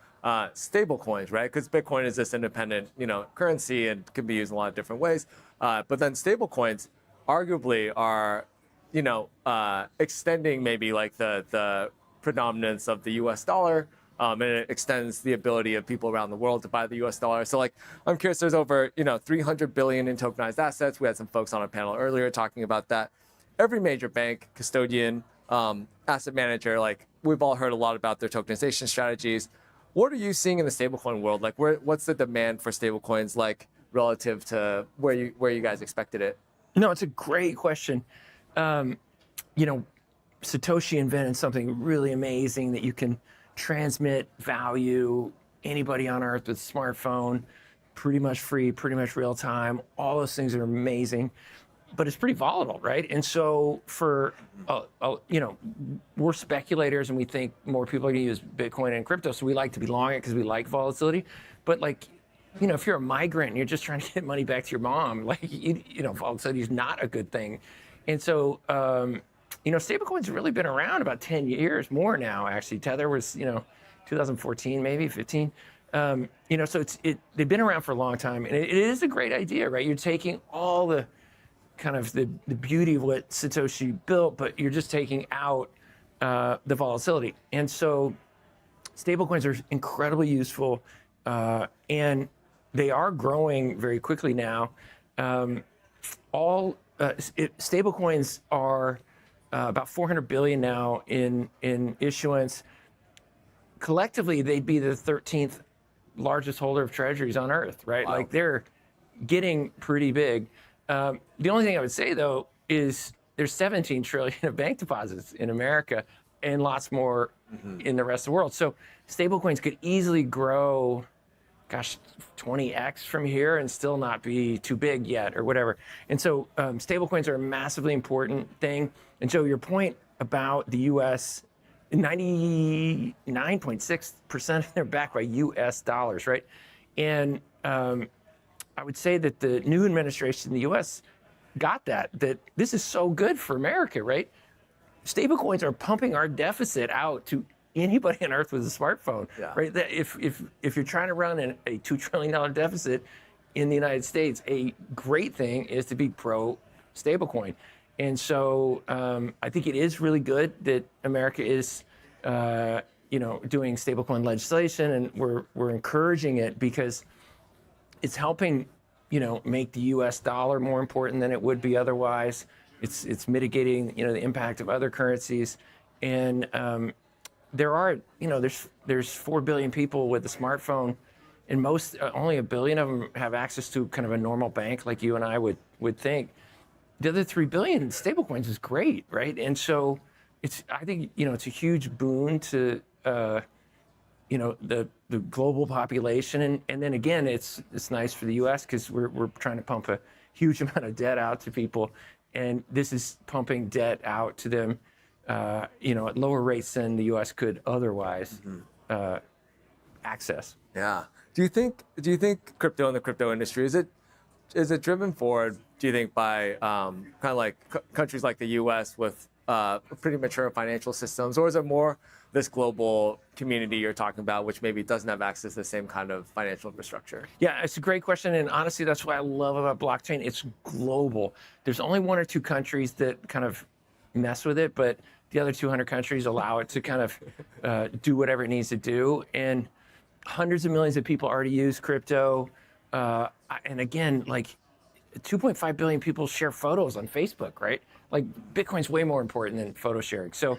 stable coins, right? Because Bitcoin is this independent, currency and can be used in a lot of different ways. But then stable coins arguably are, extending maybe like the predominance of the US dollar. And it extends the ability of people around the world to buy the US dollar. So like, I'm curious, there's over, 300 billion in tokenized assets. We had some folks on a panel earlier talking about that. Every major bank, custodian, asset manager, like we've all heard a lot about their tokenization strategies. What are you seeing in the stablecoin world? Like what's the demand for stablecoins like relative to where you guys expected it? No, it's a great question. Satoshi invented something really amazing that you can transmit value, anybody on earth with a smartphone, pretty much free, pretty much real time. All those things are amazing, but it's pretty volatile, right? And so for, we're speculators and we think more people are gonna use Bitcoin and crypto, so we like to be long it because we like volatility. But like, if you're a migrant and you're just trying to get money back to your mom, like, volatility is not a good thing. And so, stablecoins have really been around about 10 years more now, actually. Tether was, 2014, maybe 15. So they've been around for a long time, and it is a great idea, right? You're taking all the kind of the beauty of what Satoshi built, but you're just taking out the volatility. And so stablecoins are incredibly useful, and they are growing very quickly now. Stablecoins are about 400 billion now in issuance. Collectively, they'd be the 13th largest holder of treasuries on earth, right? Wow. Like they're getting pretty big. The only thing I would say though is there's 17 trillion of bank deposits in America and lots more in the rest of the world. So stablecoins could easily grow, 20x from here and still not be too big yet or whatever. And so stablecoins are a massively important thing. And so your point about the US, 99.6% they're backed by US dollars, right? And I would say that the new administration in the US got that this is so good for America, right? Stablecoins are pumping our deficit out to anybody on earth with a smartphone, right? That if you're trying to run a $2 trillion deficit in the United States, a great thing is to be pro stablecoin. And so I think it is really good that America is, doing stablecoin legislation, and we're encouraging it because it's helping, make the U.S. dollar more important than it would be otherwise. It's mitigating, the impact of other currencies, and there are, there's 4 billion people with a smartphone, and only 1 billion of them have access to kind of a normal bank like you and I would think. The other 3 billion stablecoins is great, right? And so I think, it's a huge boon to, the global population. And then again, it's nice for the US because we're trying to pump a huge amount of debt out to people. And this is pumping debt out to them, at lower rates than the US could otherwise access. Yeah. Do you think crypto and the crypto industry, is it driven forward, do you think, by kind of like countries like the US with pretty mature financial systems, or is it more this global community you're talking about, which maybe doesn't have access to the same kind of financial infrastructure? Yeah, it's a great question, and honestly, that's what I love about blockchain. It's global. There's only 1 or 2 countries that kind of mess with it, but the other 200 countries allow it to kind of do whatever it needs to do. And hundreds of millions of people already use crypto. And again, like 2.5 billion people share photos on Facebook, right? Like Bitcoin's way more important than photo sharing. So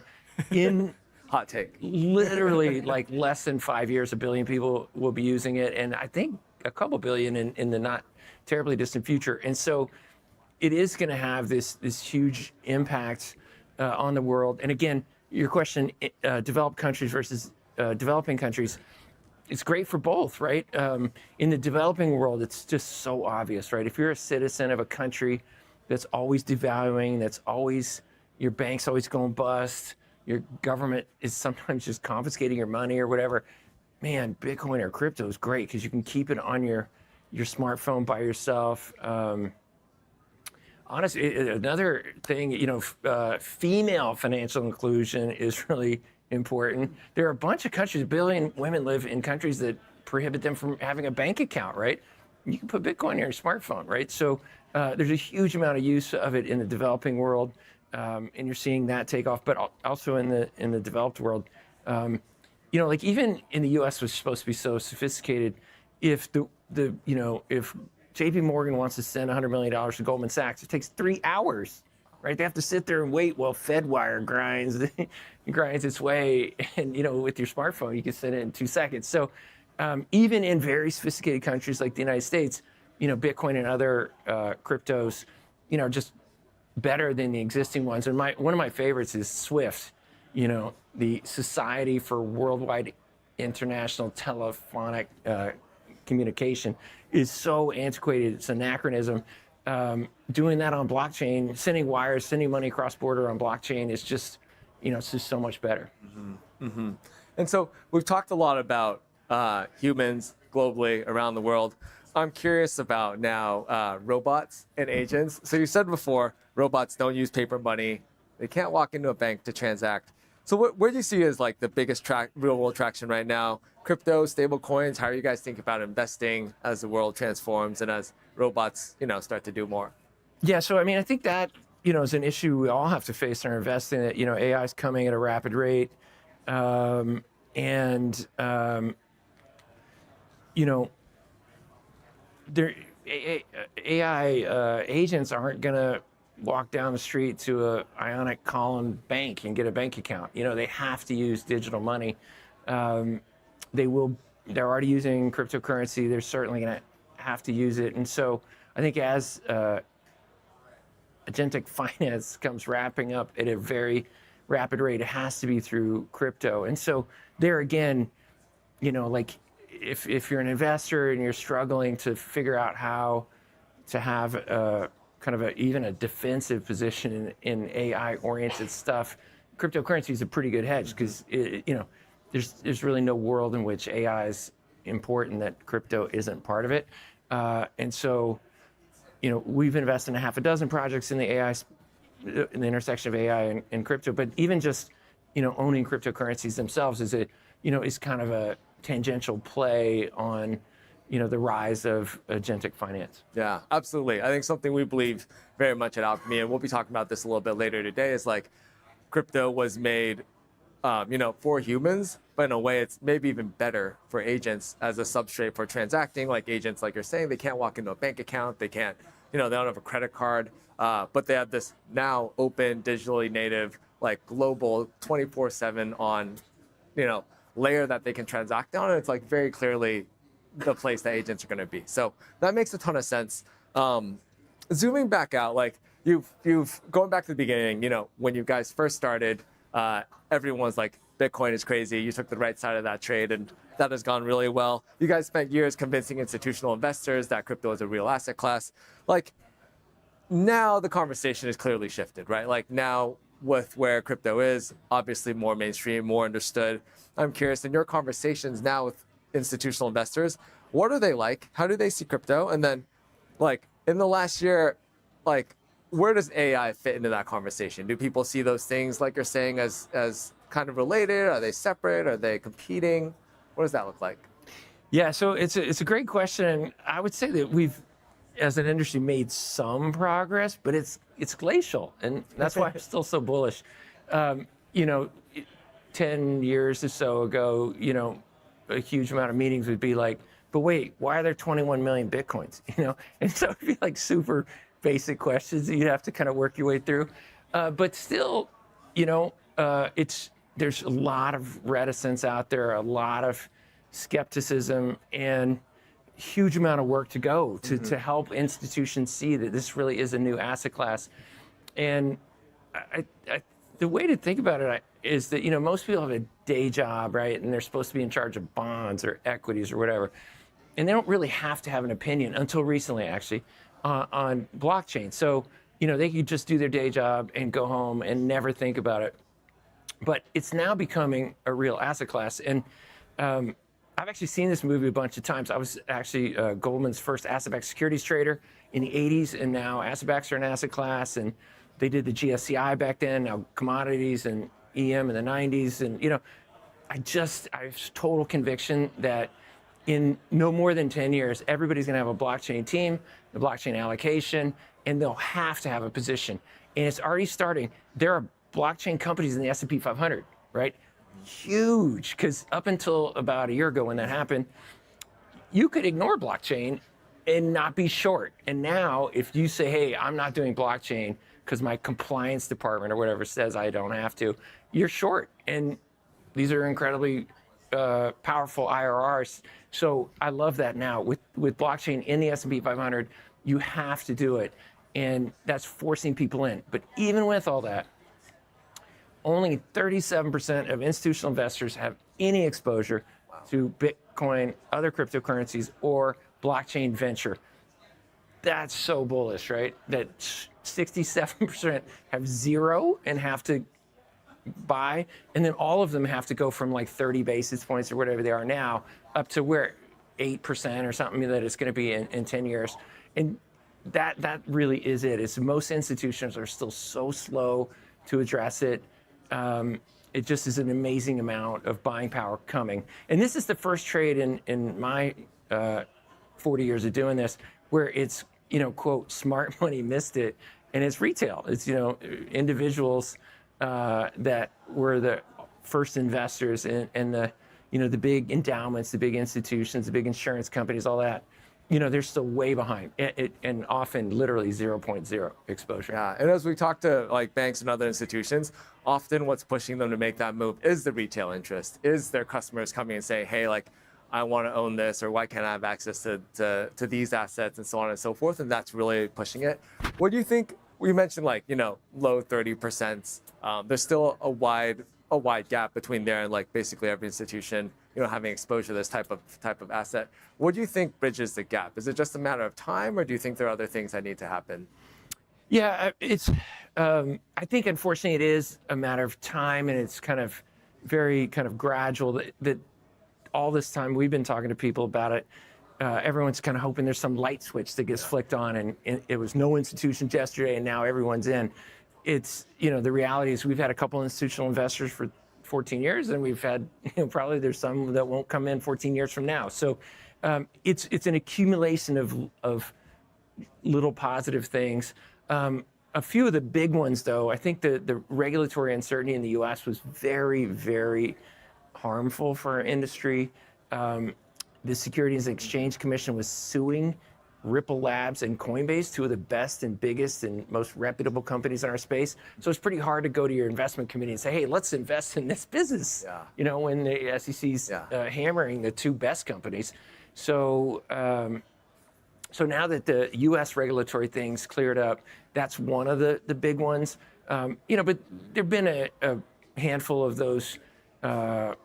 in hot take, literally like less than 5 years, 1 billion people will be using it. And I think a couple billion in the not terribly distant future. And so it is going to have this huge impact on the world. And again, your question, developed countries versus developing countries, it's great for both, right? In the developing world, it's just so obvious, right? If you're a citizen of a country that's always devaluing, your bank's always going bust, your government is sometimes just confiscating your money or whatever, man, Bitcoin or crypto is great because you can keep it on your smartphone by yourself. Honestly, another thing, female financial inclusion is really important. There are a bunch of countries, 1 billion women live in countries that prohibit them from having a bank account, right? You can put Bitcoin in your smartphone, right? So there's a huge amount of use of it in the developing world, and you're seeing that take off, but also in the developed world. You know, like even in the U.S. was supposed to be so sophisticated. If if J.P. Morgan wants to send $100 million to Goldman Sachs, it takes 3 hours, right? They have to sit there and wait while FedWire grinds its way, and with your smartphone you can send it in 2 seconds. So even in very sophisticated countries like the United States, Bitcoin and other cryptos, just better than the existing ones. And one of my favorites is Swift. The Society for Worldwide International Telephonic Communication is so antiquated. It's an anachronism. Doing that on blockchain, sending wires, sending money across border on blockchain is just, it's just so much better. And so we've talked a lot about humans globally around the world. I'm curious about now robots and agents. So you said before, robots don't use paper money. They can't walk into a bank to transact. So where do you see as like the biggest real world traction right now? Crypto, stable coins, how are you guys thinking about investing as the world transforms and as robots, start to do more? Yeah, so I mean, I think that, is an issue we all have to face in our investing. That, AI is coming at a rapid rate. AI agents aren't going to walk down the street to a ionic column bank and get a bank account. They have to use digital money. They're already using cryptocurrency. They're certainly going to have to use it. And so I think as agentic finance comes wrapping up at a very rapid rate, it has to be through crypto. And so there again, like if you're an investor and you're struggling to figure out how to have even a defensive position in AI-oriented stuff, cryptocurrency is a pretty good hedge because there's really no world in which AI is important that crypto isn't part of it. And so, we've invested in 6 projects in the intersection of AI and crypto. But even just owning cryptocurrencies themselves is kind of a tangential play on the rise of agentic finance. Yeah, absolutely. I think something we believe very much at Alchemy, and we'll be talking about this a little bit later today, is like crypto was made, for humans, but in a way it's maybe even better for agents as a substrate for transacting. Like agents, like you're saying, they can't walk into a bank account, they can't, they don't have a credit card, but they have this now open, digitally native, like global 24/7 on, layer that they can transact on, and it's like very clearly the place that agents are going to be. So that makes a ton of sense. Zooming back out, like you've going back to the beginning, when you guys first started, everyone's like, Bitcoin is crazy. You took the right side of that trade, and that has gone really well. You guys spent years convincing institutional investors that crypto is a real asset class. Like now the conversation is clearly shifted, right? Like now with where crypto is, obviously more mainstream, more understood. I'm curious, in your conversations now with institutional investors, what are they like? How do they see crypto? And then like in the last year, like where does AI fit into that conversation? Do people see those things, like you're saying, as kind of related? Are they separate? Are they competing? What does that look like? Yeah, so it's a great question. I would say that we've, as an industry, made some progress, but it's glacial, and that's why I'm still so bullish. 10 years or so ago, a huge amount of meetings would be like, but wait, why are there 21 million Bitcoins? And so it'd be like super basic questions that you'd have to kind of work your way through. But still, there's a lot of reticence out there, a lot of skepticism, and huge amount of work to go to help institutions see that this really is a new asset class. And the way to think about it is that, most people have a day job, right? And they're supposed to be in charge of bonds or equities or whatever. And they don't really have to have an opinion until recently, actually, on blockchain. So, they could just do their day job and go home and never think about it. But it's now becoming a real asset class. And I've actually seen this movie a bunch of times. I was actually Goldman's first asset-backed securities trader in the 80s, and now asset-backs are an asset class. And they did the GSCI back then, now commodities and EM in the 90s. And, I have total conviction that in no more than 10 years, everybody's going to have a blockchain team, a blockchain allocation, and they'll have to have a position. And it's already starting. There are blockchain companies in the S&P 500, right? Huge, because up until about a year ago when that happened, you could ignore blockchain and not be short. And now if you say, hey, I'm not doing blockchain because my compliance department or whatever says I don't have to, you're short. And these are incredibly powerful IRRs. So I love that now. With blockchain in the S&P 500, you have to do it. And that's forcing people in. But even with all that, only 37% of institutional investors have any exposure to Bitcoin, other cryptocurrencies, or blockchain venture. That's so bullish, right? That 67% have zero and have to buy, and then all of them have to go from like 30 basis points or whatever they are now up to where 8% or something that it's going to be in 10 years. And that really is it. It's most institutions are still so slow to address it. It just is an amazing amount of buying power coming. And this is the first trade in my 40 years of doing this where it's, quote, smart money missed it. And it's retail. It's, individuals that were the first investors and the, the big endowments, the big institutions, the big insurance companies, all that. They're still way behind, and often literally 0.0 exposure. Yeah, and as we talk to like banks and other institutions, often what's pushing them to make that move is the retail interest, is their customers coming and saying, hey, like, I want to own this, or why can't I have access to these assets, and so on and so forth, and that's really pushing it. What do you think? We mentioned like, low 30%. There's still a wide gap between there and like basically every institution, having exposure to this type of asset. What do you think bridges the gap? Is it just a matter of time, or do you think there are other things that need to happen? Yeah, it's. I think unfortunately it is a matter of time, and it's kind of very kind of gradual. That all this time we've been talking to people about it. Everyone's kind of hoping there's some light switch that gets flicked on, and it was no institutions yesterday, and now everyone's in. It's, the reality is we've had a couple institutional investors for 14 years, and we've had, probably there's some that won't come in 14 years from now. So it's an accumulation of little positive things. A few of the big ones, though, I think the regulatory uncertainty in the U.S. was very, very harmful for our industry. The Securities and Exchange Commission was suing Ripple Labs and Coinbase, two of the best and biggest and most reputable companies in our space. So it's pretty hard to go to your investment committee and say, hey, let's invest in this business, when the SEC's hammering the two best companies. So so now that the U.S. regulatory things cleared up, that's one of the big ones. But there've been a handful of those kind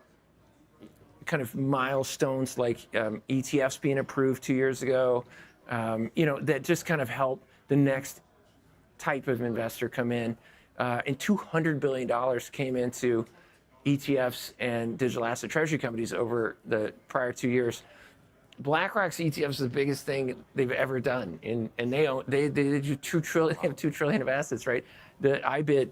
of milestones like ETFs being approved 2 years ago, that just kind of help the next type of investor come in. And $200 billion came into ETFs and digital asset treasury companies over the prior 2 years. BlackRock's ETFs is the biggest thing they've ever done, and they do $2 trillion. They have $2 trillion of assets, right? The IBIT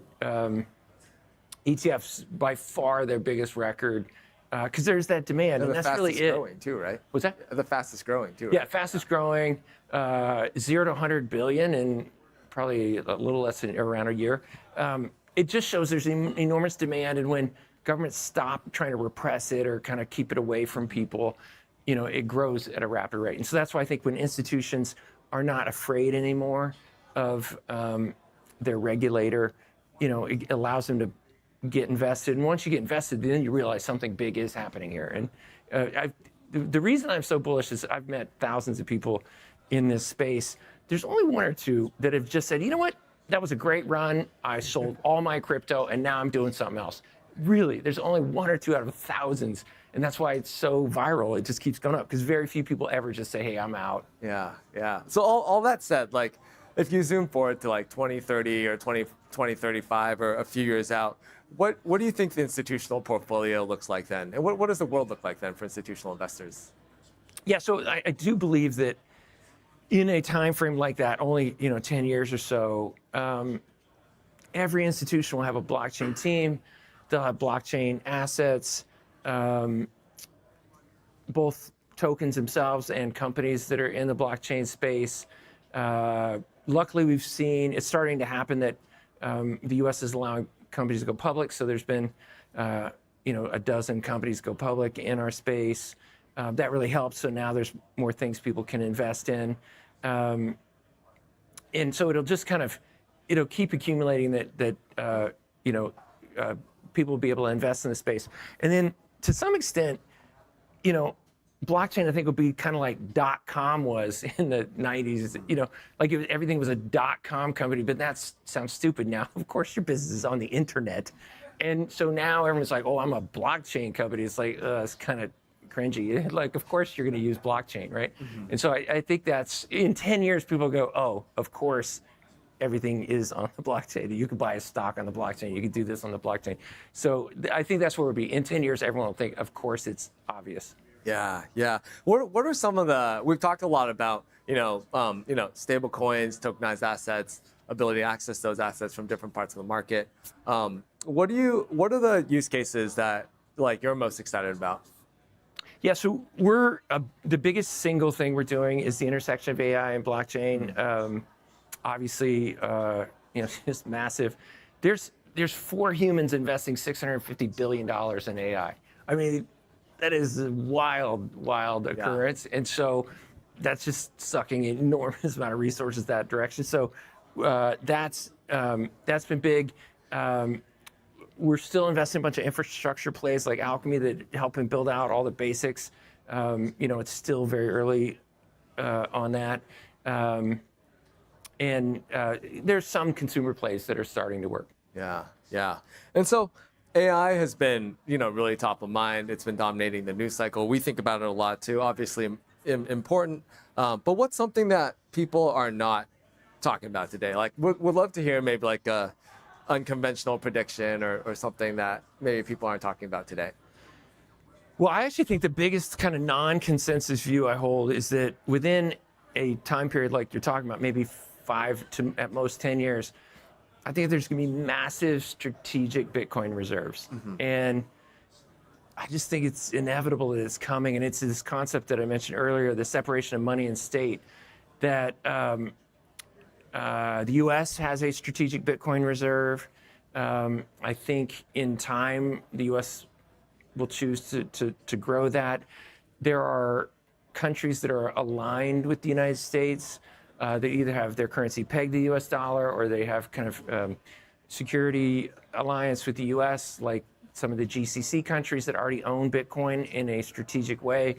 ETFs by far their biggest record. Because there's that demand, and that's really it. The fastest growing too, right? What's that? The fastest growing too. Right? Yeah, fastest growing, 0 to 100 billion in probably a little less than around a year. It just shows there's enormous demand, and when governments stop trying to repress it or kind of keep it away from people, it grows at a rapid rate. And so that's why I think when institutions are not afraid anymore of their regulator, it allows them to get invested, and once you get invested, then you realize something big is happening here. And the reason I'm so bullish is I've met thousands of people in this space. There's only one or two that have just said, you know what, that was a great run. I sold all my crypto, and now I'm doing something else. Really, there's only one or two out of thousands, and that's why it's so viral. It just keeps going up because very few people ever just say, hey, I'm out. Yeah. So all that said, like, if you zoom forward to like 2030 or 2035 or a few years out, what do you think the institutional portfolio looks like then? And what does the world look like then for institutional investors? Yeah, so I do believe that in a time frame like that, only 10 years or so, every institution will have a blockchain team. they'll have blockchain assets, both tokens themselves and companies that are in the blockchain space. Luckily, we've seen it's starting to happen that the U.S. is allowing companies to go public. So there's been, a dozen companies go public in our space. That really helps. So now there's more things people can invest in. And so it'll just it'll keep accumulating that people will be able to invest in the space. And then to some extent, blockchain, I think, will be kind of like .com was in the 90s. Everything was a .com company, but that sounds stupid now. Of course, your business is on the internet. And so now everyone's like, oh, I'm a blockchain company. It's like, it's kind of cringy. Like, of course you're going to use blockchain, right? Mm-hmm. And so I think that's, in 10 years, people go, oh, of course, everything is on the blockchain. You could buy a stock on the blockchain. You could do this on the blockchain. So I think that's where we'll be. In 10 years, everyone will think, of course, it's obvious. Yeah. What are some of the? We've talked a lot about stable coins, tokenized assets, ability to access those assets from different parts of the market. What are the use cases that you're most excited about? Yeah, so the biggest single thing we're doing is the intersection of AI and blockchain. Obviously, it's just massive. There's 4 humans investing $650 billion in AI. I mean, that is a wild occurrence. Yeah. And so that's just sucking an enormous amount of resources that direction. So that's been big. We're still investing in a bunch of infrastructure plays like Alchemy that help him build out all the basics. It's still very early on that. And there's some consumer plays that are starting to work. Yeah. And so AI has been, really top of mind. It's been dominating the news cycle. We think about it a lot too, obviously important. But what's something that people are not talking about today? Would love to hear maybe a unconventional prediction or something that maybe people aren't talking about today. Well, I actually think the biggest kind of non-consensus view I hold is that within a time period like you're talking about, maybe 5 to at most 10 years, I think there's going to be massive strategic Bitcoin reserves. Mm-hmm. And I just think it's inevitable that it's coming. And it's this concept that I mentioned earlier, the separation of money and state, that the U.S. has a strategic Bitcoin reserve. I think in time, the U.S. will choose to grow that. There are countries that are aligned with the United States. They either have their currency pegged to the U.S. dollar, or they have kind of security alliance with the U.S., like some of the GCC countries that already own Bitcoin in a strategic way.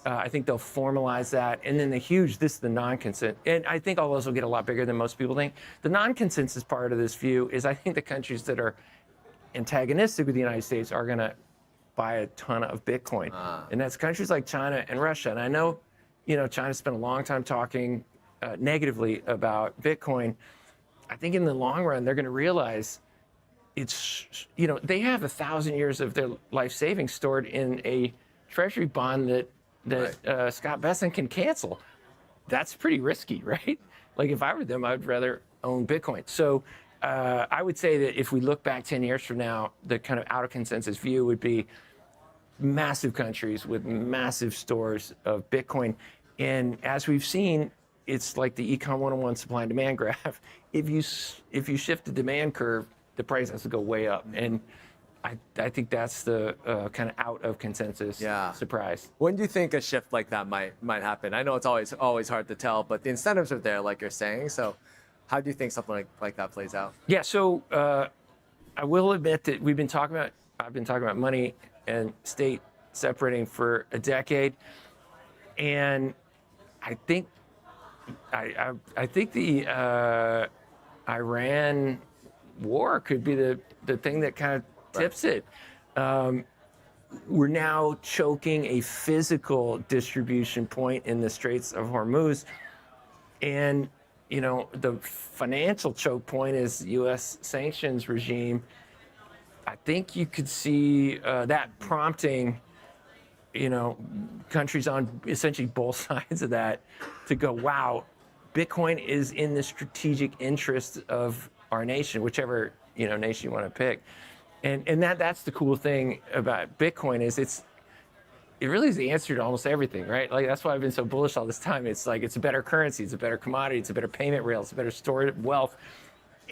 I think they'll formalize that. And then this is the non-consent. And I think all those will get a lot bigger than most people think. The non-consensus part of this view is I think the countries that are antagonistic with the United States are going to buy a ton of Bitcoin. And that's countries like China and Russia. And I know, China spent a long time talking negatively about Bitcoin. I think in the long run, they're going to realize they have 1,000 years of their life savings stored in a treasury bond that right. Scott Bessent can cancel. That's pretty risky, right? If I were them, I'd rather own Bitcoin. So I would say that if we look back 10 years from now, the kind of out of consensus view would be massive countries with massive stores of Bitcoin. And as we've seen, it's like the Econ 101 supply and demand graph. If you shift the demand curve, the price has to go way up. And I think that's the kind of out of consensus surprise. When do you think a shift like that might happen? I know it's always hard to tell, but the incentives are there, like you're saying. So how do you think something like that plays out? Yeah, so I will admit that I've been talking about money and state separating for a decade. And I think the Iran war could be the thing that kind of tips it. We're now choking a physical distribution point in the Straits of Hormuz. And, the financial choke point is the U.S. sanctions regime. I think you could see that prompting, countries on essentially both sides of that to go, wow, Bitcoin is in the strategic interest of our nation, whichever, nation you want to pick. And that's the cool thing about Bitcoin is it really is the answer to almost everything, right? Like that's why I've been so bullish all this time. It's like it's a better currency, it's a better commodity, it's a better payment rail, it's a better store of wealth.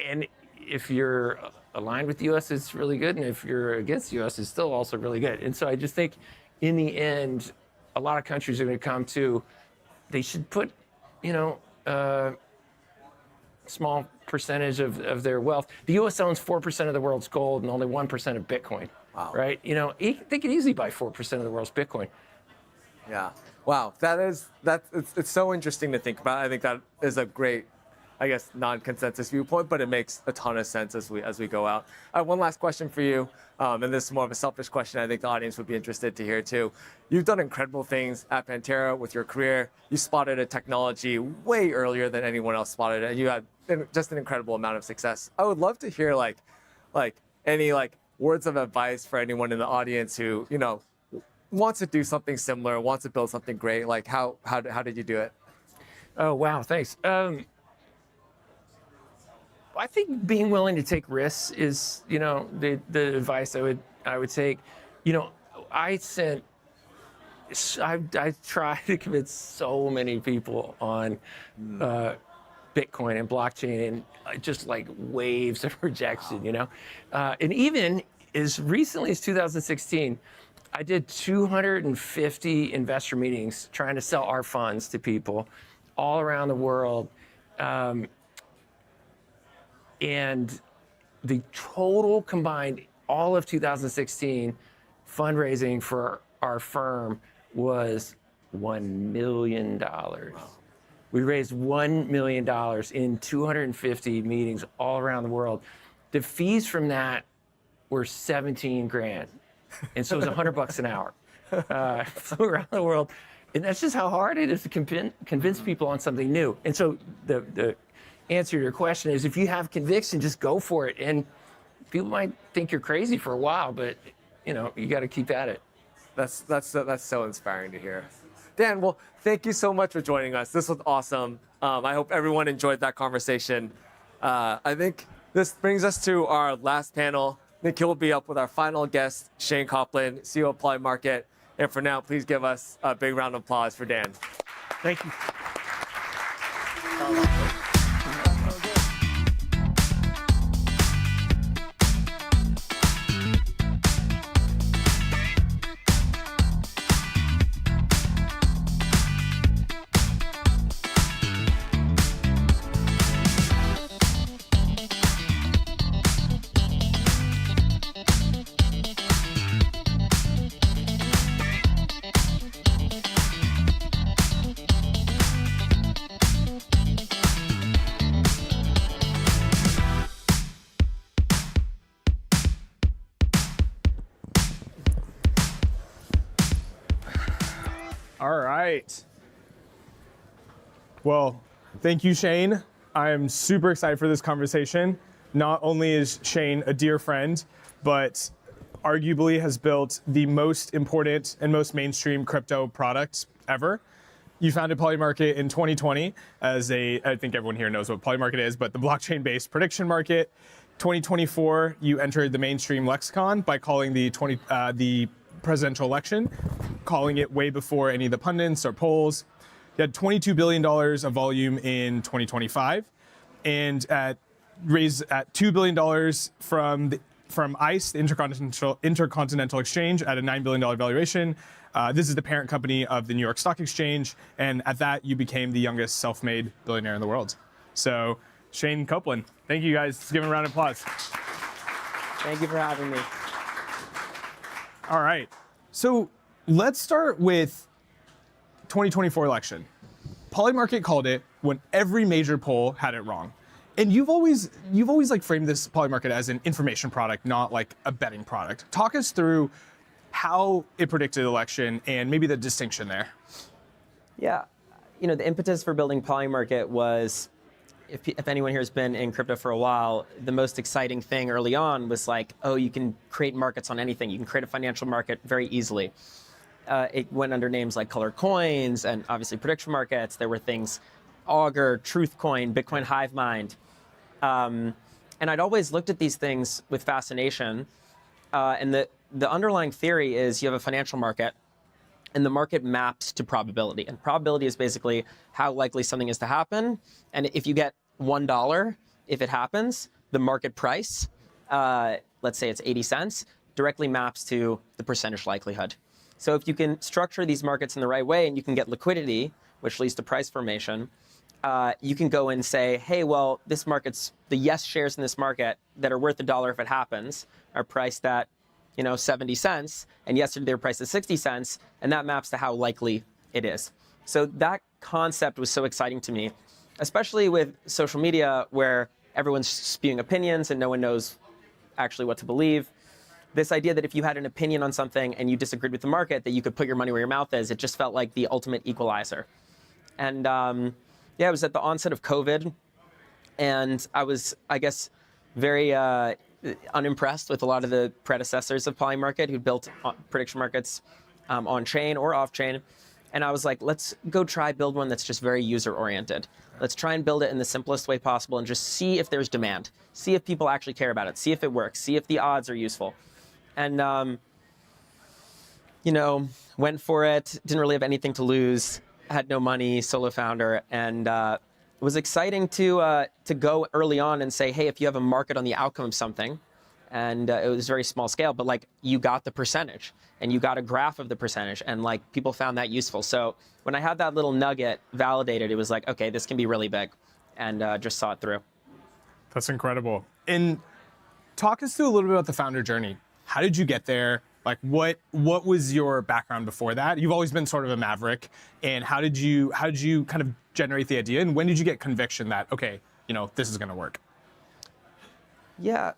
And if you're aligned with the U.S., it's really good, and if you're against the U.S., it's still also really good. And so I just think, in the end, a lot of countries are going to come to. They should put, small percentage of their wealth. The U.S. owns 4% of the world's gold and only 1% of Bitcoin. Wow. Right? They could easily buy 4% of the world's Bitcoin. Yeah. Wow. It's so interesting to think about. I think that is a great, I guess, non-consensus viewpoint, but it makes a ton of sense as we go out. I have one last question for you, and this is more of a selfish question. I think the audience would be interested to hear too. You've done incredible things at Pantera with your career. You spotted a technology way earlier than anyone else spotted it, and you had just an incredible amount of success. I would love to hear like any words of advice for anyone in the audience who wants to do something similar, wants to build something great. Like how did you do it? Oh wow, thanks. I think being willing to take risks is, the advice I would take. I tried to convince so many people on Bitcoin and blockchain, and just like waves of rejection, and even as recently as 2016, I did 250 investor meetings trying to sell our funds to people all around the world. And the total combined, all of 2016 fundraising for our firm was $1 million. We raised $1 million in 250 meetings all around the world. The fees from that were 17 grand. And so it was $100 an hour. Flew around the world. And that's just how hard it is to convince people on something new. And so the answer to your question is, if you have conviction, just go for it. And people might think you're crazy for a while, but you got to keep at it. That's so inspiring to hear. Dan, well, thank you so much for joining us. This was awesome. I hope everyone enjoyed that conversation. I think this brings us to our last panel. Nikhil will be up with our final guest, Shane Copland, CEO of Polymarket. And for now, please give us a big round of applause for Dan. Thank you. All right. Well, thank you, Shane. I'm super excited for this conversation. Not only is Shane a dear friend, but arguably has built the most important and most mainstream crypto product ever. You founded Polymarket in 2020 as I think everyone here knows what Polymarket is, but the blockchain-based prediction market. 2024, you entered the mainstream lexicon by calling the presidential election, calling it way before any of the pundits or polls. You had $22 billion of volume in 2025, and raised at $2 billion from ICE, the Intercontinental Exchange, at a $9 billion valuation. This is the parent company of the New York Stock Exchange, and at that, you became the youngest self-made billionaire in the world. So, Shane Copland, thank you guys. Let's give him a round of applause. Thank you for having me. All right. So let's start with 2024 election. Polymarket called it when every major poll had it wrong. And you've always like framed this Polymarket as an information product, not like a betting product. Talk us through how it predicted the election and maybe the distinction there. Yeah, the impetus for building Polymarket was, if anyone here has been in crypto for a while, the most exciting thing early on was like, oh, you can create markets on anything. You can create a financial market very easily. It went under names like Color Coins and obviously prediction markets. There were things, Augur, Truthcoin, Bitcoin Hive Mind. And I'd always looked at these things with fascination. And the underlying theory is you have a financial market, and the market maps to probability. And probability is basically how likely something is to happen. And if you get $1, if it happens, the market price, let's say it's 80 cents, directly maps to the percentage likelihood. So if you can structure these markets in the right way and you can get liquidity, which leads to price formation, you can go and say, hey, well, this market's, the yes shares in this market that are worth $1 if it happens are priced at 70 cents, and yesterday they were priced at 60 cents, and that maps to how likely it is. So that concept was so exciting to me, especially with social media where everyone's spewing opinions and no one knows actually what to believe. This idea that if you had an opinion on something and you disagreed with the market, that you could put your money where your mouth is, it just felt like the ultimate equalizer. And it was at the onset of COVID, and I was, I guess, very unimpressed with a lot of the predecessors of Polymarket who built prediction markets on-chain or off-chain. And I was like, let's go try build one that's just very user-oriented. Let's try and build it in the simplest way possible and just see if there's demand. See if people actually care about it. See if it works. See if the odds are useful. And, went for it. Didn't really have anything to lose. Had no money, solo founder. And it was exciting to go early on and say, hey, if you have a market on the outcome of something, and it was very small scale, but like you got the percentage and you got a graph of the percentage, and like people found that useful. So when I had that little nugget validated, it was like, okay, this can be really big, and just saw it through. That's incredible. And talk us through a little bit about the founder journey. How did you get there? Like what was your background before that? You've always been sort of a maverick, and how did you kind of generate the idea, and when did you get conviction that, okay, this is going to work? Yeah.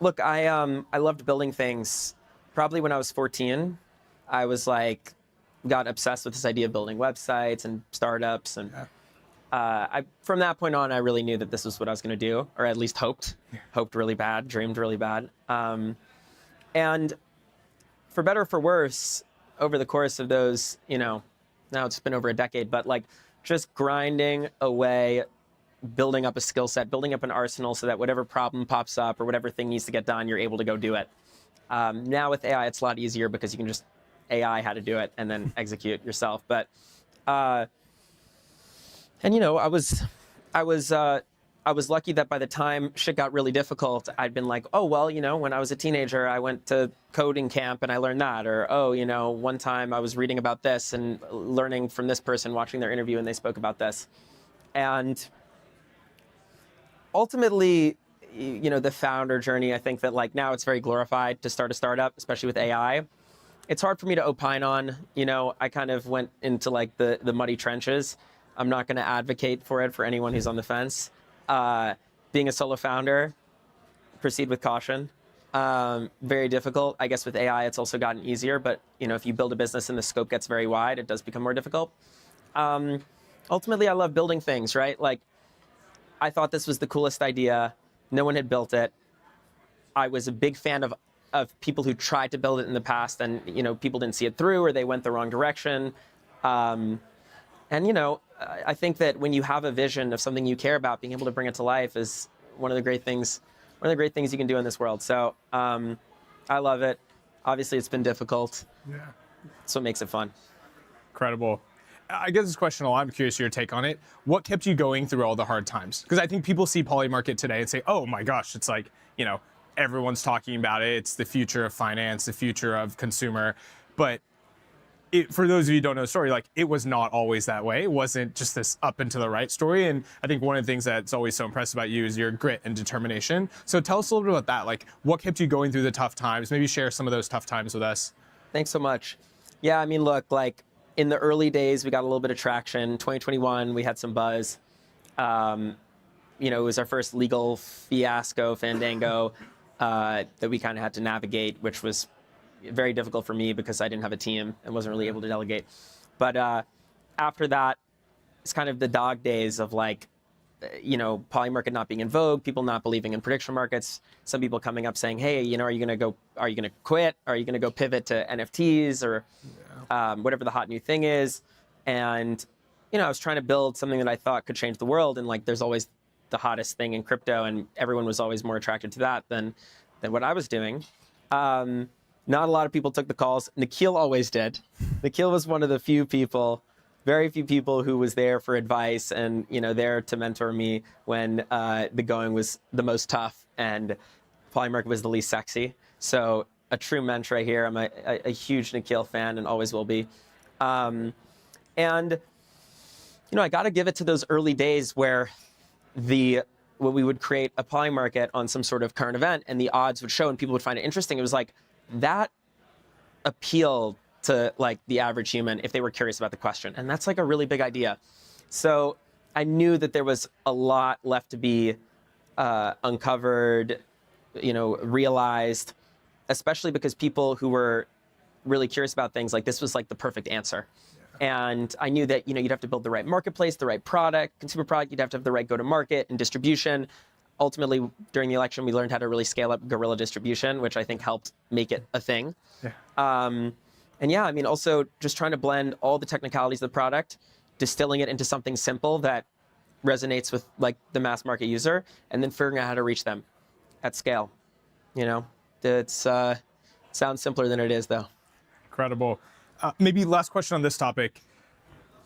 Look, I loved building things. Probably when I was 14, I was like, got obsessed with this idea of building websites and startups. And from that point on, I really knew that this was what I was going to do, or at least hoped really bad, dreamed really bad. And for better or for worse, over the course of those, now it's been over a decade, but like just grinding away, building up a skill set, building up an arsenal so that whatever problem pops up or whatever thing needs to get done, you're able to go do it. Now with AI, it's a lot easier because you can just AI how to do it and then execute yourself. But, I was lucky that by the time shit got really difficult, I'd been like, oh, well, when I was a teenager, I went to coding camp and I learned that. Or, oh, one time I was reading about this and learning from this person, watching their interview, and they spoke about this. And ultimately, the founder journey, I think that like now it's very glorified to start a startup, especially with AI. It's hard for me to opine on, I kind of went into like the muddy trenches. I'm not going to advocate for it for anyone who's on the fence. Being a solo founder, proceed with caution. Very difficult. I guess with AI, it's also gotten easier, but if you build a business and the scope gets very wide, it does become more difficult. Ultimately, I love building things, right? Like, I thought this was the coolest idea. No one had built it. I was a big fan of people who tried to build it in the past, and people didn't see it through, or they went the wrong direction. I think that when you have a vision of something you care about, being able to bring it to life is one of the great things you can do in this world. So I love it. Obviously, it's been difficult. Yeah. That's what makes it fun. Incredible. I guess this question, I'm curious your take on it. What kept you going through all the hard times? Because I think people see Polymarket today and say, oh my gosh, it's like, everyone's talking about it. It's the future of finance, the future of consumer. But for those of you who don't know the story, like it was not always that way. It wasn't just this up and to the right story. And I think one of the things that's always so impressive about you is your grit and determination. So tell us a little bit about that. Like what kept you going through the tough times? Maybe share some of those tough times with us. Thanks so much. Yeah, I mean, look, like in the early days, we got a little bit of traction. 2021, we had some buzz. It was our first legal fiasco, Fandango, that we kind of had to navigate, which was very difficult for me because I didn't have a team and wasn't really able to delegate. But after that, it's kind of the dog days of like, Polymarket not being in vogue, people not believing in prediction markets, some people coming up saying, hey, are you going to quit? Are you going to go pivot to NFTs or whatever the hot new thing is? And, I was trying to build something that I thought could change the world. And like, there's always the hottest thing in crypto, and everyone was always more attracted to that than what I was doing. Not a lot of people took the calls. Nikhil always did. Nikhil was one of the few people, very few people who was there for advice and there to mentor me when the going was the most tough and Polymarket was the least sexy. So a true mentor right here. I'm a huge Nikhil fan and always will be. And I got to give it to those early days where when we would create a Polymarket on some sort of current event and the odds would show and people would find it interesting. It was like that appealed to like the average human if they were curious about the question. And that's like a really big idea. So I knew that there was a lot left to be uncovered, realized, especially because people who were really curious about things, like this was like the perfect answer. And I knew that you'd have to build the right marketplace, the right product, consumer product. You'd have to have the right go-to-market and distribution. Ultimately, during the election, we learned how to really scale up guerrilla distribution, which I think helped make it a thing. Yeah. And yeah, I mean, also just trying to blend all the technicalities of the product, distilling it into something simple that resonates with like the mass market user, and then figuring out how to reach them at scale. It's sounds simpler than it is, though. Incredible. Maybe last question on this topic.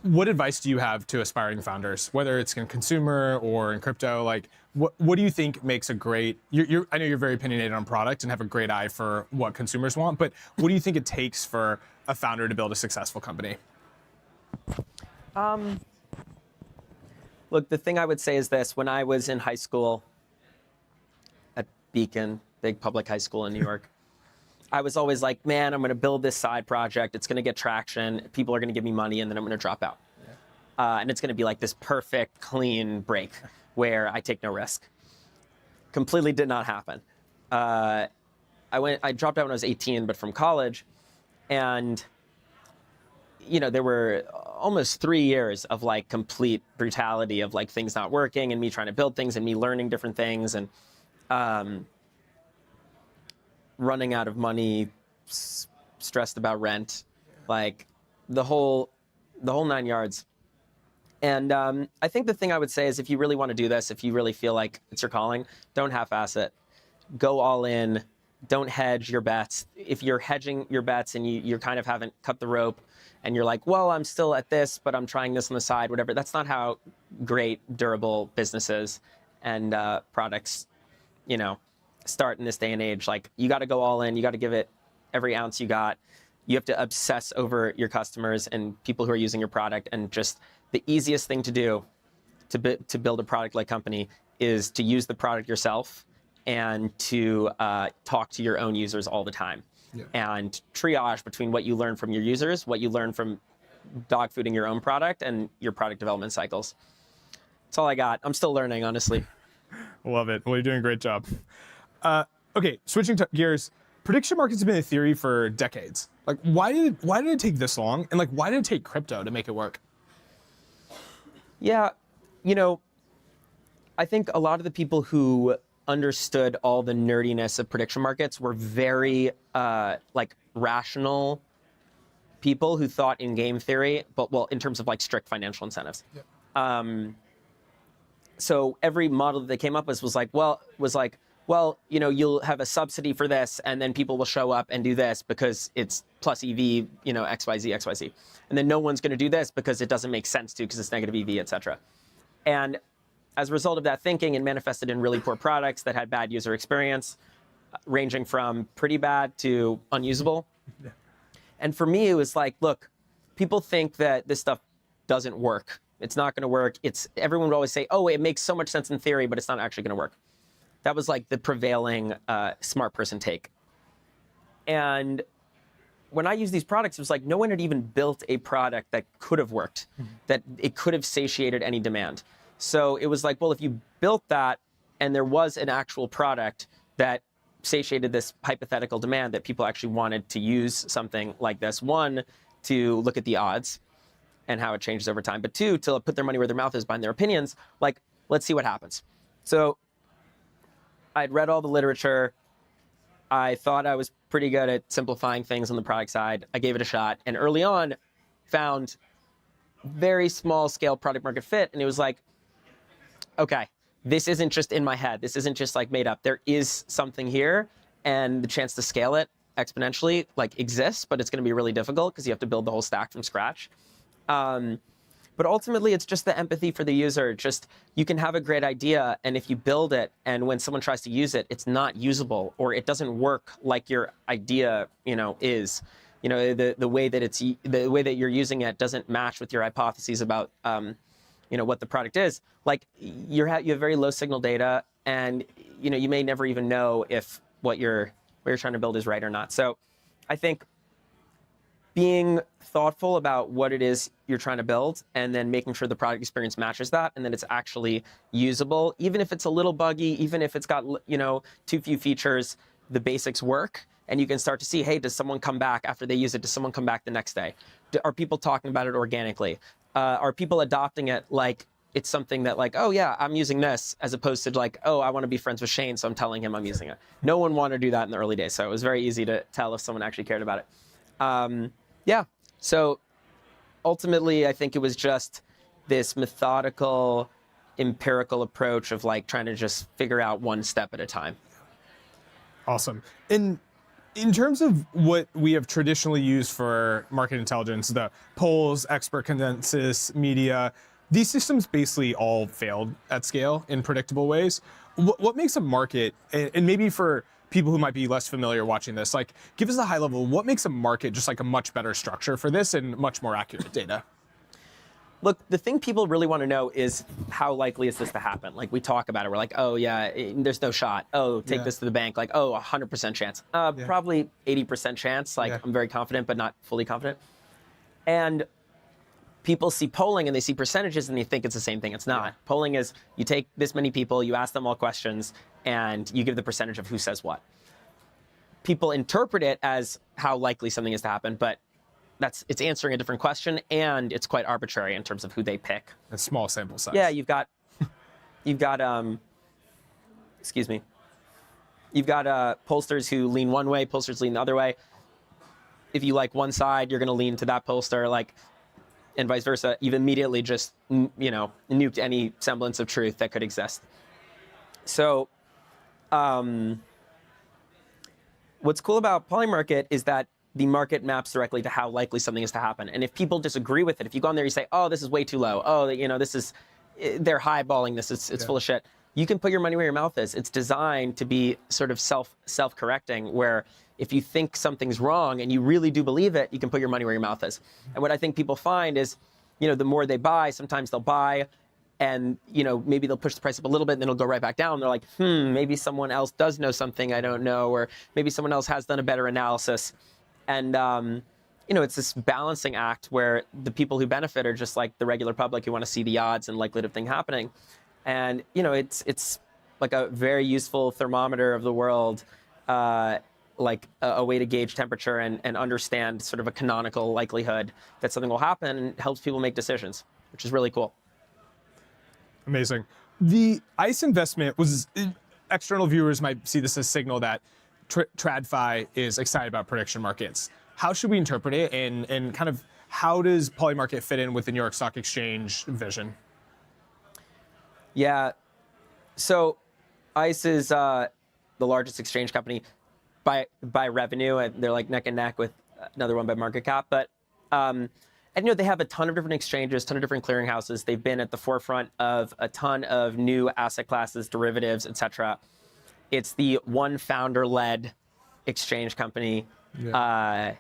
What advice do you have to aspiring founders, whether it's in consumer or in crypto? Like, what do you think makes a great? I know you're very opinionated on product and have a great eye for what consumers want, but what do you think it takes for a founder to build a successful company? Look, the thing I would say is this: when I was in high school at Beacon, big public high school in New York, I was always like, man, I'm going to build this side project. It's going to get traction. People are going to give me money, and then I'm going to drop out. And it's going to be like this perfect, clean break where I take no risk. Completely did not happen. I dropped out when I was 18, but from college. And, there were almost 3 years of like complete brutality of like things not working and me trying to build things and me learning different things and running out of money, stressed about rent, like the whole 9 yards. And I think the thing I would say is if you really want to do this, if you really feel like it's your calling, don't half-ass it. Go all in. Don't hedge your bets. If you're hedging your bets and you kind of haven't cut the rope and you're like, well, I'm still at this, but I'm trying this on the side, whatever. That's not how great, durable businesses and products, start in this day and age. Like, you got to go all in. You got to give it every ounce you got. You have to obsess over your customers and people who are using your product. And just the easiest thing to do to build a product-like company is to use the product yourself and to talk to your own users all the time. Yeah. And triage between what you learn from your users, what you learn from dog fooding your own product, and your product development cycles. That's all I got. I'm still learning, honestly. Love it. Well, you're doing a great job. Okay, switching gears. Prediction markets have been a theory for decades. Like, why did it take this long? And like, why did it take crypto to make it work? Yeah, I think a lot of the people who understood all the nerdiness of prediction markets were very rational people who thought in game theory, but in terms of like strict financial incentives. Yep. So every model that they came up with was like, you'll have a subsidy for this, and then people will show up and do this because it's plus EV, XYZ. And then no one's going to do this because it doesn't make sense to, because it's negative EV, et cetera. And as a result of that thinking, it manifested in really poor products that had bad user experience, ranging from pretty bad to unusable. Yeah. And for me, it was like, look, people think that this stuff doesn't work. It's not going to work. Everyone would always say, oh, it makes so much sense in theory, but it's not actually going to work. That was like the prevailing smart person take. And when I used these products, it was like no one had even built a product that could have worked, that it could have satiated any demand. So it was like, well, if you built that and there was an actual product that satiated this hypothetical demand that people actually wanted to use something like this, one, to look at the odds and how it changes over time, but two, to put their money where their mouth is behind their opinions, like, let's see what happens. So I'd read all the literature. I thought I was pretty good at simplifying things on the product side. I gave it a shot, and early on found very small scale product market fit, and it was like, okay, this isn't just in my head. This isn't just like made up. There is something here, and the chance to scale it exponentially like exists, but it's going to be really difficult because you have to build the whole stack from scratch. But ultimately, it's just the empathy for the user. Just you can have a great idea, and if you build it, and when someone tries to use it, it's not usable or it doesn't work like your idea, is. The way that you're using it doesn't match with your hypotheses about, what the product is. Like you have very low signal data, and you may never even know if what you're trying to build is right or not. So, I think being thoughtful about what it is you're trying to build and then making sure the product experience matches that and then it's actually usable, even if it's a little buggy, even if it's got, too few features, the basics work. And you can start to see, hey, does someone come back after they use it? Does someone come back the next day? Are people talking about it organically? Are people adopting it like it's something that like, oh yeah, I'm using this, as opposed to like, oh, I want to be friends with Shane, so I'm telling him I'm using it. No one wanted to do that in the early days, so it was very easy to tell if someone actually cared about it. Yeah, so ultimately, I think it was just this methodical, empirical approach of like trying to just figure out one step at a time. Awesome. In terms of what we have traditionally used for market intelligence, the polls, expert consensus, media, these systems basically all failed at scale in predictable ways. What makes a market, and maybe for people who might be less familiar watching this, like give us a high level, what makes a market just like a much better structure for this and much more accurate data? Look, the thing people really want to know is how likely is this to happen? Like we talk about it, we're like, oh yeah, there's no shot. Oh, take this to the bank. Like, oh, 100% chance. Probably 80% chance. Like I'm very confident, but not fully confident. And people see polling and they see percentages and they think it's the same thing. It's not. Polling is you take this many people, you ask them all questions, and you give the percentage of who says what. People interpret it as how likely something is to happen, but it's answering a different question, and it's quite arbitrary in terms of who they pick. A small sample size. Yeah, you've got pollsters who lean one way, pollsters lean the other way. If you like one side, you're going to lean to that pollster, like, and vice versa. You've immediately just, nuked any semblance of truth that could exist. So, what's cool about Polymarket is that the market maps directly to how likely something is to happen. And if people disagree with it, if you go on there, you say, oh, this is way too low. Oh, they're highballing this. It's full of shit. You can put your money where your mouth is. It's designed to be sort of self-correcting, where if you think something's wrong and you really do believe it, you can put your money where your mouth is. And what I think people find is, the more they buy, sometimes they'll buy and, maybe they'll push the price up a little bit and then it'll go right back down. They're like, maybe someone else does know something I don't know, or maybe someone else has done a better analysis. And, it's this balancing act where the people who benefit are just like the regular public who want to see the odds and likelihood of thing happening. And, it's like a very useful thermometer of the world, like a way to gauge temperature and understand sort of a canonical likelihood that something will happen, and helps people make decisions, which is really cool. Amazing. The ICE investment was, external viewers might see this as a signal that TradFi is excited about prediction markets. How should we interpret it, and kind of how does Polymarket fit in with the New York Stock Exchange vision? Yeah, so ICE is the largest exchange company by revenue, and they're like neck and neck with another one by market cap. But they have a ton of different exchanges, ton of different clearinghouses. They've been at the forefront of a ton of new asset classes, derivatives, etc. It's the one founder-led exchange company. Yeah.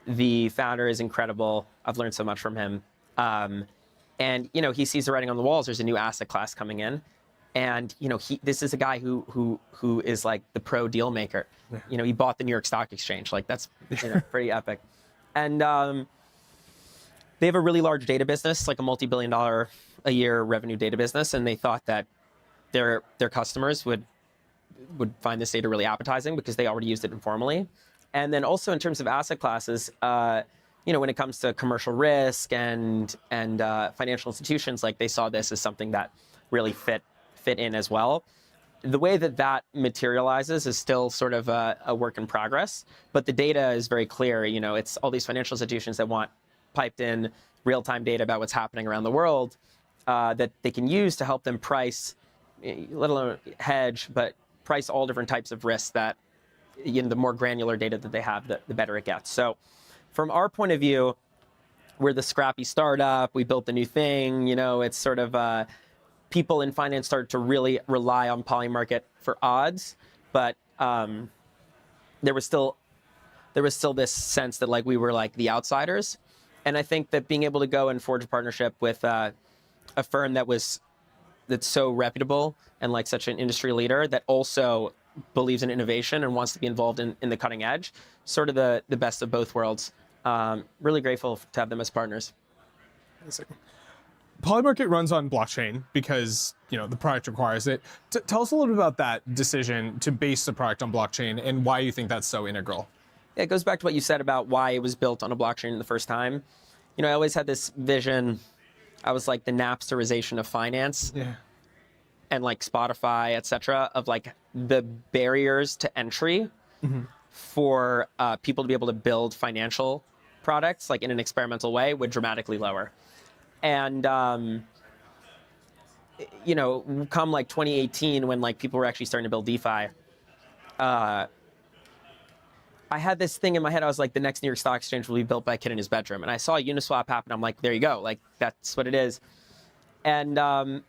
The founder is incredible. I've learned so much from him. And he sees the writing on the walls. There's a new asset class coming in, and this is a guy who is like the pro deal maker. Yeah. He bought the New York Stock Exchange. Like that's pretty epic. And they have a really large data business, like a multi-billion-dollar a year revenue data business, and they thought that their customers would find this data really appetizing because they already used it informally. And then also in terms of asset classes, when it comes to commercial risk and financial institutions, like they saw this as something that really fit in as well. The way that materializes is still sort of a work in progress, but the data is very clear. It's all these financial institutions that want piped in real-time data about what's happening around the world that they can use to help them price, let alone hedge, but price all different types of risks that the more granular data that they have, the better it gets. So from our point of view, we're the scrappy startup. We built the new thing. It's sort of people in finance start to really rely on Polymarket for odds, but there was still this sense that like we were like the outsiders. And I think that being able to go and forge a partnership with a firm that's so reputable and like such an industry leader that also believes in innovation and wants to be involved in the cutting edge, sort of the best of both worlds. Really grateful to have them as partners. Polymarket runs on blockchain because the product requires it. Tell us a little bit about that decision to base the product on blockchain and why you think that's so integral. It goes back to what you said about why it was built on a blockchain the first time. I always had this vision. I was like the Napsterization of finance. Yeah. And like Spotify, et cetera, of like the barriers to entry for people to be able to build financial products like in an experimental way would dramatically lower. And, come like 2018 when like people were actually starting to build DeFi, I had this thing in my head. I was like, the next New York Stock Exchange will be built by a kid in his bedroom. And I saw Uniswap happen. I'm like, there you go. Like, that's what it is. And I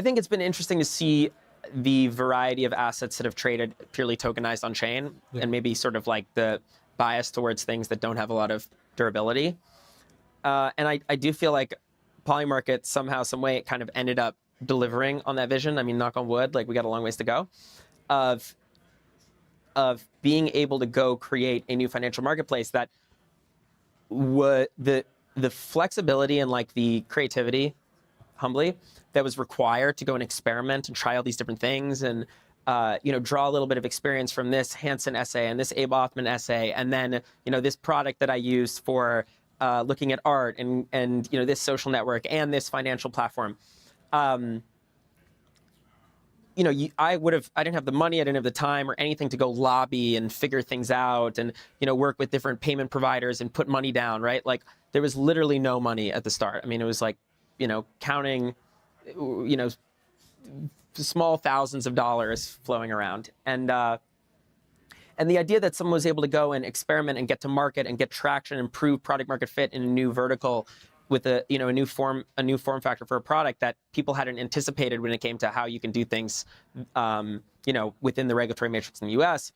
think it's been interesting to see the variety of assets that have traded purely tokenized on chain and maybe sort of like the bias towards things that don't have a lot of durability. And I do feel like Polymarket somehow, some way, it kind of ended up delivering on that vision. I mean, knock on wood, like we got a long ways to go, of being able to go create a new financial marketplace that would the flexibility and like the creativity, humbly, that was required to go and experiment and try all these different things and draw a little bit of experience from this Hansen essay and this Abe Othman essay, and then this product that I used for looking at art and this social network and this financial platform. I didn't have the money, I didn't have the time or anything to go lobby and figure things out and, work with different payment providers and put money down, right? Like there was literally no money at the start. I mean, it was like, counting, small thousands of dollars flowing around. And the idea that someone was able to go and experiment and get to market and get traction and prove product market fit in a new vertical with a new form factor for a product that people hadn't anticipated when it came to how you can do things, within the regulatory matrix in the U.S.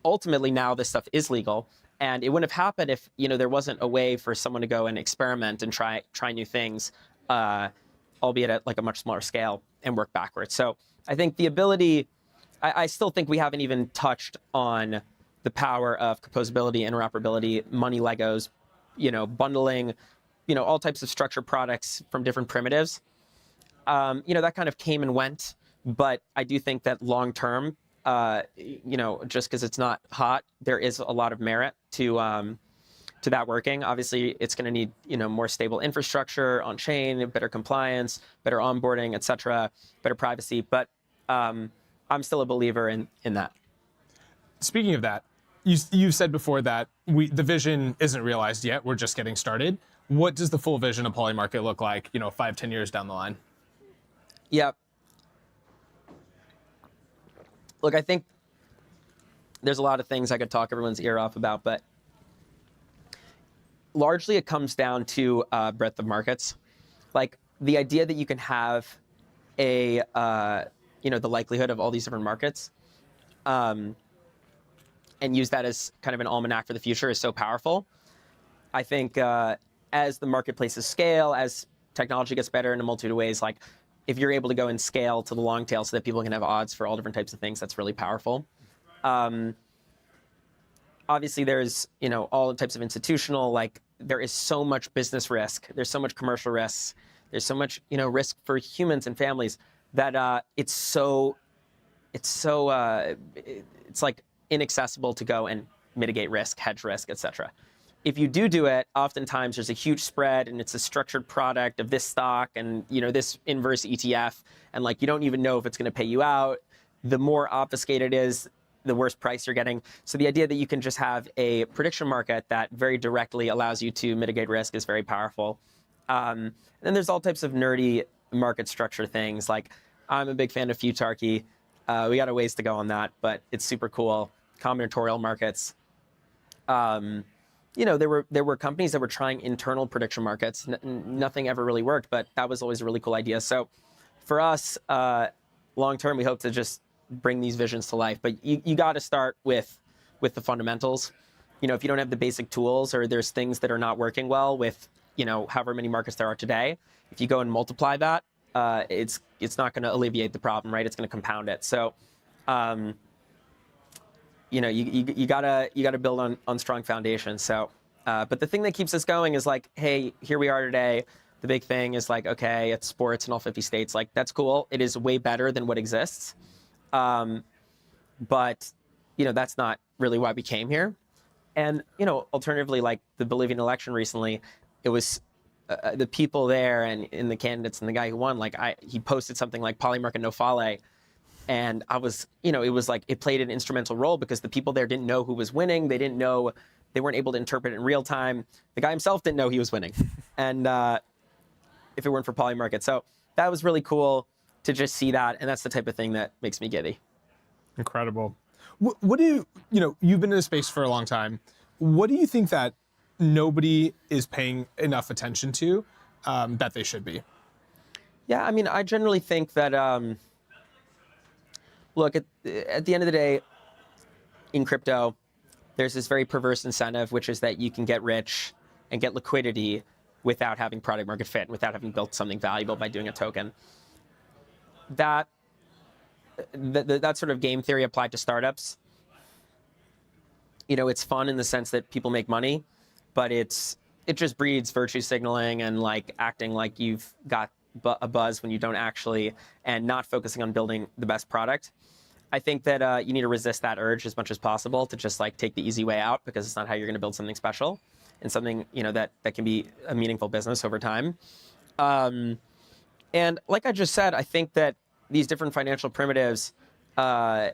Ultimately, now this stuff is legal, and it wouldn't have happened if there wasn't a way for someone to go and experiment and try new things, albeit at like a much smaller scale, and work backwards. So I think the ability, I still think we haven't even touched on the power of composability, interoperability, money Legos, bundling, all types of structured products from different primitives. That kind of came and went, but I do think that long term, just because it's not hot, there is a lot of merit to that working. Obviously, it's going to need more stable infrastructure on chain, better compliance, better onboarding, et cetera, better privacy. But I'm still a believer in that. Speaking of that, you've said before that the vision isn't realized yet. We're just getting started. What does the full vision of Polymarket look like, 5-10 years down the line? Yeah. Look, I think there's a lot of things I could talk everyone's ear off about, but largely it comes down to breadth of markets. Like the idea that you can have the likelihood of all these different markets, and use that as kind of an almanac for the future is so powerful. I think as the marketplaces scale, as technology gets better in a multitude of ways, like if you're able to go and scale to the long tail so that people can have odds for all different types of things, that's really powerful. Obviously, there's all types of institutional, like there is so much business risk, there's so much commercial risks, there's so much risk for humans and families that it's like inaccessible to go and mitigate risk, hedge risk, et cetera. If you do it, oftentimes there's a huge spread and it's a structured product of this stock and this inverse ETF, and like you don't even know if it's going to pay you out. The more obfuscated it is, the worse price you're getting. So the idea that you can just have a prediction market that very directly allows you to mitigate risk is very powerful. And then there's all types of nerdy market structure things. Like I'm a big fan of futarchy. We got a ways to go on that, but it's super cool. Combinatorial markets. There were companies that were trying internal prediction markets. Nothing ever really worked, but that was always a really cool idea. So for us, long term, we hope to just bring these visions to life. But you got to start with the fundamentals. If you don't have the basic tools, or there's things that are not working well with however many markets there are today, if you go and multiply that, it's not going to alleviate the problem, right? It's going to compound it. So you gotta build on strong foundations. So, but the thing that keeps us going is like, hey, here we are today. The big thing is like, okay, it's sports in all 50 states. Like, that's cool. It is way better than what exists. But that's not really why we came here. And alternatively, like the Bolivian election recently, it was the people there and the candidates and the guy who won. Like he posted something like Polymarket no fale. And I was, it was like it played an instrumental role because the people there didn't know who was winning. They didn't know, they weren't able to interpret it in real time. The guy himself didn't know he was winning. And if it weren't for Polymarket. So that was really cool to just see that. And that's the type of thing that makes me giddy. Incredible. What do you've been in the space for a long time. What do you think that nobody is paying enough attention to that they should be? Yeah, I mean, I generally think that, look, at the end of the day, in crypto, there's this very perverse incentive, which is that you can get rich and get liquidity without having product market fit, and without having built something valuable by doing a token. That sort of game theory applied to startups, it's fun in the sense that people make money, but it just breeds virtue signaling and like acting like you've got a buzz when you don't actually, and not focusing on building the best product. I think that you need to resist that urge as much as possible to just like take the easy way out, because it's not how you're going to build something special and something that can be a meaningful business over time. And like I just said, I think that these different financial primitives, there's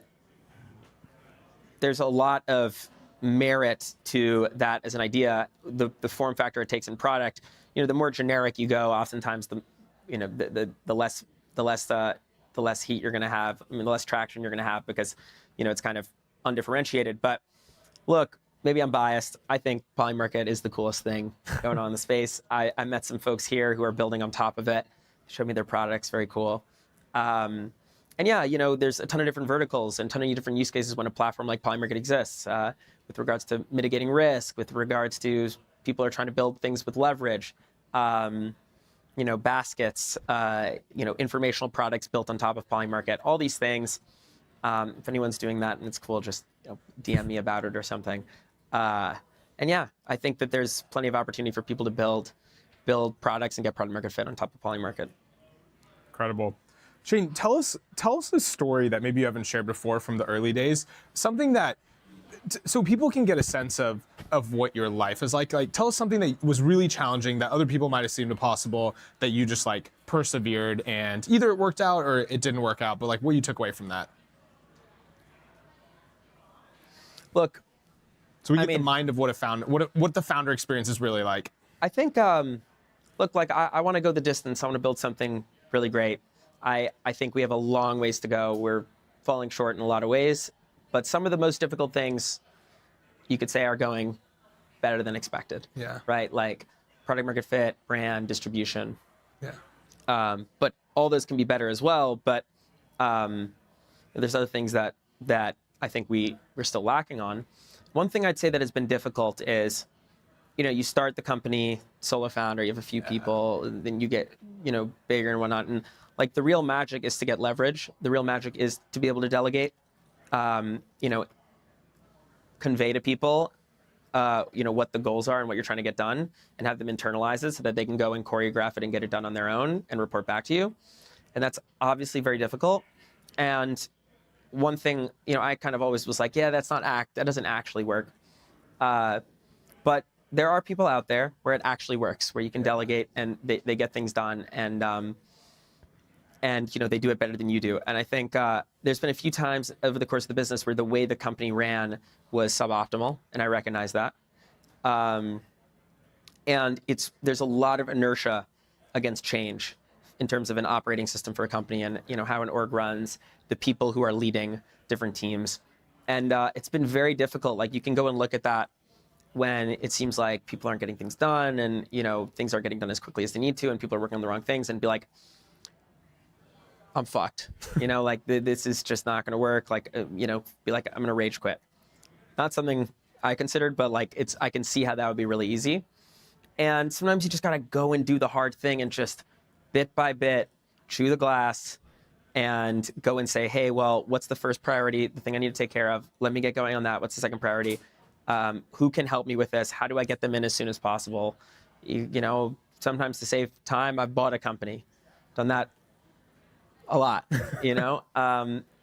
a lot of merit to that as an idea. The form factor it takes in product, the more generic you go, oftentimes the less heat you're going to have. I mean, the less traction you're going to have, because it's kind of undifferentiated. But look, maybe I'm biased. I think Polymarket is the coolest thing going on in the space. I met some folks here who are building on top of it. Showed me their products, very cool. And yeah, there's a ton of different verticals and a ton of different use cases when a platform like Polymarket exists, with regards to mitigating risk, with regards to people are trying to build things with leverage, baskets, informational products built on top of Polymarket, all these things. If anyone's doing that and it's cool, just DM me about it or something. And yeah, I think that there's plenty of opportunity for people to build products and get product market fit on top of Polymarket. Incredible. Shane, tell us a story that maybe you haven't shared before from the early days, something that, so people can get a sense of what your life is like. Like, tell us something that was really challenging that other people might have seemed impossible, that you just like persevered and either it worked out or it didn't work out, but like what you took away from that. Look, so we get the mind of what the founder experience is really like. I think, look, like I want to go the distance. I want to build something really great. I think we have a long ways to go. We're falling short in a lot of ways, but some of the most difficult things you could say are going better than expected. Yeah. Right? Like product market fit, brand, distribution. Yeah. But all those can be better as well. But there's other things that I think we're still lacking on. One thing I'd say that has been difficult is, you start the company, solo founder, you have a few people, then you get, bigger and whatnot. And like the real magic is to get leverage. The real magic is to be able to delegate, convey to people, what the goals are and what you're trying to get done, and have them internalize it so that they can go and choreograph it and get it done on their own and report back to you. And that's obviously very difficult. And one thing, I kind of always was like, yeah, that doesn't actually work. But there are people out there where it actually works, where you can delegate and they get things done, and they do it better than you do. And I think there's been a few times over the course of the business where the way the company ran was suboptimal, and I recognize that. And there's a lot of inertia against change. in terms of an operating system for a company and how an org runs, the people who are leading different teams. And it's been very difficult. Like you can go and look at that when it seems like people aren't getting things done and things aren't getting done as quickly as they need to and people are working on the wrong things and be like, I'm fucked. Like this is just not going to work. Like, be like, I'm going to rage quit. Not something I considered, but like I can see how that would be really easy. And sometimes you just got to go and do the hard thing and just bit by bit chew the glass and go and say, hey, well, what's the first priority? The thing I need to take care of. Let me get going on that. What's the second priority? Who can help me with this? How do I get them in as soon as possible? Sometimes to save time, I've bought a company, done that a lot,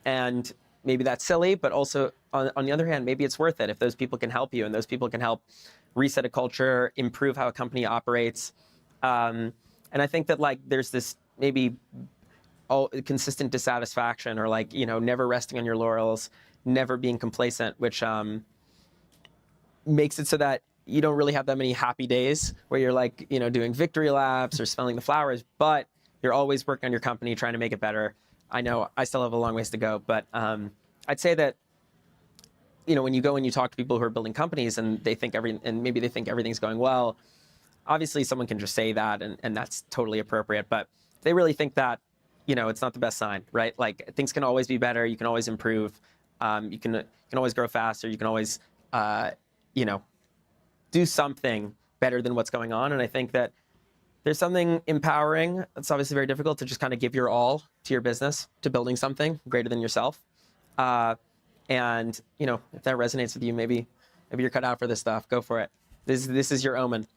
and maybe that's silly, but also on the other hand, maybe it's worth it if those people can help you and those people can help reset a culture, improve how a company operates. And I think that like there's this maybe consistent dissatisfaction or like, never resting on your laurels, never being complacent, which makes it so that you don't really have that many happy days where you're like, doing victory laps or smelling the flowers, but you're always working on your company, trying to make it better. I know I still have a long ways to go, but I'd say that, when you go and you talk to people who are building companies and they think maybe they think everything's going well, obviously someone can just say that and that's totally appropriate. But if they really think that, it's not the best sign, right? Like things can always be better. You can always improve. You can always grow faster. You can always, do something better than what's going on. And I think that there's something empowering. It's obviously very difficult to just kind of give your all to your business, to building something greater than yourself. And if that resonates with you, maybe you're cut out for this stuff. Go for it. This is your omen.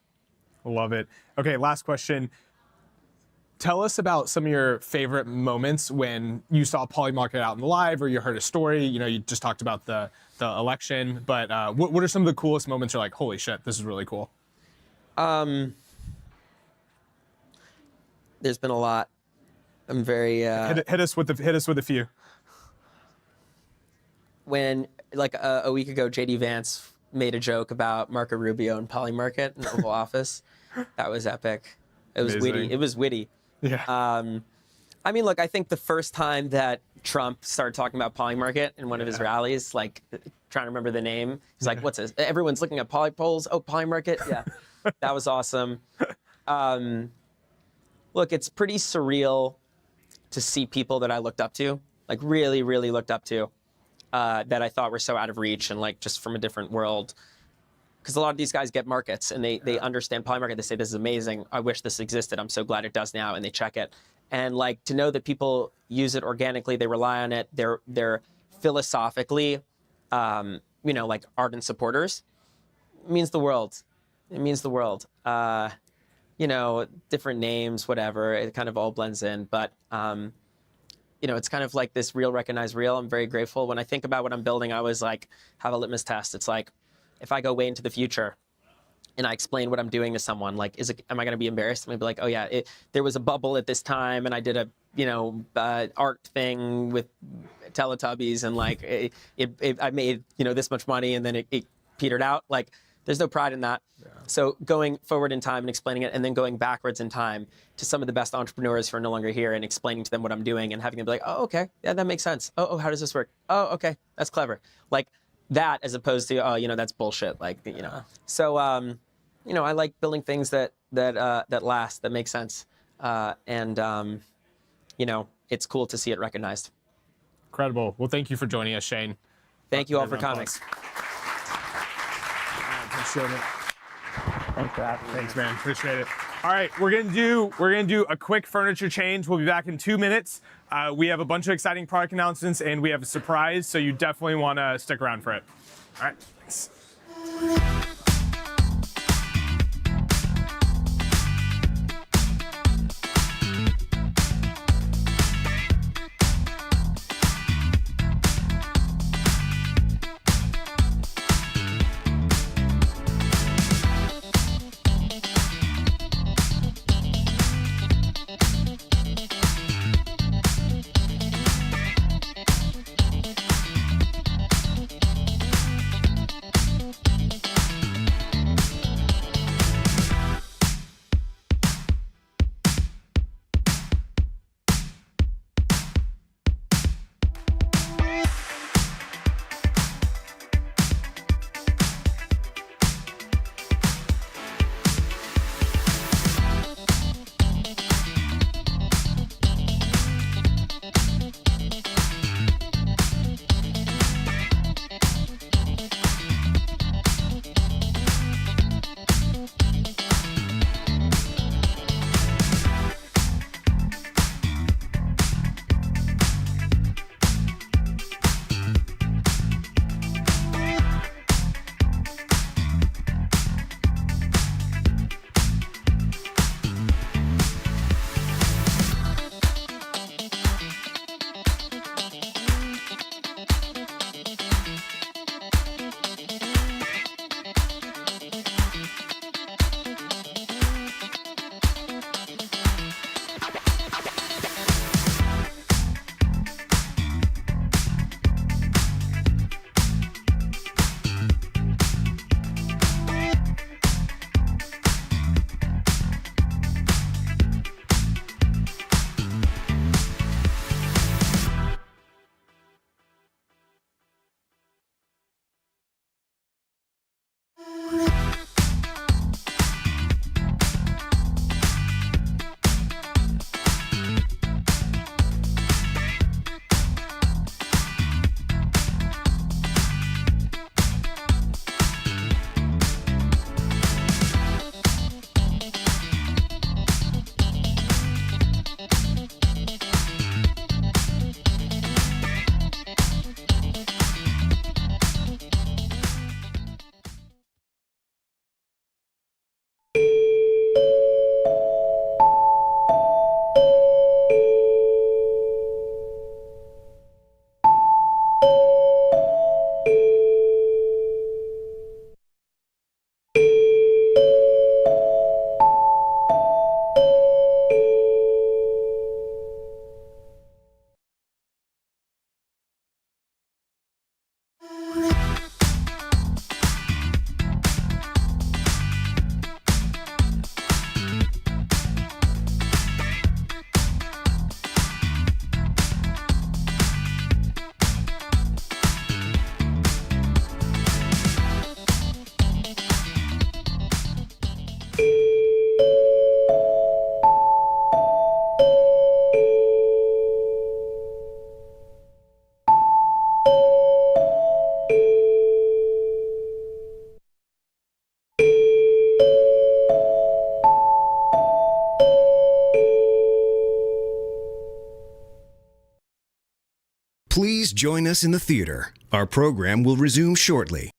Love it. Okay, last question. Tell us about some of your favorite moments when you saw Polymarket out in the live or you heard a story. You just talked about the election, but what are some of the coolest moments you're like, holy shit, this is really cool? There's been a lot. I'm very hit us with a few. When like a week ago, JD Vance made a joke about Marco Rubio and Polymarket in the Oval Office. That was epic. It was witty. It was witty. Yeah. I mean, look, I think the first time that Trump started talking about Polymarket in one of his rallies, like trying to remember the name, he's like, "What's this? Everyone's looking at Polypols. Oh, Polymarket. Yeah, that was awesome." Look, it's pretty surreal to see people that I looked up to, like really, really looked up to, that I thought were so out of reach and like just from a different world. Because a lot of these guys get markets and they understand Polymarket. They say, this is amazing. I wish this existed. I'm so glad it does now. And they check it. And like to know that people use it organically, they rely on it. They're philosophically, like ardent supporters. It means the world. It means the world. Different names, whatever. It kind of all blends in. But, it's kind of like this real, recognized real. I'm very grateful. When I think about what I'm building, I always like have a litmus test. It's like, if I go way into the future and I explain what I'm doing to someone, like, am I going to be embarrassed? I'm going to be like, oh yeah, there was a bubble at this time and I did a, art thing with Teletubbies and like, I made, this much money and then it petered out. Like, there's no pride in that. Yeah. So going forward in time and explaining it and then going backwards in time to some of the best entrepreneurs who are no longer here and explaining to them what I'm doing and having them be like, oh, okay, yeah, that makes sense. Oh, how does this work? Oh, okay, that's clever. Like, that as opposed to that's bullshit. Like So I like building things that last, that make sense, and it's cool to see it recognized. Incredible. Well, thank you for joining us, Shane. Thank you all for coming. Appreciate it. Thanks for having me. Thanks, man. Appreciate it. All right, we're gonna do a quick furniture change. We'll be back in 2 minutes. We have a bunch of exciting product announcements and we have a surprise, so you definitely want to stick around for it. All right, thanks. Please join us in the theater. Our program will resume shortly.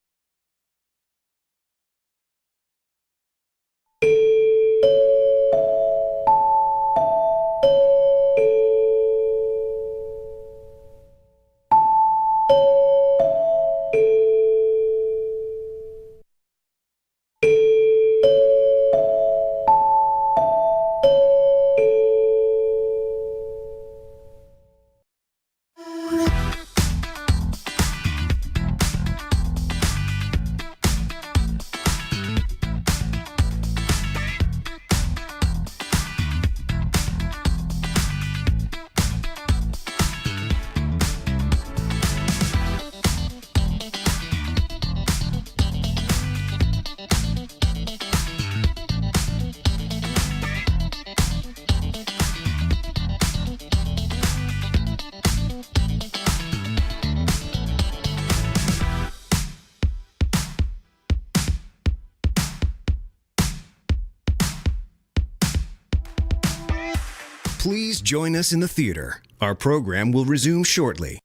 Please join us in the theater. Our program will resume shortly.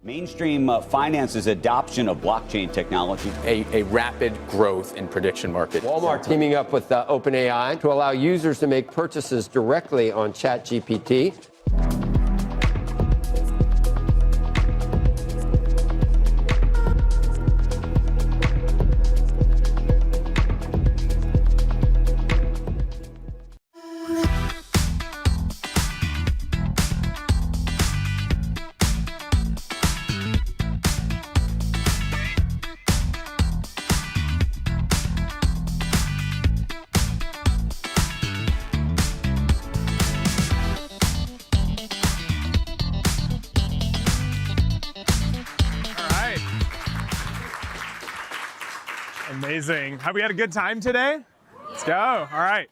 Mainstream finance's adoption of blockchain technology. A rapid growth in prediction market. Walmart teaming up with OpenAI to allow users to make purchases directly on ChatGPT. Amazing. Have we had a good time today? Let's go. All right.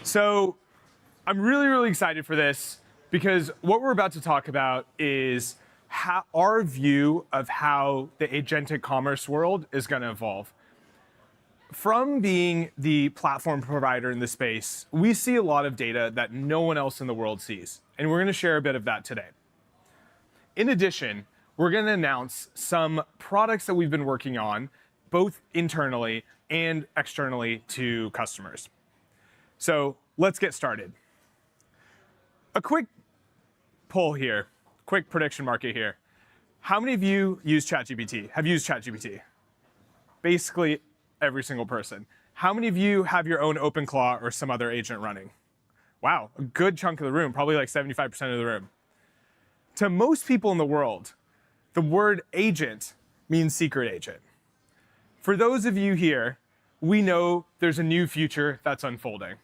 So I'm really, really excited for this because what we're about to talk about is our view of how the agentic commerce world is going to evolve. From being the platform provider in the space, we see a lot of data that no one else in the world sees, and we're going to share a bit of that today. In addition, we're going to announce some products that we've been working on, both internally and externally to customers. So let's get started. A quick poll here, quick prediction market here. How many of you use ChatGPT, have used ChatGPT? Basically every single person. How many of you have your own OpenClaw or some other agent running? Wow, a good chunk of the room, probably like 75% of the room. To most people in the world, the word agent means secret agent. For those of you here, we know there's a new future that's unfolding.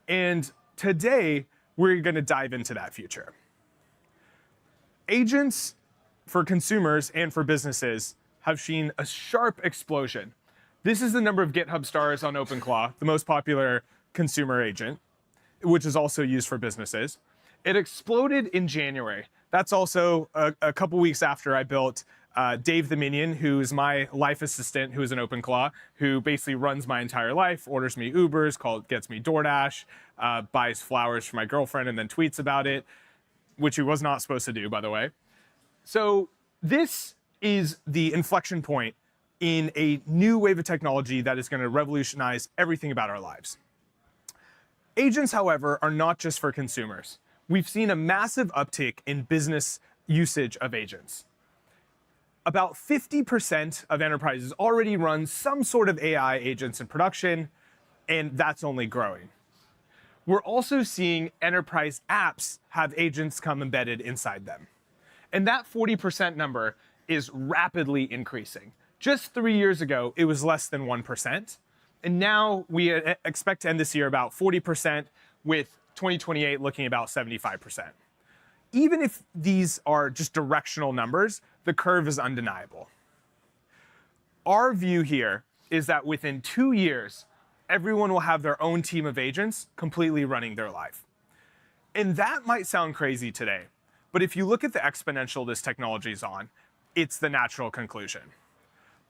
And today, we're going to dive into that future. Agents for consumers and for businesses have seen a sharp explosion. This is the number of GitHub stars on OpenClaw, the most popular consumer agent, which is also used for businesses. It exploded in January. That's also a couple weeks after I built Dave the Minion, who's my life assistant, who is an OpenClaw, who basically runs my entire life, orders me Ubers, gets me DoorDash, buys flowers for my girlfriend, and then tweets about it, which he was not supposed to do, by the way. So this is the inflection point in a new wave of technology that is going to revolutionize everything about our lives. Agents, however, are not just for consumers. We've seen a massive uptick in business usage of agents. About 50% of enterprises already run some sort of AI agents in production, and that's only growing. We're also seeing enterprise apps have agents come embedded inside them. And that 40% number is rapidly increasing. Just 3 years ago, it was less than 1%. And now we expect to end this year about 40%, with 2028 looking about 75%. Even if these are just directional numbers, the curve is undeniable. Our view here is that within 2 years, everyone will have their own team of agents completely running their life. And that might sound crazy today, but if you look at the exponential this technology is on, it's the natural conclusion.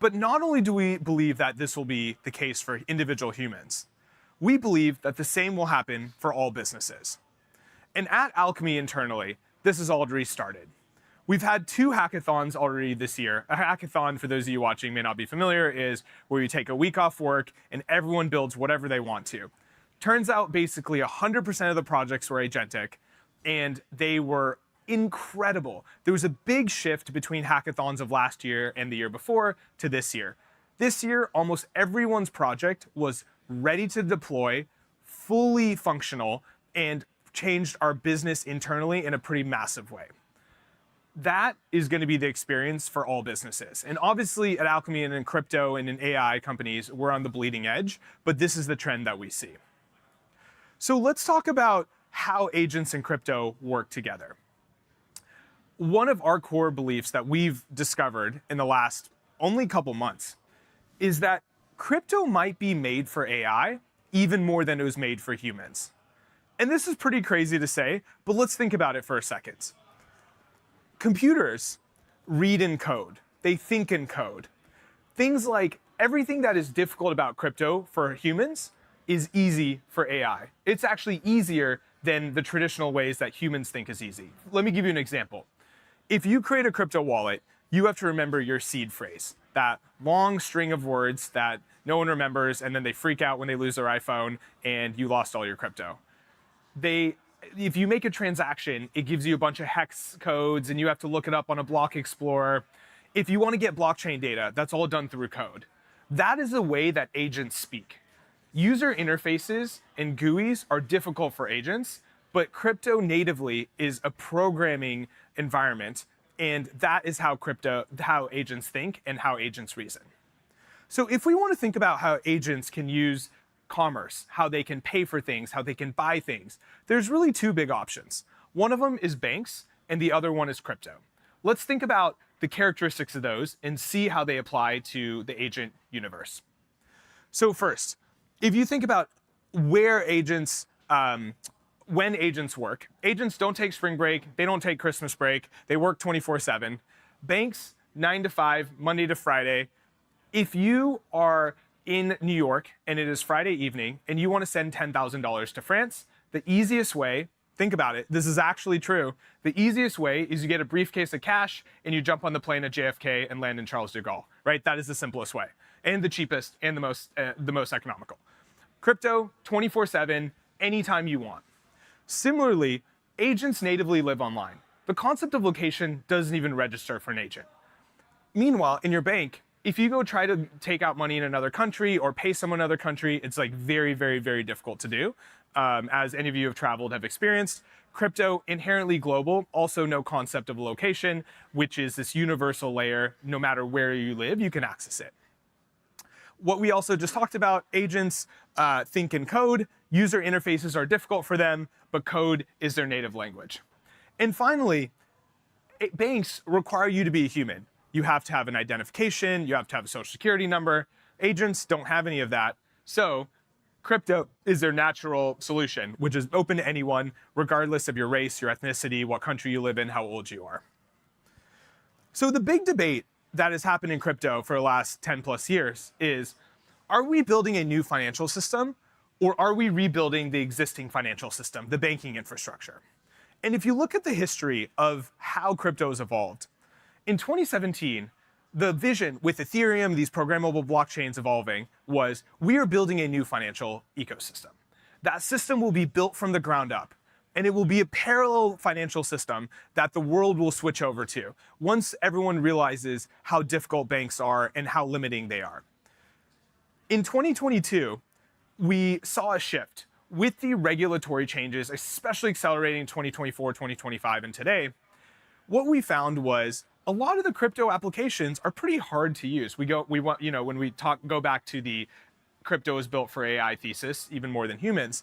But not only do we believe that this will be the case for individual humans, we believe that the same will happen for all businesses. And at Alchemy internally, this has already started. We've had 2 hackathons already this year. A hackathon, for those of you watching may not be familiar, is where you take a week off work and everyone builds whatever they want to. Turns out basically 100% of the projects were agentic, and they were incredible. There was a big shift between hackathons of last year and the year before to this year. This year, almost everyone's project was ready to deploy, fully functional, and changed our business internally in a pretty massive way. That is going to be the experience for all businesses. And obviously at Alchemy and in crypto and in AI companies, we're on the bleeding edge, but this is the trend that we see. So let's talk about how agents and crypto work together. One of our core beliefs that we've discovered in the last only couple months is that crypto might be made for AI even more than it was made for humans. And this is pretty crazy to say, but let's think about it for a second. Computers read in code. They think in code. Things like everything that is difficult about crypto for humans is easy for AI. It's actually easier than the traditional ways that humans think is easy. Let me give you an example. If you create a crypto wallet, you have to remember your seed phrase, that long string of words that no one remembers, and then they freak out when they lose their iPhone and you lost all your crypto. If you make a transaction, it gives you a bunch of hex codes and you have to look it up on a block explorer. If you want to get blockchain data, that's all done through code. That is the way that agents speak. User interfaces and GUIs are difficult for agents, but crypto natively is a programming environment, and that is how agents think and how agents reason. So if we want to think about how agents can use commerce, how they can pay for things, how they can buy things, there's really 2 big options. One of them is banks, and the other one is crypto. Let's think about the characteristics of those and see how they apply to the agent universe. So first, if you think about where agents, when agents work, agents don't take spring break, they don't take Christmas break, they work 24/7. Banks, 9 to 5, Monday to Friday. If you are in New York and it is Friday evening and you want to send $10,000 to France, the easiest way, think about it, this is actually true, the easiest way is you get a briefcase of cash and you jump on the plane at JFK and land in Charles de Gaulle, right? That is the simplest way and the cheapest and the most economical. Crypto, 24/7, anytime you want. Similarly, agents natively live online. The concept of location doesn't even register for an agent. Meanwhile, in your bank, if you go try to take out money in another country or pay someone in another country, it's like very, very, very difficult to do. As any of you have traveled have experienced. Crypto, inherently global, also no concept of location, which is this universal layer. No matter where you live, you can access it. What we also just talked about, agents think in code. User interfaces are difficult for them, but code is their native language. And finally, banks require you to be a human. You have to have an identification, you have to have a social security number. Agents don't have any of that. So crypto is their natural solution, which is open to anyone, regardless of your race, your ethnicity, what country you live in, how old you are. So the big debate that has happened in crypto for the last 10 plus years is, are we building a new financial system, or are we rebuilding the existing financial system, the banking infrastructure? And if you look at the history of how crypto has evolved, in 2017, the vision with Ethereum, these programmable blockchains evolving, was we are building a new financial ecosystem. That system will be built from the ground up, and it will be a parallel financial system that the world will switch over to once everyone realizes how difficult banks are and how limiting they are. In 2022, we saw a shift with the regulatory changes, especially accelerating 2024, 2025, and today. What we found was a lot of the crypto applications are pretty hard to use. When we go back to the crypto is built for AI thesis, even more than humans,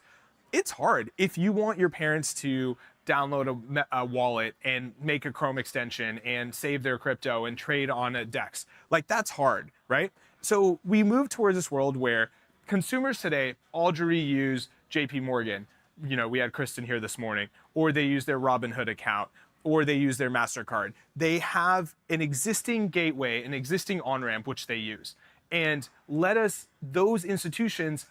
it's hard. If you want your parents to download a wallet and make a Chrome extension and save their crypto and trade on a DEX, like that's hard, right? So we move towards this world where consumers today already use JP Morgan. We had Kristen here this morning, or they use their Robinhood account, or they use their MasterCard. They have an existing gateway, an existing on-ramp which they use. And those institutions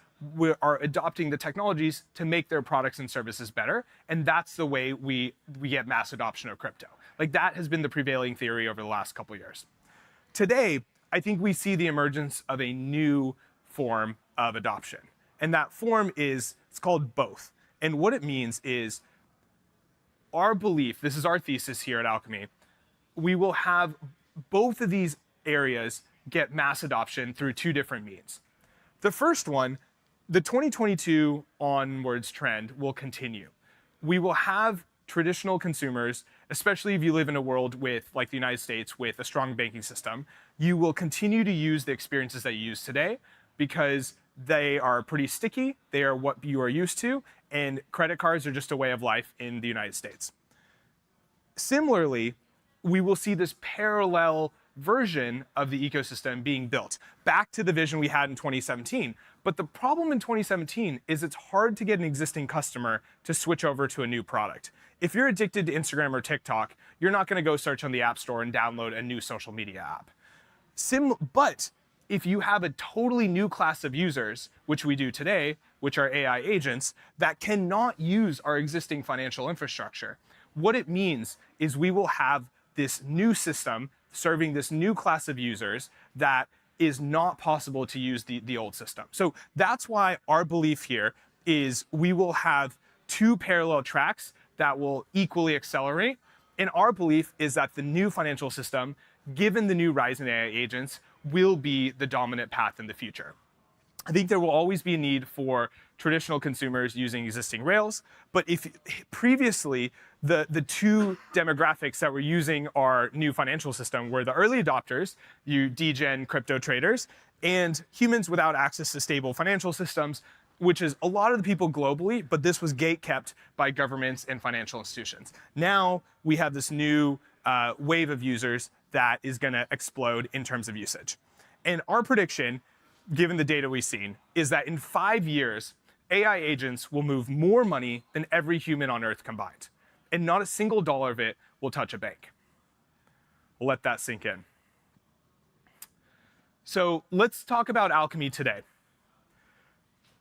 are adopting the technologies to make their products and services better. And that's the way we get mass adoption of crypto. Like that has been the prevailing theory over the last couple of years. Today, I think we see the emergence of a new form of adoption. And that form it's called both. And what it means is our belief, this is our thesis here at Alchemy, we will have both of these areas get mass adoption through two different means. The first one, the 2022 onwards trend will continue. We will have traditional consumers, especially if you live in a world like the United States with a strong banking system, you will continue to use the experiences that you use today because they are pretty sticky, they are what you are used to, and credit cards are just a way of life in the United States. Similarly, we will see this parallel version of the ecosystem being built back to the vision we had in 2017. But the problem in 2017 is it's hard to get an existing customer to switch over to a new product. If you're addicted to Instagram or TikTok, you're not going to go search on the App Store and download a new social media app. But if you have a totally new class of users, which we do today, which are AI agents, that cannot use our existing financial infrastructure, what it means is we will have this new system serving this new class of users that is not possible to use the old system. So that's why our belief here is we will have two parallel tracks that will equally accelerate. And our belief is that the new financial system, given the new rise in AI agents, will be the dominant path in the future. I think there will always be a need for traditional consumers using existing rails, but if previously the two demographics that were using our new financial system were the early adopters, you degen crypto traders, and humans without access to stable financial systems, which is a lot of the people globally, but this was gate-kept by governments and financial institutions. Now we have this new wave of users that is going to explode in terms of usage. And our prediction, given the data we've seen, is that in 5 years, AI agents will move more money than every human on Earth combined. And not a single dollar of it will touch a bank. We'll let that sink in. So let's talk about Alchemy today.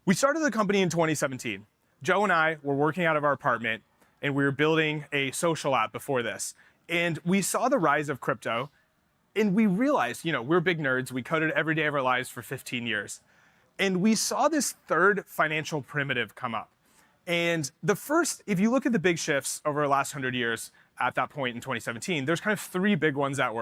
We started the company in 2017. Joe and I were working out of our apartment, and we were building a social app before this. And we saw the rise of crypto, and we realized, we're big nerds. We coded every day of our lives for 15 years. And we saw this third financial primitive come up. And if you look at the big shifts over the last 100 years at that point in 2017, there's kind of three big ones that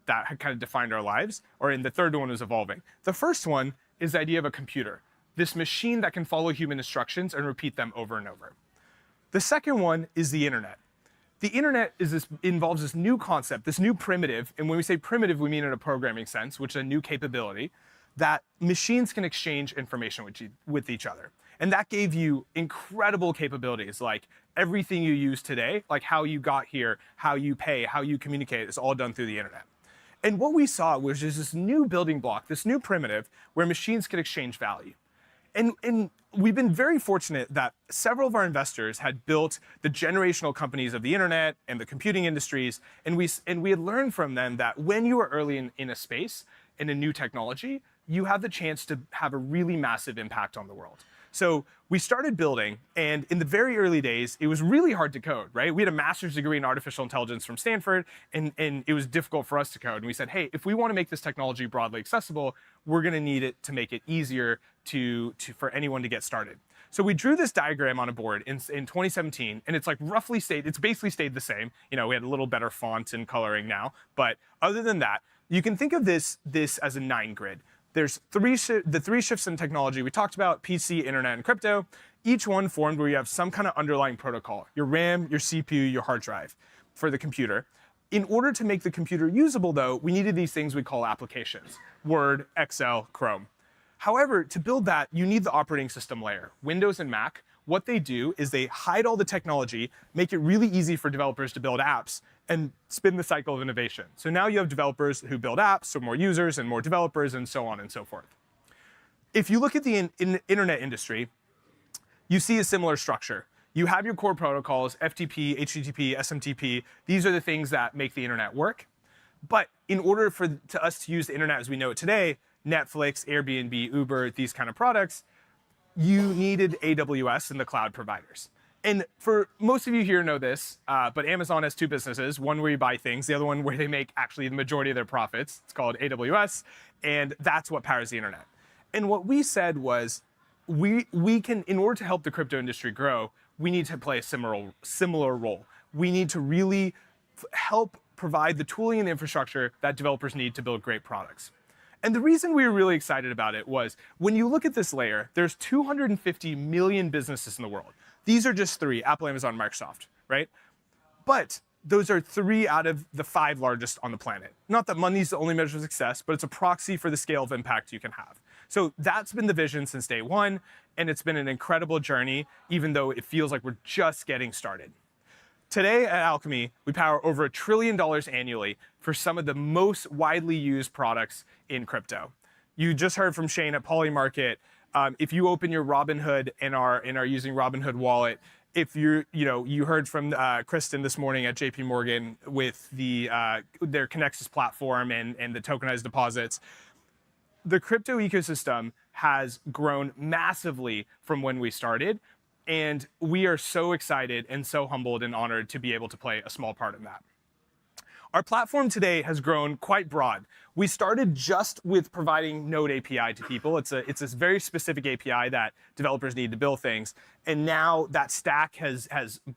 had kind of defined our lives, and the third one was evolving. The first one is the idea of a computer, this machine that can follow human instructions and repeat them over and over. The second one is the internet. The internet involves this new concept, this new primitive, and when we say primitive, we mean in a programming sense, which is a new capability, that machines can exchange information with each other. And that gave you incredible capabilities, like everything you use today, like how you got here, how you pay, how you communicate, is all done through the internet. And what we saw was just this new building block, this new primitive, where machines can exchange value. And we've been very fortunate that several of our investors had built the generational companies of the internet and the computing industries, and we had learned from them that when you are early in a space, in a new technology, you have the chance to have a really massive impact on the world. So we started building, and in the very early days, it was really hard to code, right? We had a master's degree in artificial intelligence from Stanford, and it was difficult for us to code. And we said, hey, if we want to make this technology broadly accessible, we're going to need it to make it easier for anyone to get started. So we drew this diagram on a board in 2017, and it's like it's basically stayed the same. We had a little better font and coloring now, but other than that, you can think of this as a 9 grid. There's the three shifts in technology we talked about: PC, internet, and crypto. Each one formed where you have some kind of underlying protocol: your RAM, your CPU, your hard drive for the computer. In order to make the computer usable, though, we needed these things we call applications: Word, Excel, Chrome. However, to build that, you need the operating system layer. Windows and Mac, what they do is they hide all the technology, make it really easy for developers to build apps, and spin the cycle of innovation. So now you have developers who build apps, so more users and more developers, and so on and so forth. If you look at the internet industry, you see a similar structure. You have your core protocols: FTP, HTTP, SMTP. These are the things that make the internet work. But in order for us to use the internet as we know it today, Netflix, Airbnb, Uber, these kind of products, you needed AWS and the cloud providers. And for most of you here know this, but Amazon has 2 businesses: one where you buy things, the other one where they make actually the majority of their profits. It's called AWS, and that's what powers the internet. And what we said was, we can, in order to help the crypto industry grow, we need to play a similar role. We need to really help provide the tooling and the infrastructure that developers need to build great products. And the reason we were really excited about it was, when you look at this layer, there's 250 million businesses in the world. These are just 3: Apple, Amazon, Microsoft, right? But those are 3 out of the 5 largest on the planet. Not that money is the only measure of success, but it's a proxy for the scale of impact you can have. So that's been the vision since day one, and it's been an incredible journey, even though it feels like we're just getting started. Today at Alchemy, we power over $1 trillion annually for some of the most widely used products in crypto. You just heard from Shane at Polymarket. If you open your Robinhood and are using Robinhood Wallet, if you heard from Kristen this morning at JP Morgan with their Connexus platform and the tokenized deposits, the crypto ecosystem has grown massively from when we started, and we are so excited and so humbled and honored to be able to play a small part in that. Our platform today has grown quite broad. We started just with providing Node API to people. It's a very specific API that developers need to build things. And now that stack has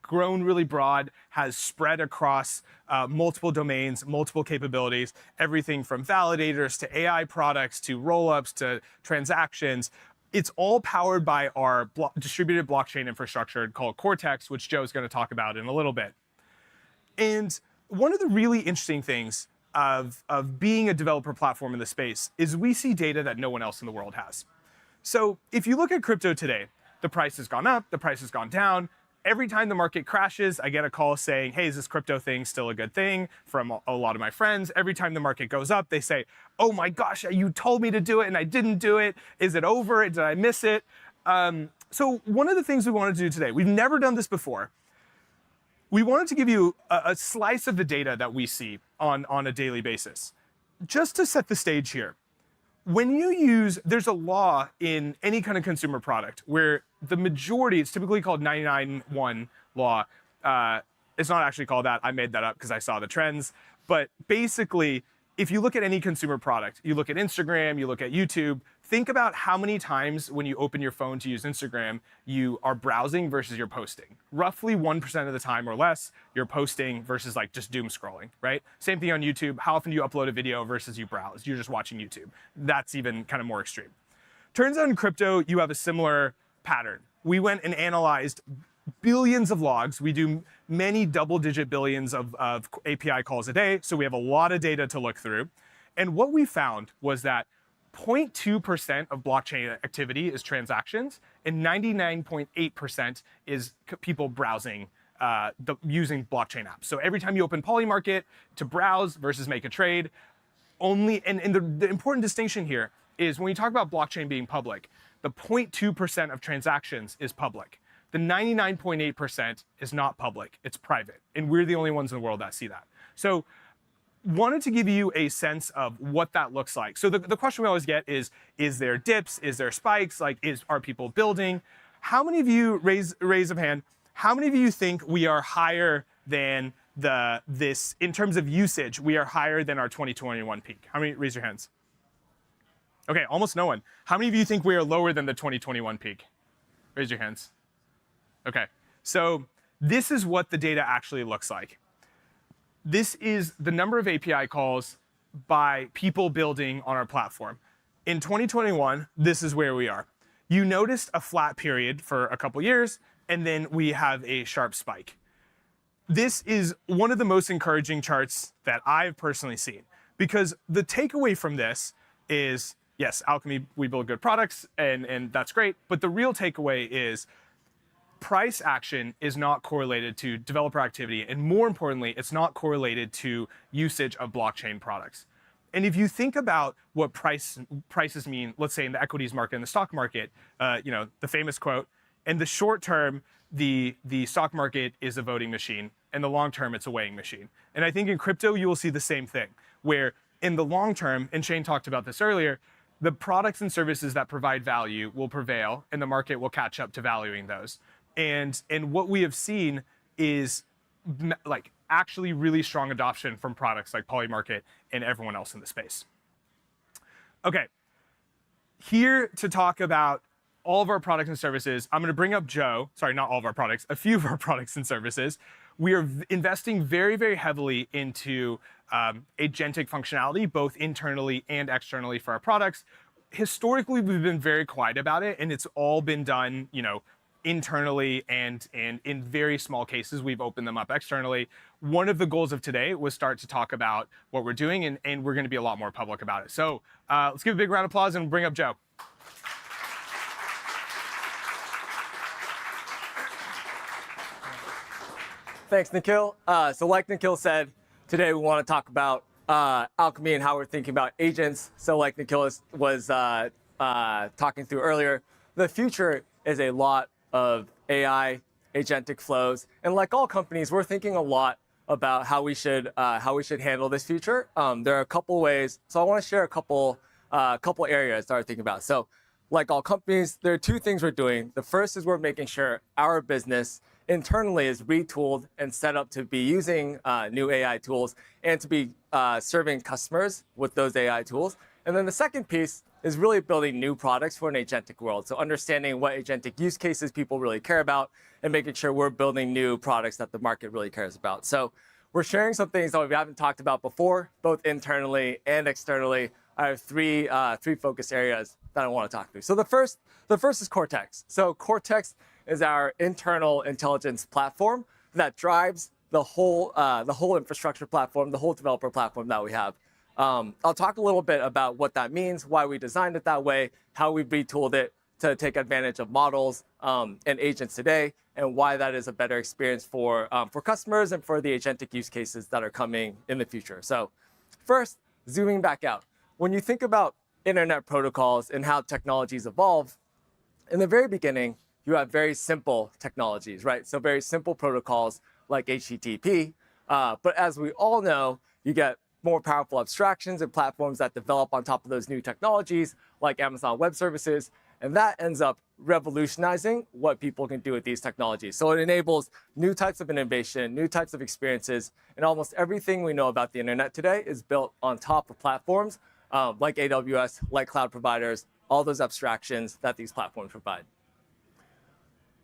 grown really broad, has spread across multiple domains, multiple capabilities, everything from validators to AI products to rollups to transactions. It's all powered by our distributed blockchain infrastructure called Cortex, which Joe's going to talk about in a little bit. And one of the really interesting things of being a developer platform in the space is we see data that no one else in the world has. So if you look at crypto today, the price has gone up, the price has gone down. Every time the market crashes, I get a call saying, hey, is this crypto thing still a good thing, from a lot of my friends. Every time the market goes up, they say, oh my gosh, you told me to do it and I didn't do it. Is it over? Did I miss it? So one of the things we wanted to do today, we've never done this before. We wanted to give you a slice of the data that we see on a daily basis. Just to set the stage here, when you use, there's a law in any kind of consumer product where the majority, it's typically called 99.1 law. It's not actually called that. I made that up because I saw the trends. But basically, if you look at any consumer product, you look at Instagram, you look at YouTube, think about how many times when you open your phone to use Instagram, you are browsing versus you're posting. Roughly 1% of the time or less, you're posting versus like just doom scrolling, right? Same thing on YouTube. How often do you upload a video versus you browse? You're just watching YouTube. That's even kind of more extreme. Turns out in crypto, you have a similar pattern. We went and analyzed billions of logs. We do many double-digit billions of API calls a day, so we have a lot of data to look through. And what we found was that 0.2% of blockchain activity is transactions, and 99.8% is people browsing, using blockchain apps. So every time you open Polymarket to browse versus make a trade, and the important distinction here is when we talk about blockchain being public, the 0.2% of transactions is public. The 99.8% is not public, it's private. And we're the only ones in the world that see that. So wanted to give you a sense of what that looks like. So the question we always get is there dips? Is there spikes? Like, are people building? How many of you, raise of hand, how many of you think we are higher than this, in terms of usage, we are higher than our 2021 peak? How many, raise your hands? Okay, almost no one. How many of you think we are lower than the 2021 peak? Raise your hands. Okay, so this is what the data actually looks like. This is the number of API calls by people building on our platform. In 2021, this is where we are. You noticed a flat period for a couple years, and then we have a sharp spike. This is one of the most encouraging charts that I've personally seen, because the takeaway from this is, yes, Alchemy, we build good products, and that's great, but the real takeaway is price action is not correlated to developer activity, and more importantly, it's not correlated to usage of blockchain products. And if you think about what prices mean, let's say in the equities market and the stock market, the famous quote, in the short term, the stock market is a voting machine. In the long term, it's a weighing machine. And I think in crypto, you will see the same thing, where in the long term, and Shane talked about this earlier, the products and services that provide value will prevail, and the market will catch up to valuing those. And what we have seen is like actually really strong adoption from products like Polymarket and everyone else in the space. Okay, here to talk about all of our products and services, I'm going to bring up Joe. Sorry, not all of our products, a few of our products and services. We are investing very, very heavily into agentic functionality, both internally and externally for our products. Historically, we've been very quiet about it, and it's all been done, internally, and in very small cases, we've opened them up externally. One of the goals of today was start to talk about what we're doing, and we're going to be a lot more public about it. So let's give a big round of applause and bring up Joe. Thanks, Nikhil. So like Nikhil said, today we want to talk about Alchemy and how we're thinking about agents. So like Nikhil was talking through earlier, the future is a lot of AI, agentic flows. And like all companies, we're thinking a lot about how we should handle this future. There are a couple ways. So I want to share a couple areas that I'm thinking about. So like all companies, there are two things we're doing. The first is we're making sure our business internally is retooled and set up to be using new AI tools and to be serving customers with those AI tools. And then the second piece is really building new products for an agentic world. So understanding what agentic use cases people really care about and making sure we're building new products that the market really cares about. So we're sharing some things that we haven't talked about before, both internally and externally. I have three focus areas that I want to talk through. So the first is Cortex. So Cortex is our internal intelligence platform that drives the whole infrastructure platform, the whole developer platform that we have. I'll talk a little bit about what that means, why we designed it that way, how we retooled it to take advantage of models and agents today, and why that is a better experience for customers and for the agentic use cases that are coming in the future. So first, zooming back out. When you think about internet protocols and how technologies evolve, in the very beginning, you have very simple technologies, right? So very simple protocols like HTTP. But as we all know, you get more powerful abstractions and platforms that develop on top of those new technologies, like Amazon Web Services, and that ends up revolutionizing what people can do with these technologies. So it enables new types of innovation, new types of experiences, and almost everything we know about the internet today is built on top of platforms like AWS, like cloud providers, all those abstractions that these platforms provide.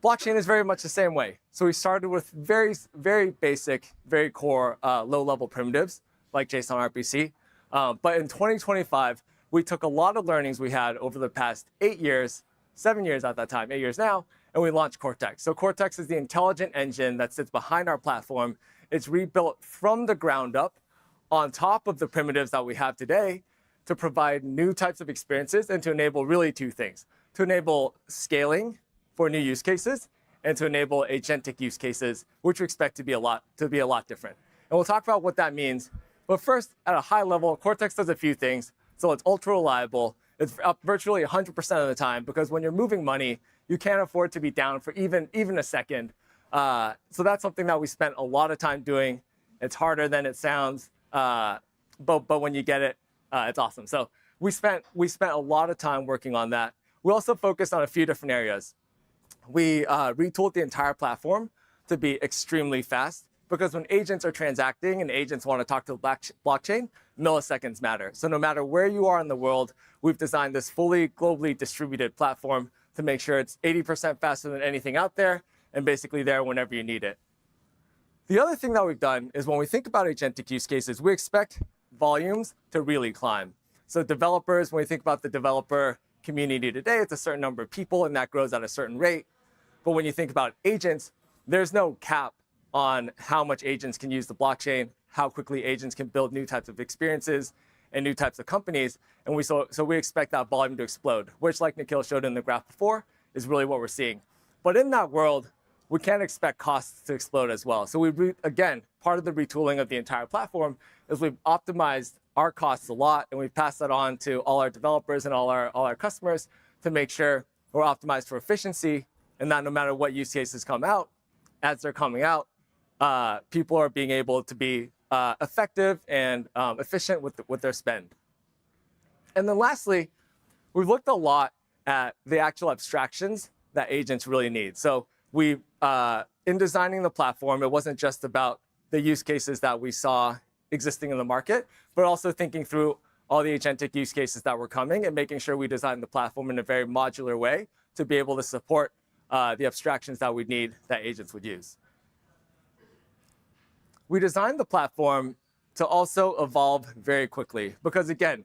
Blockchain is very much the same way. So we started with very, very basic, very core low-level primitives, like JSON RPC. But in 2025, we took a lot of learnings we had over the past 8 years, 7 years at that time, 8 years now, and we launched Cortex. So Cortex is the intelligent engine that sits behind our platform. It's rebuilt from the ground up on top of the primitives that we have today to provide new types of experiences and to enable really two things: to enable scaling for new use cases and to enable agentic use cases, which we expect to be a lot different. And we'll talk about what that means. But first, at a high level, Cortex does a few things. So it's ultra reliable. It's up virtually 100% of the time, because when you're moving money, you can't afford to be down for even a second. So that's something that we spent a lot of time doing. It's harder than it sounds, but when you get it, it's awesome. So we spent a lot of time working on that. We also focused on a few different areas. We retooled the entire platform to be extremely fast, because when agents are transacting and agents want to talk to the blockchain, milliseconds matter. So no matter where you are in the world, we've designed this fully globally distributed platform to make sure it's 80% faster than anything out there and basically there whenever you need it. The other thing that we've done is when we think about agentic use cases, we expect volumes to really climb. So developers, when we think about the developer community today, it's a certain number of people and that grows at a certain rate. But when you think about agents, there's no cap on how much agents can use the blockchain, how quickly agents can build new types of experiences and new types of companies. And so we expect that volume to explode, which, like Nikhil showed in the graph before, is really what we're seeing. But in that world, we can't expect costs to explode as well. So again, part of the retooling of the entire platform is we've optimized our costs a lot, and we've passed that on to all our developers and all our customers to make sure we're optimized for efficiency, and that no matter what use cases come out, as they're coming out, people are being able to be effective and efficient with their spend. And then lastly, we've looked a lot at the actual abstractions that agents really need. So in designing the platform, it wasn't just about the use cases that we saw existing in the market, but also thinking through all the agentic use cases that were coming and making sure we designed the platform in a very modular way to be able to support the abstractions that we need that agents would use. We designed the platform to also evolve very quickly, because again,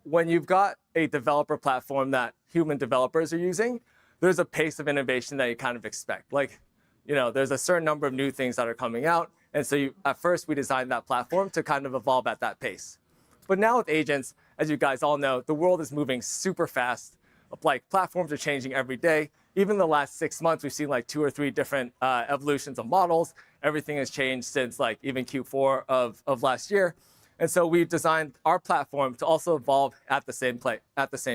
when you've got a developer platform that human developers are using, there's a pace of innovation that you kind of expect. Like, there's a certain number of new things that are coming out. And so at first we designed that platform to kind of evolve at that pace. But now with agents, as you guys all know, the world is moving super fast. Like, platforms are changing every day. Even the last 6 months, we've seen like 2 or 3 different evolutions of models. Everything has changed since like even Q4 of last year. And so we've designed our platform to also evolve at the same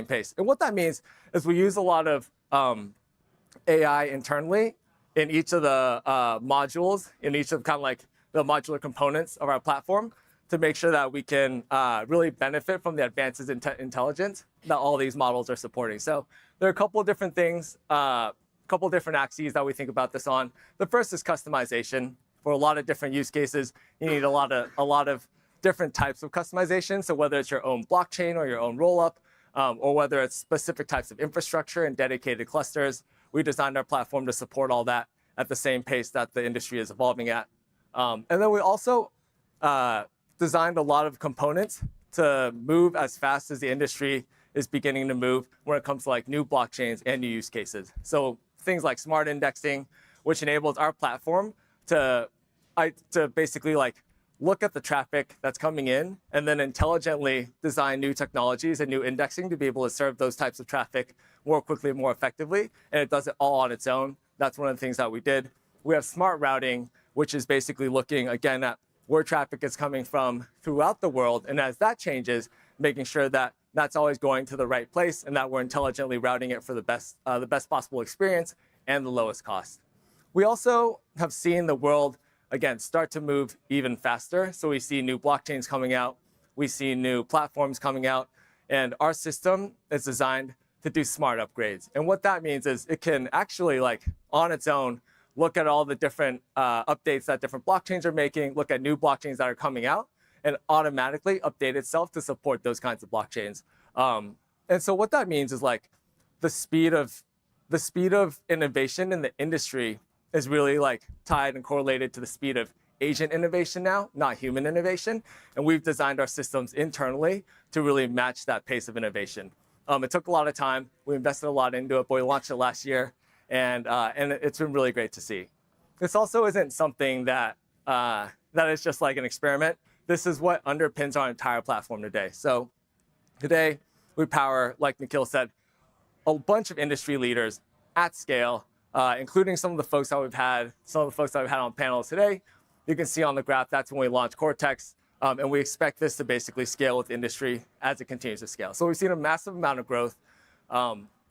pace. And what that means is we use a lot of AI internally in each of the modules, in each of kind of like the modular components of our platform, to make sure that we can really benefit from the advances in intelligence that all these models are supporting. So there are a couple of different things, a couple of different axes that we think about this on. The first is customization. For a lot of different use cases, you need a lot of different types of customization. So whether it's your own blockchain or your own rollup, or whether it's specific types of infrastructure and dedicated clusters, we designed our platform to support all that at the same pace that the industry is evolving at. And then we also designed a lot of components to move as fast as the industry is beginning to move when it comes to like new blockchains and new use cases. So things like smart indexing, which enables our platform to basically like look at the traffic that's coming in and then intelligently design new technologies and new indexing to be able to serve those types of traffic more quickly and more effectively. And it does it all on its own. That's one of the things that we did. We have smart routing, which is basically looking again at where traffic is coming from throughout the world. And as that changes, making sure that that's always going to the right place and that we're intelligently routing it for the best possible experience and the lowest cost. We also have seen the world, again, start to move even faster. So we see new blockchains coming out. We see new platforms coming out. And our system is designed to do smart upgrades. And what that means is it can actually, like, on its own, look at all the different updates that different blockchains are making, look at new blockchains that are coming out, and automatically update itself to support those kinds of blockchains. And so what that means is like the speed of innovation in the industry is really like tied and correlated to the speed of agent innovation now, not human innovation. And we've designed our systems internally to really match that pace of innovation. It took a lot of time. We invested a lot into it, but we launched it last year. And it's been really great to see. This also isn't something that is just like an experiment. This is what underpins our entire platform today. So today we power, like Nikhil said, a bunch of industry leaders at scale, including some of the folks that we've had on panels today. You can see on the graph, that's when we launched Cortex. And we expect this to basically scale with industry as it continues to scale. So we've seen a massive amount of growth,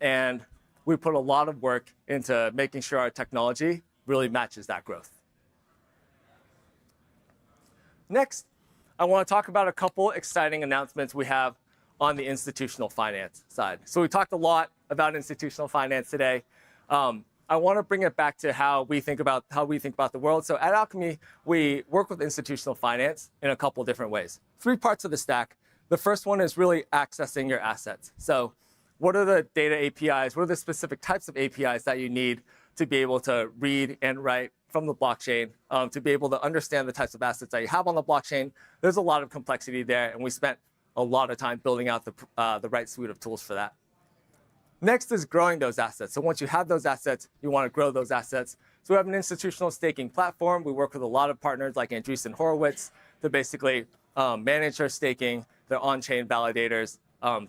and we put a lot of work into making sure our technology really matches that growth. Next, I want to talk about a couple exciting announcements we have on the institutional finance side. So we talked a lot about institutional finance today. I want to bring it back to how we think about the world. So at Alchemy, we work with institutional finance in a couple different ways. 3 parts of the stack. The first one is really accessing your assets. So what are the data APIs? What are the specific types of APIs that you need to be able to read and write from the blockchain, to be able to understand the types of assets that you have on the blockchain? There's a lot of complexity there, and we spent a lot of time building out the right suite of tools for that. Next is growing those assets. So once you have those assets, you want to grow those assets. So we have an institutional staking platform. We work with a lot of partners like Andreessen Horowitz to basically manage their staking, their on-chain validators,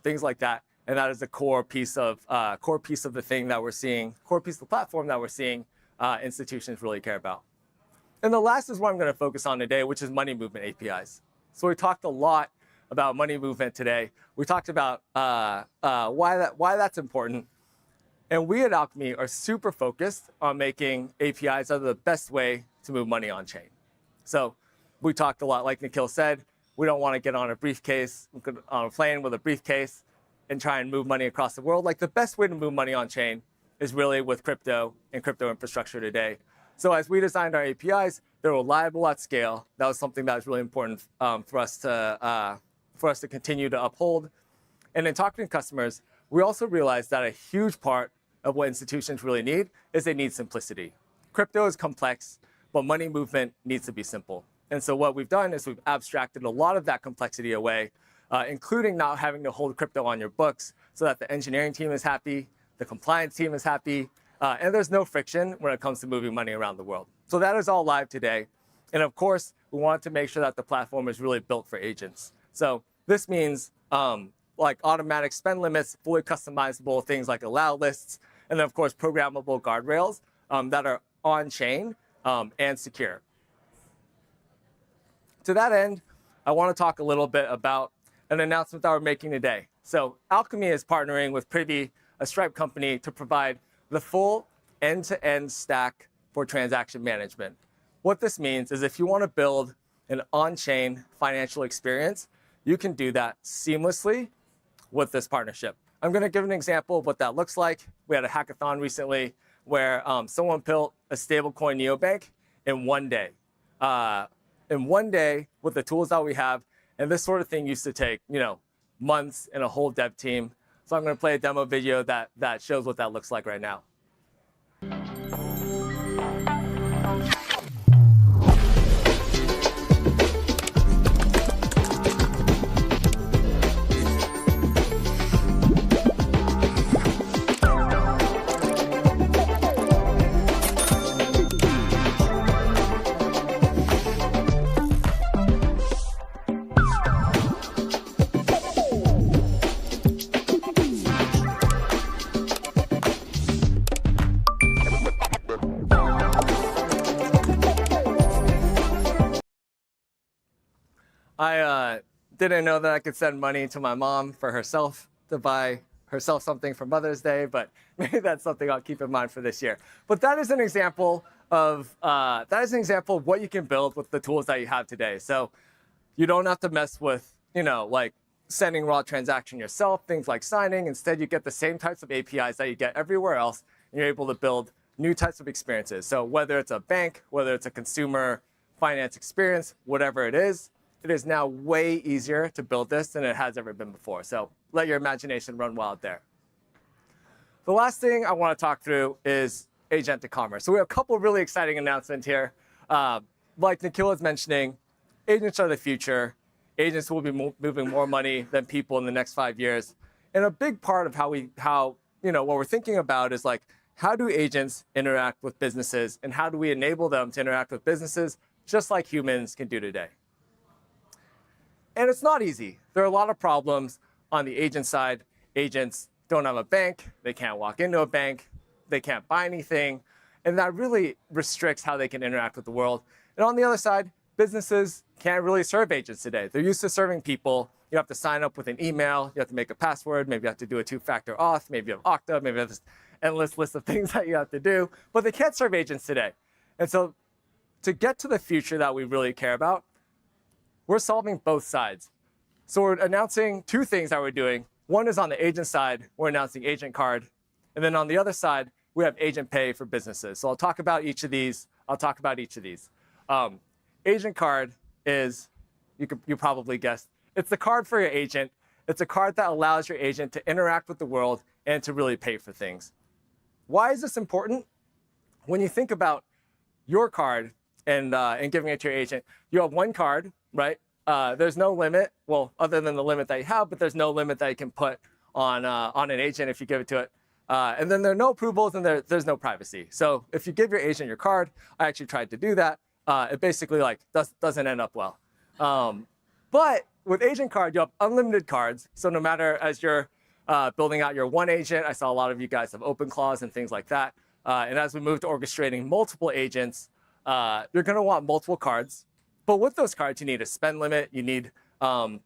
things like that. And that is the core piece of the thing that we're seeing, core piece of the platform that we're seeing institutions really care about. And the last is what I'm going to focus on today, which is money movement APIs. So we talked a lot about money movement today. We talked about why that's important. And we at Alchemy are super focused on making APIs are the best way to move money on chain. So we talked a lot, like Nikhil said, we don't want to get on a briefcase, on a plane with a briefcase and try and move money across the world. Like the best way to move money on chain is really with crypto and crypto infrastructure today. So as we designed our APIs, they're reliable at scale. That was something that was really important for us to continue to uphold. And in talking to customers, we also realized that a huge part of what institutions really need is they need simplicity. Crypto is complex, but money movement needs to be simple. And so what we've done is we've abstracted a lot of that complexity away, including not having to hold crypto on your books so that the engineering team is happy, the compliance team is happy, and there's no friction when it comes to moving money around the world. So that is all live today. And of course, we want to make sure that the platform is really built for agents. So this means like automatic spend limits, fully customizable things like allow lists, and then of course, programmable guardrails that are on-chain and secure. To that end, I want to talk a little bit about an announcement that we're making today. So Alchemy is partnering with Privy, a Stripe company, to provide the full end-to-end stack for transaction management. What this means is if you want to build an on-chain financial experience, you can do that seamlessly with this partnership. I'm going to give an example of what that looks like. We had a hackathon recently where someone built a stablecoin neobank in 1 day. In 1 day with the tools that we have, and this sort of thing used to take, months and a whole dev team. So I'm going to play a demo video that shows what that looks like right now. I didn't know that I could send money to my mom for herself to buy herself something for Mother's Day, but maybe that's something I'll keep in mind for this year. But that is an example of what you can build with the tools that you have today. So you don't have to mess with like sending raw transaction yourself, things like signing. Instead, you get the same types of APIs that you get everywhere else, and you're able to build new types of experiences. So whether it's a bank, whether it's a consumer finance experience, whatever it is now way easier to build this than it has ever been before. So let your imagination run wild there. The last thing I want to talk through is agentic commerce. So we have a couple of really exciting announcements here. Like Nikhil was mentioning, agents are the future. Agents will be moving more money than people in the next 5 years. And a big part of what we're thinking about is like, how do agents interact with businesses, and how do we enable them to interact with businesses just like humans can do today? And it's not easy. There are a lot of problems on the agent side. Agents don't have a bank. They can't walk into a bank. They can't buy anything. And that really restricts how they can interact with the world. And on the other side, businesses can't really serve agents today. They're used to serving people. You have to sign up with an email. You have to make a password. Maybe you have to do a two-factor auth. Maybe you have Okta. Maybe you have this endless list of things that you have to do. But they can't serve agents today. And so to get to the future that we really care about, we're solving both sides. So we're announcing two things that we're doing. One is on the agent side, we're announcing Agent Card. And then on the other side, we have Agent Pay for businesses. So I'll talk about each of these. Agent Card is, you probably guessed, it's the card for your agent. It's a card that allows your agent to interact with the world and to really pay for things. Why is this important? When you think about your card and giving it to your agent, you have one card, right? There's no limit, well, other than the limit that you have, but there's no limit that you can put on an agent if you give it to it. And then there are no approvals and there's no privacy. So if you give your agent your card, I actually tried to do that. It basically doesn't end up well. But with Agent Card, you have unlimited cards. So no matter as you're building out your one agent, I saw a lot of you guys have open clause and things like that. And as we move to orchestrating multiple agents, you're going to want multiple cards. But with those cards, you need a spend limit. You need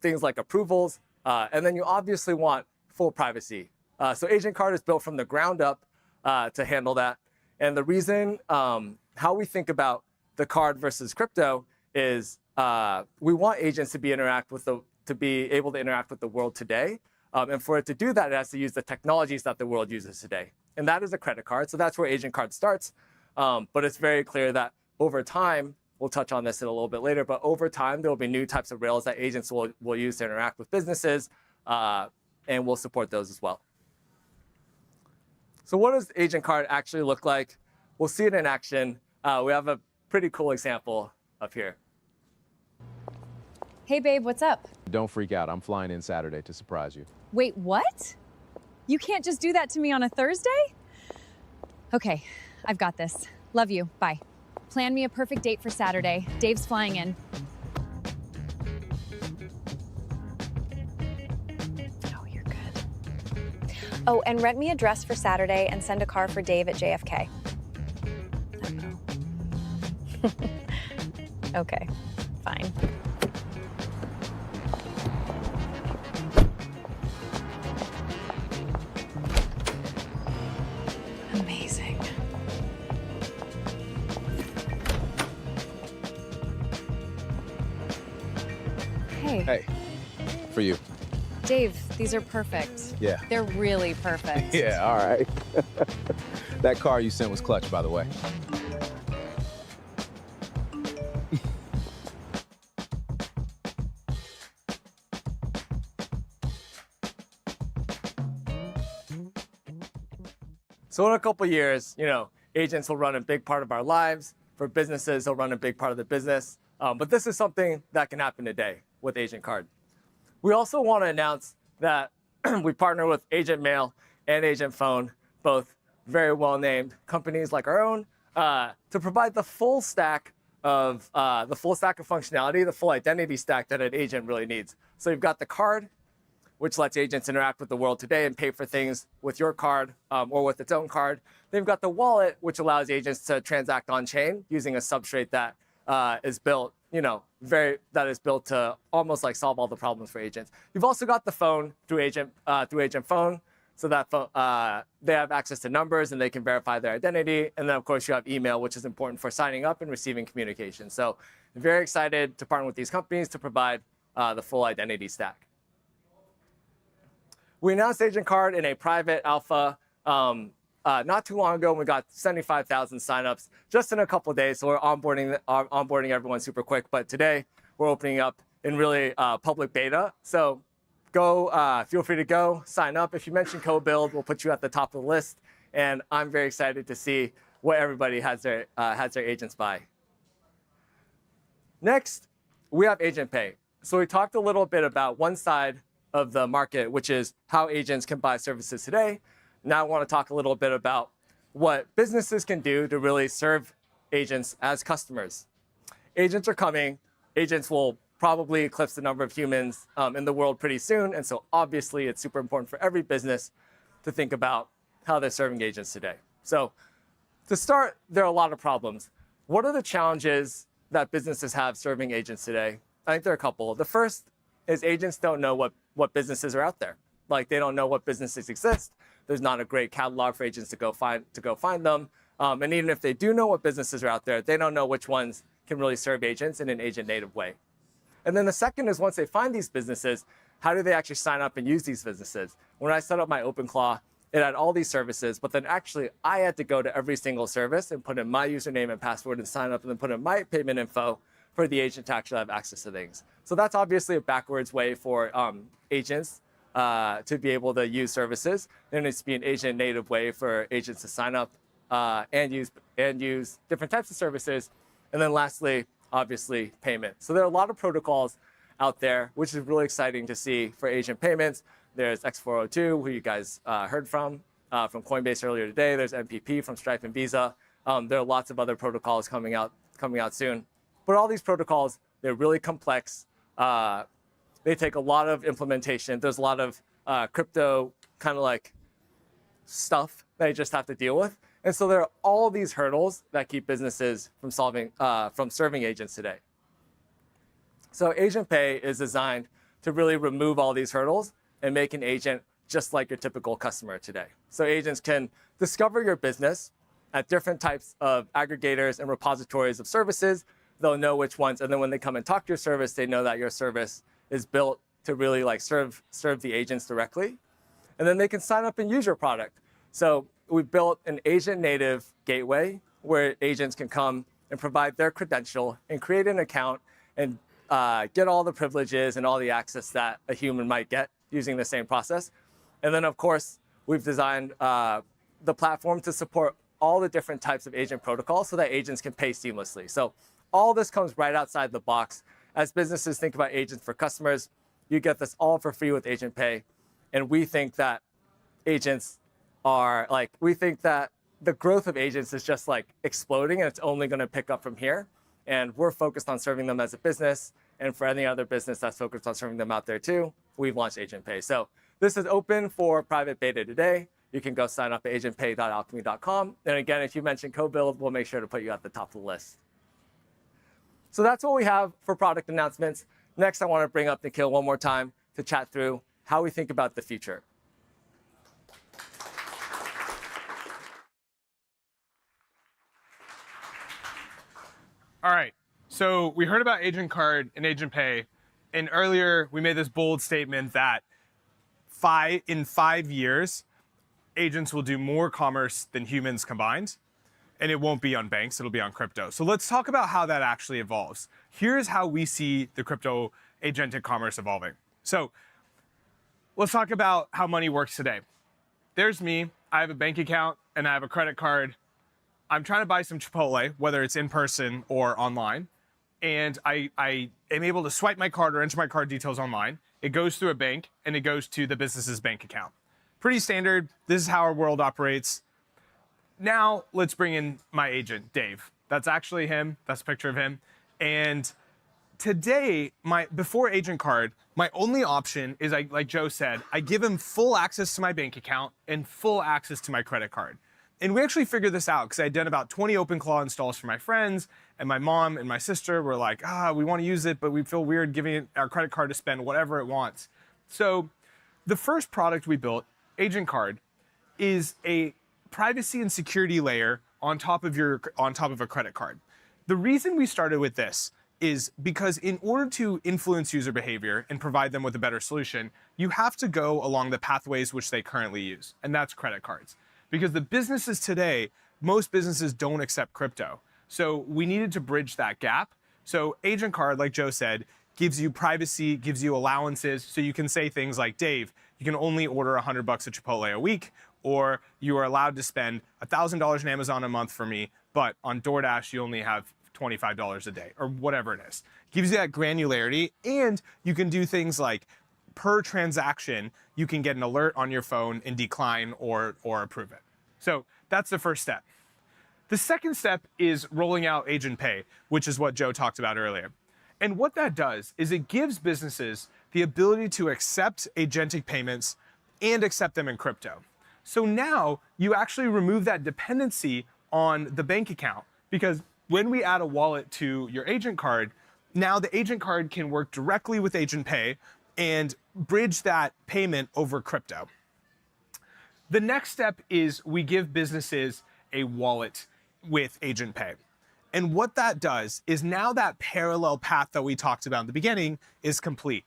things like approvals. And then you obviously want full privacy. So Agent Card is built from the ground up to handle that. And the reason how we think about the card versus crypto is we want agents to be able to interact with the world today. And for it to do that, it has to use the technologies that the world uses today. And that is a credit card. So that's where Agent Card starts. But it's very clear that over time, we'll touch on this in a little bit later, but over time, there will be new types of rails that agents will use to interact with businesses, and we'll support those as well. So what does Agent Card actually look like? We'll see it in action. We have a pretty cool example up here. Hey, babe, what's up? Don't freak out. I'm flying in Saturday to surprise you. Wait, what? You can't just do that to me on a Thursday? Okay, I've got this. Love you. Bye. Plan me a perfect date for Saturday. Dave's flying in. Oh, you're good. Oh, and rent me a dress for Saturday and send a car for Dave at JFK. Okay, fine. Amazing. Hey, for you. Dave, these are perfect. Yeah. They're really perfect. Yeah, all right. That car you sent was clutch, by the way. So in a couple of years, agents will run a big part of our lives. For businesses, they'll run a big part of the business. But this is something that can happen today with Agent Card. We also want to announce that we partner with Agent Mail and Agent Phone, both very well-named companies like our own, to provide the full stack of functionality, the full identity stack that an agent really needs. So you've got the card, which lets agents interact with the world today and pay for things with your card or with its own card. They've got the wallet, which allows agents to transact on-chain using a substrate that is built, to almost like solve all the problems for agents. You've also got the phone through Agent Phone, so that they have access to numbers and they can verify their identity. And then, of course, you have email, which is important for signing up and receiving communication. So I'm very excited to partner with these companies to provide the full identity stack. We announced Agent Card in a private alpha not too long ago, and we got 75,000 signups just in a couple of days. So we're onboarding everyone super quick. But today, we're opening up in really public beta. So feel free to go sign up. If you mention CoBuild, we'll put you at the top of the list. And I'm very excited to see what everybody has their agents buy. Next, we have Agent Pay. So we talked a little bit about one side of the market, which is how agents can buy services today. Now I want to talk a little bit about what businesses can do to really serve agents as customers. Agents are coming. Agents will probably eclipse the number of humans in the world pretty soon. And so obviously it's super important for every business to think about how they're serving agents today. So to start, there are a lot of problems. What are the challenges that businesses have serving agents today, I think there are a couple. The first is agents don't know what businesses are out there. Like they don't know what businesses exist. There's not a great catalog for agents to go find them. And even if they do know what businesses are out there, they don't know which ones can really serve agents in an agent-native way. And then the second is once they find these businesses, how do they actually sign up and use these businesses? When I set up my OpenClaw, it had all these services, but then actually I had to go to every single service and put in my username and password and sign up and then put in my payment info for the agent to actually have access to things. So that's obviously a backwards way for agents to be able to use services. There needs to be an agent-native way for agents to sign up and use different types of services. And then lastly, obviously, payment. So there are a lot of protocols out there, which is really exciting to see for agent payments. There's X402, who you guys heard from Coinbase earlier today. There's MPP from Stripe and Visa. There are lots of other protocols coming out soon. But all these protocols, they're really complex. They take a lot of implementation. There's a lot of crypto kind of like stuff that you just have to deal with. And so there are all these hurdles that keep businesses from serving agents today. So Agent Pay is designed to really remove all these hurdles and make an agent just like your typical customer today. So agents can discover your business at different types of aggregators and repositories of services. They'll know which ones, and then when they come and talk to your service, they know that your service is built to really like serve the agents directly. And then they can sign up and use your product. So we built an agent-native gateway where agents can come and provide their credential and create an account and get all the privileges and all the access that a human might get using the same process. And then, of course, we've designed the platform to support all the different types of agent protocols so that agents can pay seamlessly. So all this comes right outside the box. As businesses think about agents for customers, you get this all for free with Agent Pay. And we think that agents we think that the growth of agents is just like exploding and it's only going to pick up from here. And we're focused on serving them as a business. And for any other business that's focused on serving them out there too, we've launched Agent Pay. So this is open for private beta today. You can go sign up at agentpay.alchemy.com. And again, if you mention CoBuild, we'll make sure to put you at the top of the list. So that's what we have for product announcements. Next, I want to bring up Nikhil one more time to chat through how we think about the future. All right, so we heard about Agent Card and Agent Pay, and earlier we made this bold statement that in 5 years, agents will do more commerce than humans combined, and it won't be on banks, it'll be on crypto. So let's talk about how that actually evolves. Here's how we see the crypto agentic commerce evolving. So let's talk about how money works today. There's me, I have a bank account, and I have a credit card. I'm trying to buy some Chipotle, whether it's in person or online, and I am able to swipe my card or enter my card details online. It goes through a bank, and it goes to the business's bank account. Pretty standard. This is how our world operates. Now, let's bring in my agent, Dave. That's actually him. That's a picture of him. And today, before Agent Card, my only option is, like Joe said, I give him full access to my bank account and full access to my credit card. And we actually figured this out because I'd done about 20 OpenClaw installs for my friends, and my mom and my sister were like, we want to use it, but we feel weird giving it our credit card to spend whatever it wants. So the first product we built, Agent Card, is a privacy and security layer on top of a credit card. The reason we started with this is because in order to influence user behavior and provide them with a better solution, you have to go along the pathways which they currently use, and that's credit cards. Because the businesses today, most businesses don't accept crypto. So we needed to bridge that gap. So Agent Card, like Joe said, gives you privacy, gives you allowances. So you can say things like, Dave, you can only order $100 at Chipotle a week, or you are allowed to spend $1,000 in Amazon a month for me, but on DoorDash, you only have $25 a day, or whatever it is. Gives you that granularity, and you can do things like per transaction, you can get an alert on your phone and decline or approve it. So that's the first step. The second step is rolling out Agent Pay, which is what Joe talked about earlier. And what that does is it gives businesses the ability to accept agentic payments and accept them in crypto. So now you actually remove that dependency on the bank account, because when we add a wallet to your agent card, now the agent card can work directly with Agent Pay and bridge that payment over crypto. The next step is we give businesses a wallet with Agent Pay. And what that does is now that parallel path that we talked about in the beginning is complete.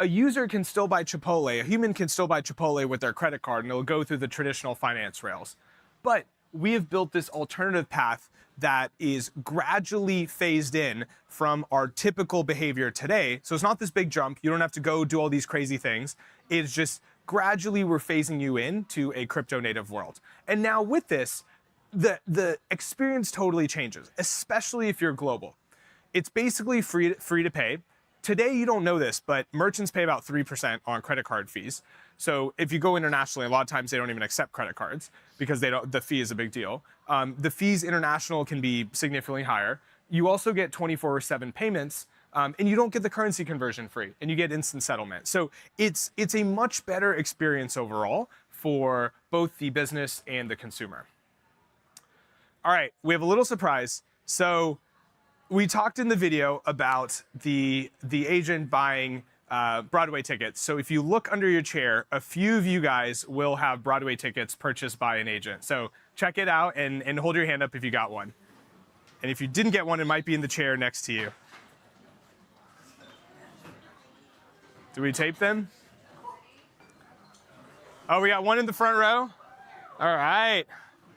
A user can still buy Chipotle, a human can still buy Chipotle with their credit card, and it'll go through the traditional finance rails. But we have built this alternative path that is gradually phased in from our typical behavior today. So it's not this big jump. You don't have to go do all these crazy things. It's just gradually we're phasing you into a crypto native world. And now with this, the experience totally changes, especially if you're global. It's basically free to pay. Today, you don't know this, but merchants pay about 3% on credit card fees. So if you go internationally, a lot of times they don't even accept credit cards because the fee is a big deal. The fees international can be significantly higher. You also get 24/7 payments, and you don't get the currency conversion free, and you get instant settlement. So it's a much better experience overall for both the business and the consumer. All right, we have a little surprise. So we talked in the video about the agent buying Broadway tickets. So if you look under your chair, a few of you guys will have Broadway tickets purchased by an agent. So check it out and hold your hand up if you got one. And if you didn't get one, it might be in the chair next to you. Do we tape them? Oh, we got one in the front row? All right.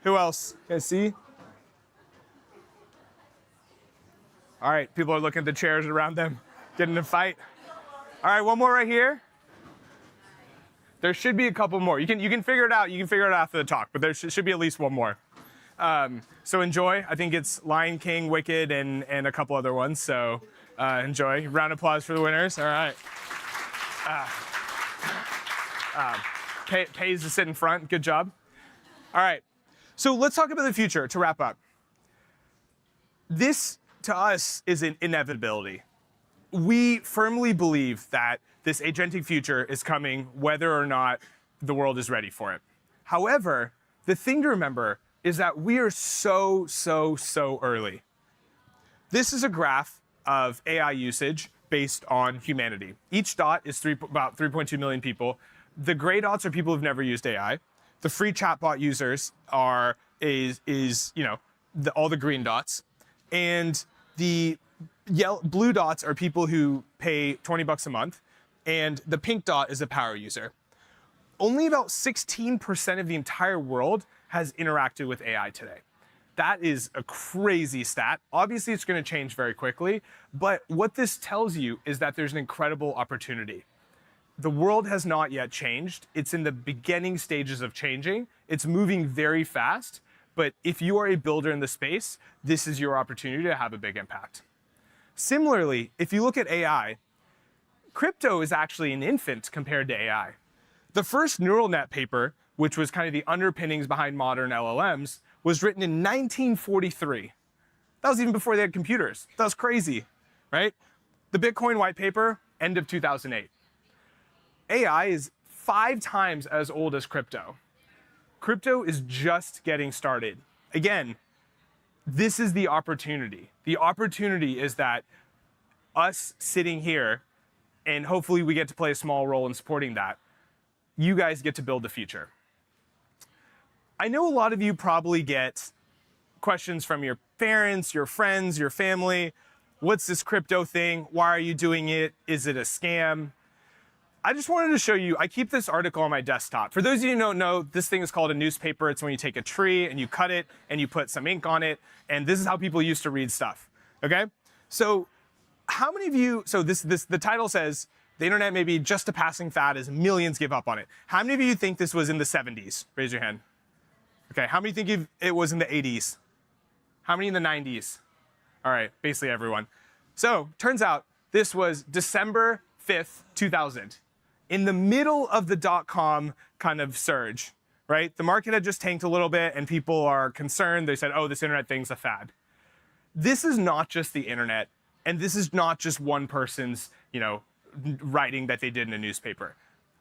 Who else? Can I see? All right, people are looking at the chairs around them, getting in a fight. All right, one more right here. There should be a couple more. You can figure it out. You can figure it out after the talk, but there should be at least one more. So enjoy. I think it's Lion King, Wicked, and a couple other ones. So enjoy. Round of applause for the winners. All right. Pays to sit in front. Good job. All right. So let's talk about the future to wrap up. This, to us, is an inevitability. We firmly believe that this agentic future is coming whether or not the world is ready for it. However, the thing to remember is that we are so early. This is a graph of AI usage based on humanity. Each dot is about 3.2 million people. The gray dots are people who've never used AI. The free chatbot users all the green dots. And the blue dots are people who pay $20 a month, and the pink dot is a power user. Only about 16% of the entire world has interacted with AI today. That is a crazy stat. Obviously, it's going to change very quickly, but what this tells you is that there's an incredible opportunity. The world has not yet changed. It's in the beginning stages of changing. It's moving very fast. But if you are a builder in the space, this is your opportunity to have a big impact. Similarly, if you look at AI, crypto is actually an infant compared to AI. The first neural net paper, which was kind of the underpinnings behind modern LLMs, was written in 1943. That was even before they had computers. That was crazy, right? The Bitcoin white paper, end of 2008. AI is 5 times as old as crypto. Crypto is just getting started. Again, this is the opportunity. The opportunity is that us sitting here, and hopefully we get to play a small role in supporting that, you guys get to build the future. I know a lot of you probably get questions from your parents, your friends, your family. What's this crypto thing? Why are you doing it? Is it a scam? I just wanted to show you, I keep this article on my desktop. For those of you who don't know, this thing is called a newspaper. It's when you take a tree and you cut it and you put some ink on it. And this is how people used to read stuff, okay? So how many of you, the title says, the internet may be just a passing fad as millions give up on it. How many of you think this was in the 70s? Raise your hand. Okay, how many think it was in the 80s? How many in the 90s? All right, basically everyone. So turns out this was December 5th, 2000. In the middle of the dot-com kind of surge, right? The market had just tanked a little bit and people are concerned. They said, oh, this internet thing's a fad. This is not just the internet, and this is not just one person's, writing that they did in a newspaper.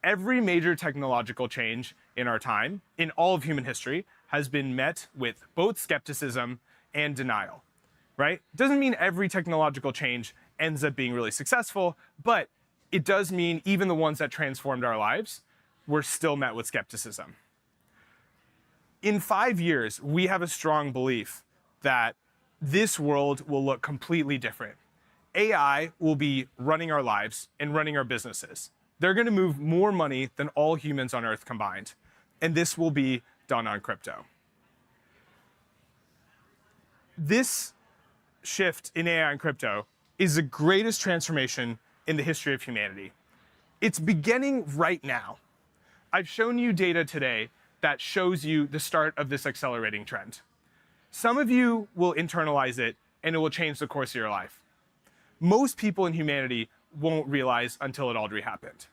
Every major technological change in our time, in all of human history, has been met with both skepticism and denial. right? Doesn't mean every technological change ends up being really successful, but it does mean even the ones that transformed our lives were still met with skepticism. In 5 years, we have a strong belief that this world will look completely different. AI will be running our lives and running our businesses. They're going to move more money than all humans on Earth combined. And this will be done on crypto. This shift in AI and crypto is the greatest transformation in the history of humanity. It's beginning right now. I've shown you data today that shows you the start of this accelerating trend. Some of you will internalize it and it will change the course of your life. Most people in humanity won't realize until it already happened.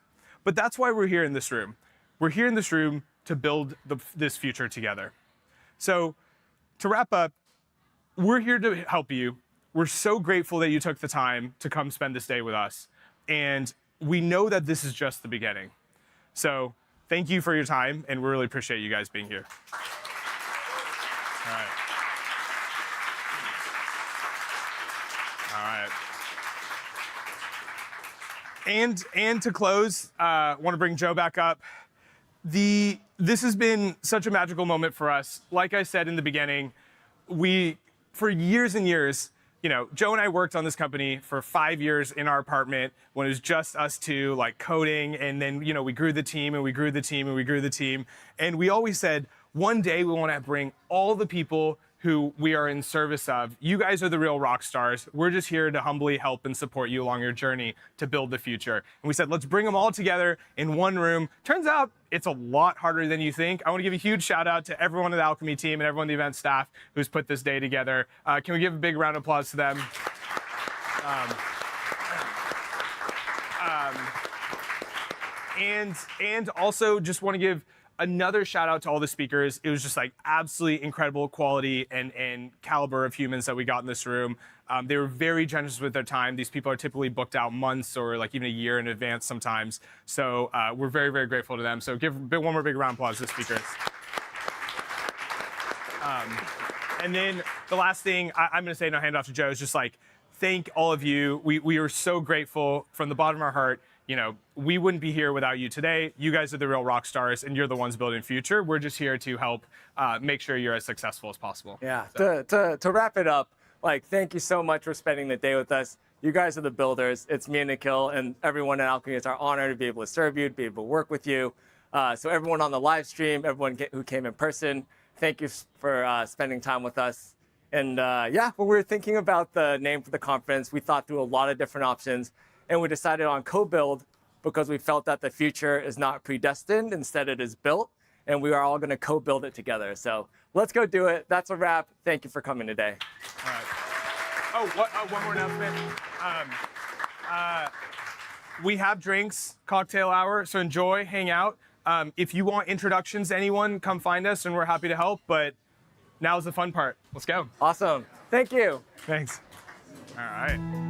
But that's why we're here in this room. We're here in this room to build this future together. So to wrap up, we're here to help you. We're so grateful that you took the time to come spend this day with us. And we know that this is just the beginning. So thank you for your time, and we really appreciate you guys being here. All right. All right. And to close, I want to bring Joe back up. This has been such a magical moment for us. Like I said in the beginning, for years and years, Joe and I worked on this company for 5 years in our apartment when it was just us two, like coding. And then, we grew the team and we grew the team and we grew the team. And we always said, one day we want to bring all the people who we are in service of. You guys are the real rock stars. We're just here to humbly help and support you along your journey to build the future. And we said, let's bring them all together in one room. Turns out it's a lot harder than you think. I want to give a huge shout out to everyone on the Alchemy team and everyone on the event staff who's put this day together. Can we give a big round of applause to them? And also just want to give another shout out to all the speakers. It was just like absolutely incredible quality and caliber of humans that we got in this room. They were very generous with their time. These people are typically booked out months or like even a year in advance sometimes. So we're very, very grateful to them. So give one more big round of applause to the speakers. And then the last thing I'm going to say, and I'll hand it off to Joe, is just like, thank all of you. We are so grateful from the bottom of our heart. We wouldn't be here without you today. You guys are the real rock stars, and you're the ones building the future. We're just here to help make sure you're as successful as possible. Yeah. So. To wrap it up, thank you so much for spending the day with us. You guys are the builders. It's me and Nikhil and everyone at Alchemy. It's our honor to be able to serve you, to be able to work with you. So everyone on the live stream, everyone who came in person, thank you for spending time with us. And when we were thinking about the name for the conference, we thought through a lot of different options. And we decided on CoBuild because we felt that the future is not predestined, instead it is built, and we are all going to co-build it together. So let's go do it. That's a wrap. Thank you for coming today. All right. One more announcement. We have drinks, cocktail hour, so enjoy, hang out. If you want introductions to anyone, come find us, and we're happy to help. But now's the fun part. Let's go. Awesome. Thank you. Thanks. All right.